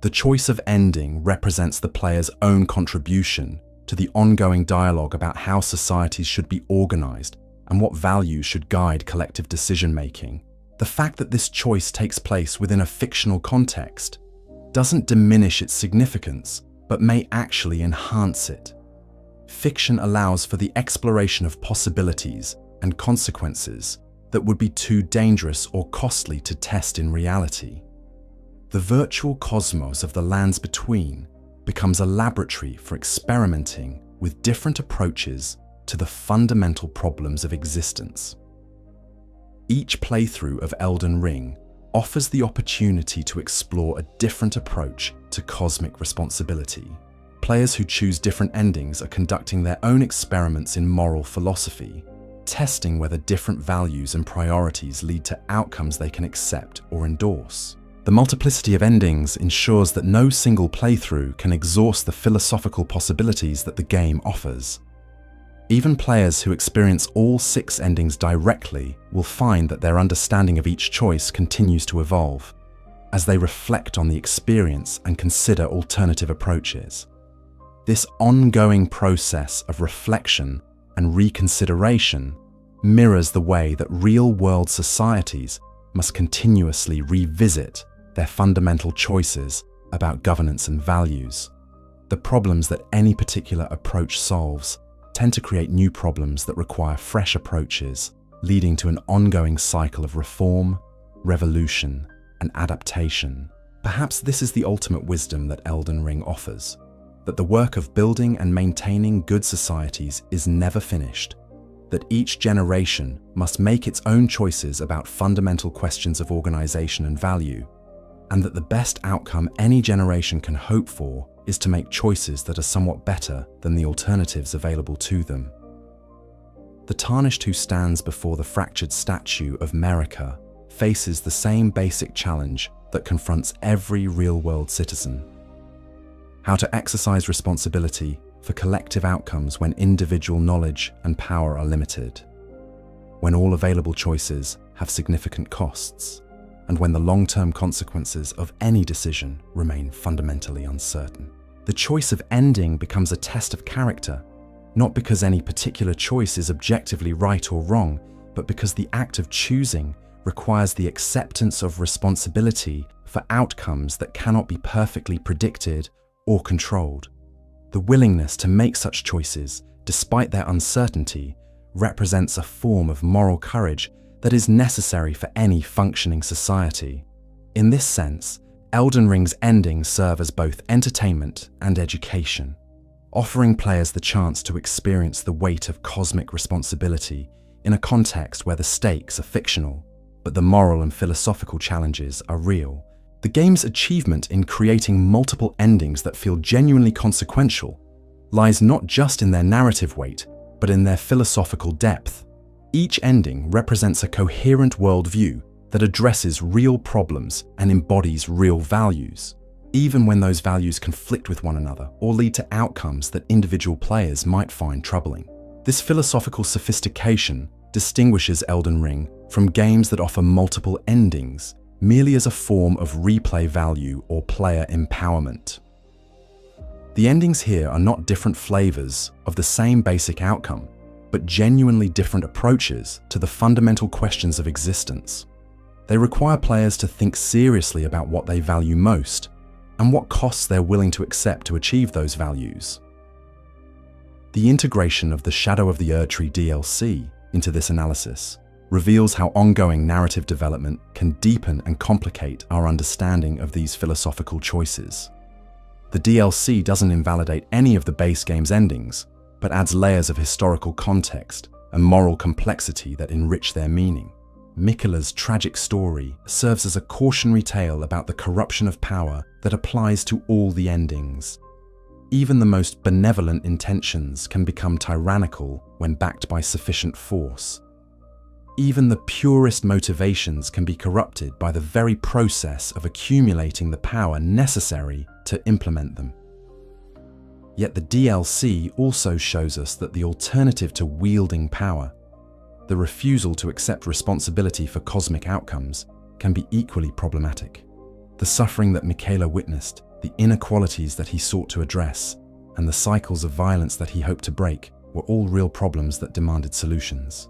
The choice of ending represents the player's own contribution to the ongoing dialogue about how societies should be organized and what values should guide collective decision-making. The fact that this choice takes place within a fictional context doesn't diminish its significance, but may actually enhance it. Fiction allows for the exploration of possibilities and consequences that would be too dangerous or costly to test in reality. The virtual cosmos of the lands between becomes a laboratory for experimenting with different approaches to the fundamental problems of existence. Each playthrough of Elden Ring offers the opportunity to explore a different approach to cosmic responsibility. Players who choose different endings are conducting their own experiments in moral philosophy, testing whether different values and priorities lead to outcomes they can accept or endorse. The multiplicity of endings ensures that no single playthrough can exhaust the philosophical possibilities that the game offers. Even players who experience all 6 endings directly will find that their understanding of each choice continues to evolve as they reflect on the experience and consider alternative approaches. This ongoing process of reflection and reconsideration mirrors the way that real-world societies must continuously revisit their fundamental choices about governance and values. The problems that any particular approach solves tend to create new problems that require fresh approaches, leading to an ongoing cycle of reform, revolution, and adaptation. Perhaps this is the ultimate wisdom that Elden Ring offers, that the work of building and maintaining good societies is never finished, that each generation must make its own choices about fundamental questions of organization and value, and that the best outcome any generation can hope for is to make choices that are somewhat better than the alternatives available to them. The Tarnished who stands before the fractured statue of Merica faces the same basic challenge that confronts every real-world citizen: how to exercise responsibility for collective outcomes when individual knowledge and power are limited, when all available choices have significant costs, and when the long-term consequences of any decision remain fundamentally uncertain. The choice of ending becomes a test of character, not because any particular choice is objectively right or wrong, but because the act of choosing requires the acceptance of responsibility for outcomes that cannot be perfectly predicted or controlled. The willingness to make such choices, despite their uncertainty, represents a form of moral courage that is necessary for any functioning society. In this sense, Elden Ring's endings serve as both entertainment and education, offering players the chance to experience the weight of cosmic responsibility in a context where the stakes are fictional, but the moral and philosophical challenges are real. The game's achievement in creating multiple endings that feel genuinely consequential lies not just in their narrative weight, but in their philosophical depth. Each ending represents a coherent worldview that addresses real problems and embodies real values, even when those values conflict with one another or lead to outcomes that individual players might find troubling. This philosophical sophistication distinguishes Elden Ring from games that offer multiple endings merely as a form of replay value or player empowerment. The endings here are not different flavors of the same basic outcome, but genuinely different approaches to the fundamental questions of existence. They require players to think seriously about what they value most and what costs they're willing to accept to achieve those values. The integration of the Shadow of the Erdtree DLC into this analysis reveals how ongoing narrative development can deepen and complicate our understanding of these philosophical choices. The DLC doesn't invalidate any of the base game's endings, but adds layers of historical context and moral complexity that enrich their meaning. Miquella's tragic story serves as a cautionary tale about the corruption of power that applies to all the endings. Even the most benevolent intentions can become tyrannical when backed by sufficient force. Even the purest motivations can be corrupted by the very process of accumulating the power necessary to implement them. Yet the DLC also shows us that the alternative to wielding power, the refusal to accept responsibility for cosmic outcomes, can be equally problematic. The suffering that Miquella witnessed, the inequalities that he sought to address, and the cycles of violence that he hoped to break were all real problems that demanded solutions.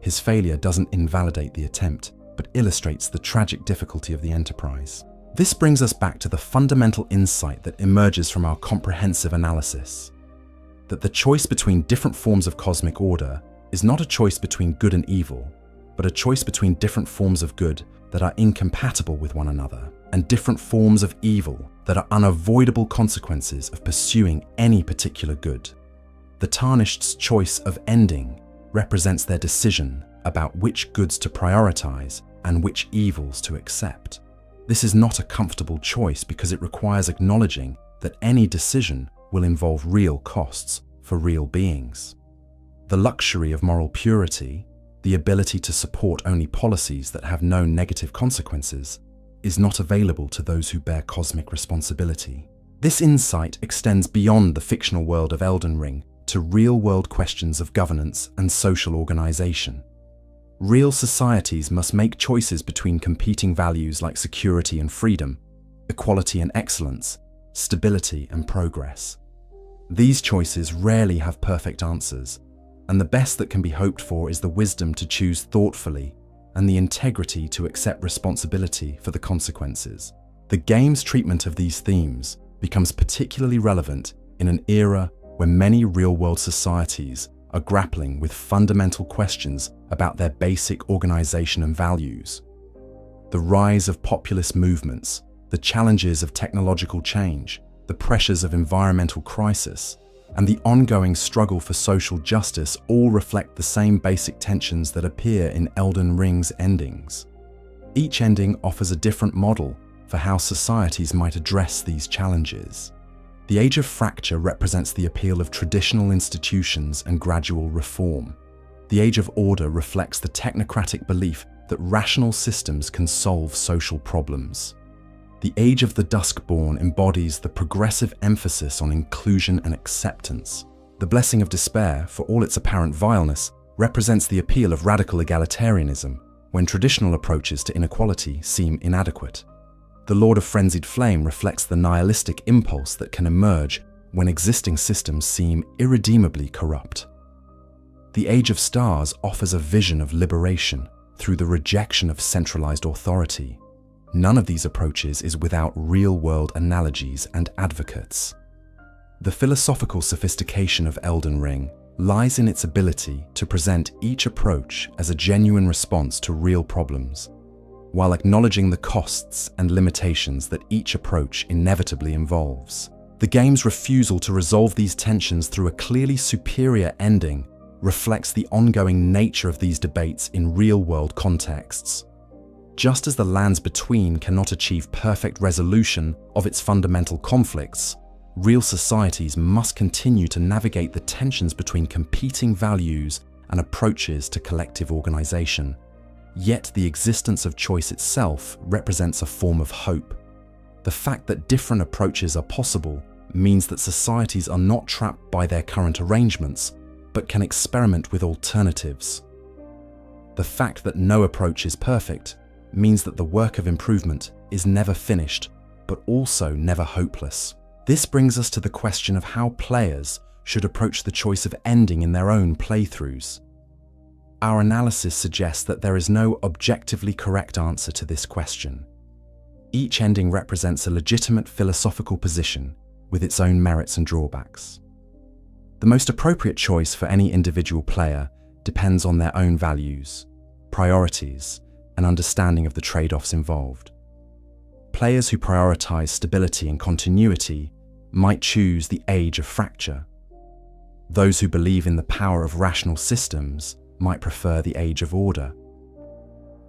His failure doesn't invalidate the attempt, but illustrates the tragic difficulty of the enterprise. This brings us back to the fundamental insight that emerges from our comprehensive analysis, that the choice between different forms of cosmic order is not a choice between good and evil, but a choice between different forms of good that are incompatible with one another, and different forms of evil that are unavoidable consequences of pursuing any particular good. The Tarnished's choice of ending represents their decision about which goods to prioritize and which evils to accept. This is not a comfortable choice because it requires acknowledging that any decision will involve real costs for real beings. The luxury of moral purity, the ability to support only policies that have no negative consequences, is not available to those who bear cosmic responsibility. This insight extends beyond the fictional world of Elden Ring to real-world questions of governance and social organization. Real societies must make choices between competing values like security and freedom, equality and excellence, stability and progress. These choices rarely have perfect answers, and the best that can be hoped for is the wisdom to choose thoughtfully and the integrity to accept responsibility for the consequences. The game's treatment of these themes becomes particularly relevant in an era when many real-world societies are grappling with fundamental questions about their basic organization and values. The rise of populist movements, the challenges of technological change, the pressures of environmental crisis, and the ongoing struggle for social justice all reflect the same basic tensions that appear in Elden Ring's endings. Each ending offers a different model for how societies might address these challenges. The Age of Fracture represents the appeal of traditional institutions and gradual reform. The Age of Order reflects the technocratic belief that rational systems can solve social problems. The Age of the Duskborn embodies the progressive emphasis on inclusion and acceptance. The Blessing of Despair, for all its apparent vileness, represents the appeal of radical egalitarianism when traditional approaches to inequality seem inadequate. The Lord of Frenzied Flame reflects the nihilistic impulse that can emerge when existing systems seem irredeemably corrupt. The Age of Stars offers a vision of liberation through the rejection of centralized authority. None of these approaches is without real-world analogies and advocates. The philosophical sophistication of Elden Ring lies in its ability to present each approach as a genuine response to real problems, while acknowledging the costs and limitations that each approach inevitably involves. The game's refusal to resolve these tensions through a clearly superior ending reflects the ongoing nature of these debates in real-world contexts. Just as the lands between cannot achieve perfect resolution of its fundamental conflicts, real societies must continue to navigate the tensions between competing values and approaches to collective organization. Yet the existence of choice itself represents a form of hope. The fact that different approaches are possible means that societies are not trapped by their current arrangements, but can experiment with alternatives. The fact that no approach is perfect means that the work of improvement is never finished, but also never hopeless. This brings us to the question of how players should approach the choice of ending in their own playthroughs. Our analysis suggests that there is no objectively correct answer to this question. Each ending represents a legitimate philosophical position with its own merits and drawbacks. The most appropriate choice for any individual player depends on their own values, priorities, and understanding of the trade-offs involved. Players who prioritize stability and continuity might choose the age of fracture. Those who believe in the power of rational systems might prefer the age of order.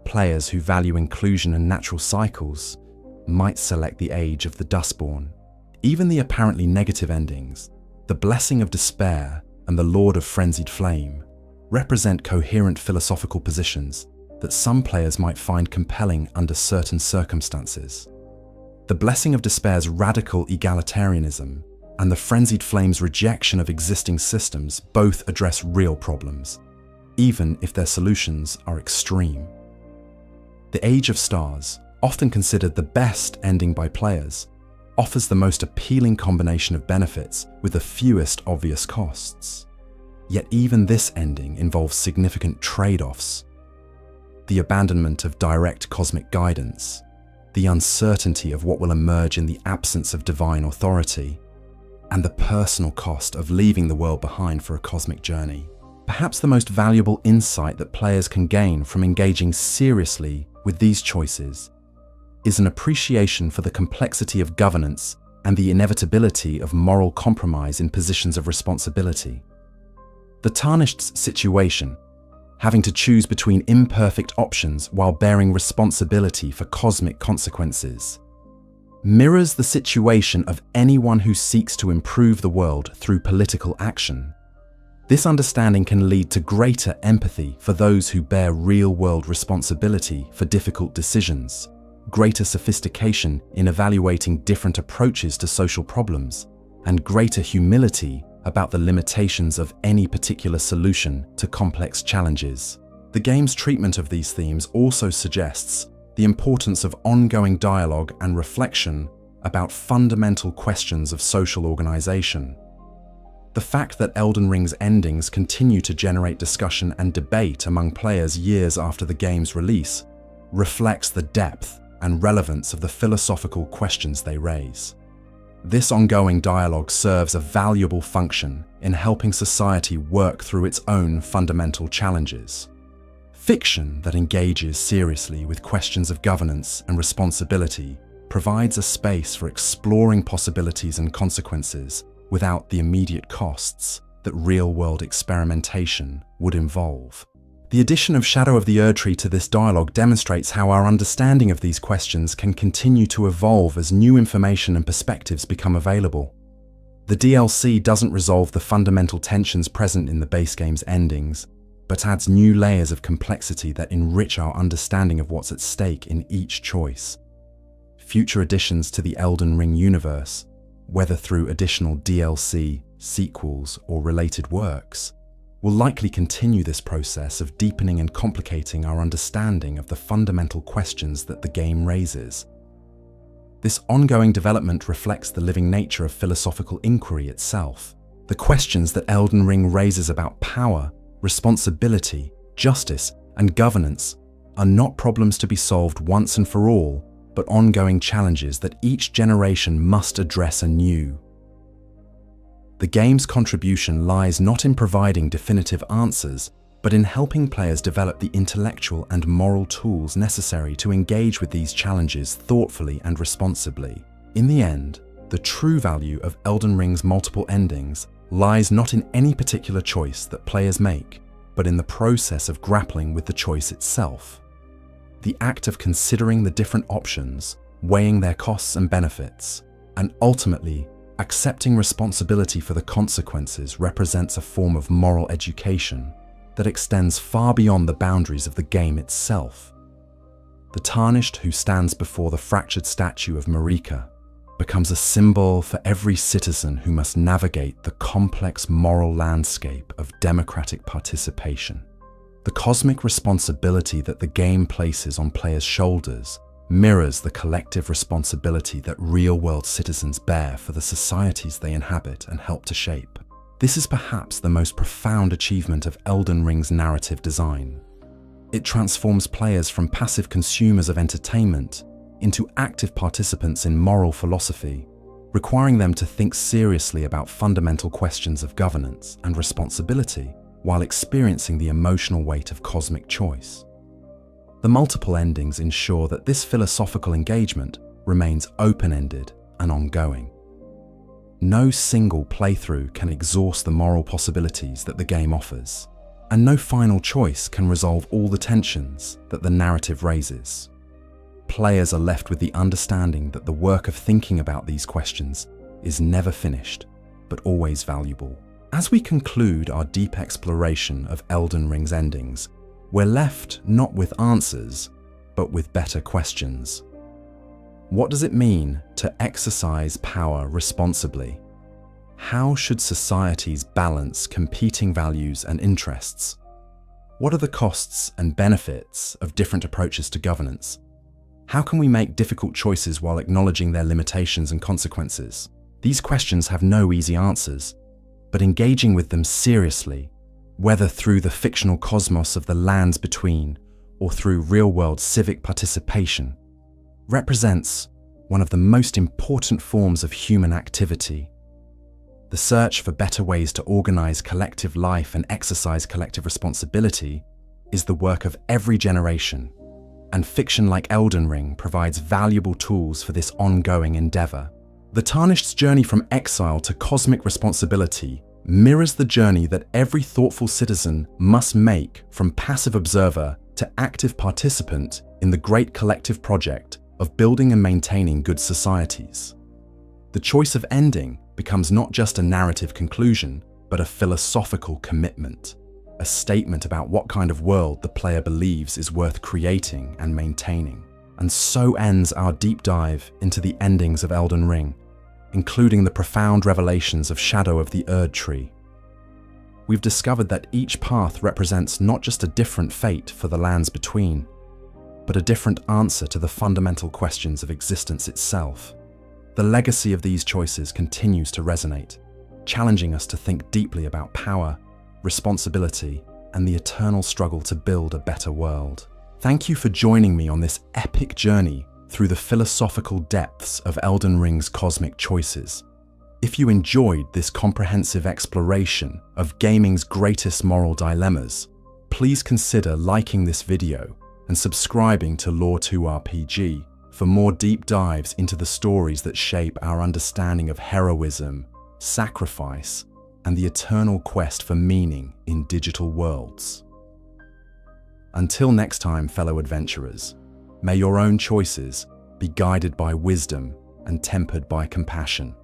Players who value inclusion and natural cycles might select the age of the Dustborn. Even the apparently negative endings, the Blessing of Despair and the Lord of Frenzied Flame, represent coherent philosophical positions that some players might find compelling under certain circumstances. The Blessing of Despair's radical egalitarianism and the Frenzied Flame's rejection of existing systems both address real problems, even if their solutions are extreme. The Age of Stars, often considered the best ending by players, offers the most appealing combination of benefits with the fewest obvious costs. Yet even this ending involves significant trade-offs. The abandonment of direct cosmic guidance, the uncertainty of what will emerge in the absence of divine authority, and the personal cost of leaving the world behind for a cosmic journey. Perhaps the most valuable insight that players can gain from engaging seriously with these choices is an appreciation for the complexity of governance and the inevitability of moral compromise in positions of responsibility. The Tarnished's situation, having to choose between imperfect options while bearing responsibility for cosmic consequences, mirrors the situation of anyone who seeks to improve the world through political action. This understanding can lead to greater empathy for those who bear real-world responsibility for difficult decisions, greater sophistication in evaluating different approaches to social problems, and greater humility about the limitations of any particular solution to complex challenges. The game's treatment of these themes also suggests the importance of ongoing dialogue and reflection about fundamental questions of social organization. The fact that Elden Ring's endings continue to generate discussion and debate among players years after the game's release reflects the depth and relevance of the philosophical questions they raise. This ongoing dialogue serves a valuable function in helping society work through its own fundamental challenges. Fiction that engages seriously with questions of governance and responsibility provides a space for exploring possibilities and consequences without the immediate costs that real-world experimentation would involve. The addition of Shadow of the Erdtree to this dialogue demonstrates how our understanding of these questions can continue to evolve as new information and perspectives become available. The DLC doesn't resolve the fundamental tensions present in the base game's endings, but adds new layers of complexity that enrich our understanding of what's at stake in each choice. Future additions to the Elden Ring universe, whether through additional DLC, sequels, or related works, will likely continue this process of deepening and complicating our understanding of the fundamental questions that the game raises. This ongoing development reflects the living nature of philosophical inquiry itself. The questions that Elden Ring raises about power, responsibility, justice, and governance are not problems to be solved once and for all, but ongoing challenges that each generation must address anew. The game's contribution lies not in providing definitive answers, but in helping players develop the intellectual and moral tools necessary to engage with these challenges thoughtfully and responsibly. In the end, the true value of Elden Ring's multiple endings lies not in any particular choice that players make, but in the process of grappling with the choice itself. The act of considering the different options, weighing their costs and benefits, and ultimately accepting responsibility for the consequences represents a form of moral education that extends far beyond the boundaries of the game itself. The Tarnished who stands before the fractured statue of Marika becomes a symbol for every citizen who must navigate the complex moral landscape of democratic participation. The cosmic responsibility that the game places on players' shoulders mirrors the collective responsibility that real-world citizens bear for the societies they inhabit and help to shape. This is perhaps the most profound achievement of Elden Ring's narrative design. It transforms players from passive consumers of entertainment into active participants in moral philosophy, requiring them to think seriously about fundamental questions of governance and responsibility while experiencing the emotional weight of cosmic choice. The multiple endings ensure that this philosophical engagement remains open-ended and ongoing. No single playthrough can exhaust the moral possibilities that the game offers, and no final choice can resolve all the tensions that the narrative raises. Players are left with the understanding that the work of thinking about these questions is never finished, but always valuable. As we conclude our deep exploration of Elden Ring's endings, we're left not with answers, but with better questions. What does it mean to exercise power responsibly? How should societies balance competing values and interests? What are the costs and benefits of different approaches to governance? How can we make difficult choices while acknowledging their limitations and consequences? These questions have no easy answers, but engaging with them seriously, whether through the fictional cosmos of the lands between or through real-world civic participation, represents one of the most important forms of human activity. The search for better ways to organize collective life and exercise collective responsibility is the work of every generation, and fiction like Elden Ring provides valuable tools for this ongoing endeavor. The Tarnished's journey from exile to cosmic responsibility mirrors the journey that every thoughtful citizen must make from passive observer to active participant in the great collective project of building and maintaining good societies. The choice of ending becomes not just a narrative conclusion, but a philosophical commitment, a statement about what kind of world the player believes is worth creating and maintaining. And so ends our deep dive into the endings of Elden Ring, including the profound revelations of Shadow of the Erdtree. We've discovered that each path represents not just a different fate for the lands between, but a different answer to the fundamental questions of existence itself. The legacy of these choices continues to resonate, challenging us to think deeply about power, responsibility, and the eternal struggle to build a better world. Thank you for joining me on this epic journey through the philosophical depths of Elden Ring's cosmic choices. If you enjoyed this comprehensive exploration of gaming's greatest moral dilemmas, please consider liking this video and subscribing to Lore2RPG for more deep dives into the stories that shape our understanding of heroism, sacrifice, and the eternal quest for meaning in digital worlds. Until next time, fellow adventurers, may your own choices be guided by wisdom and tempered by compassion.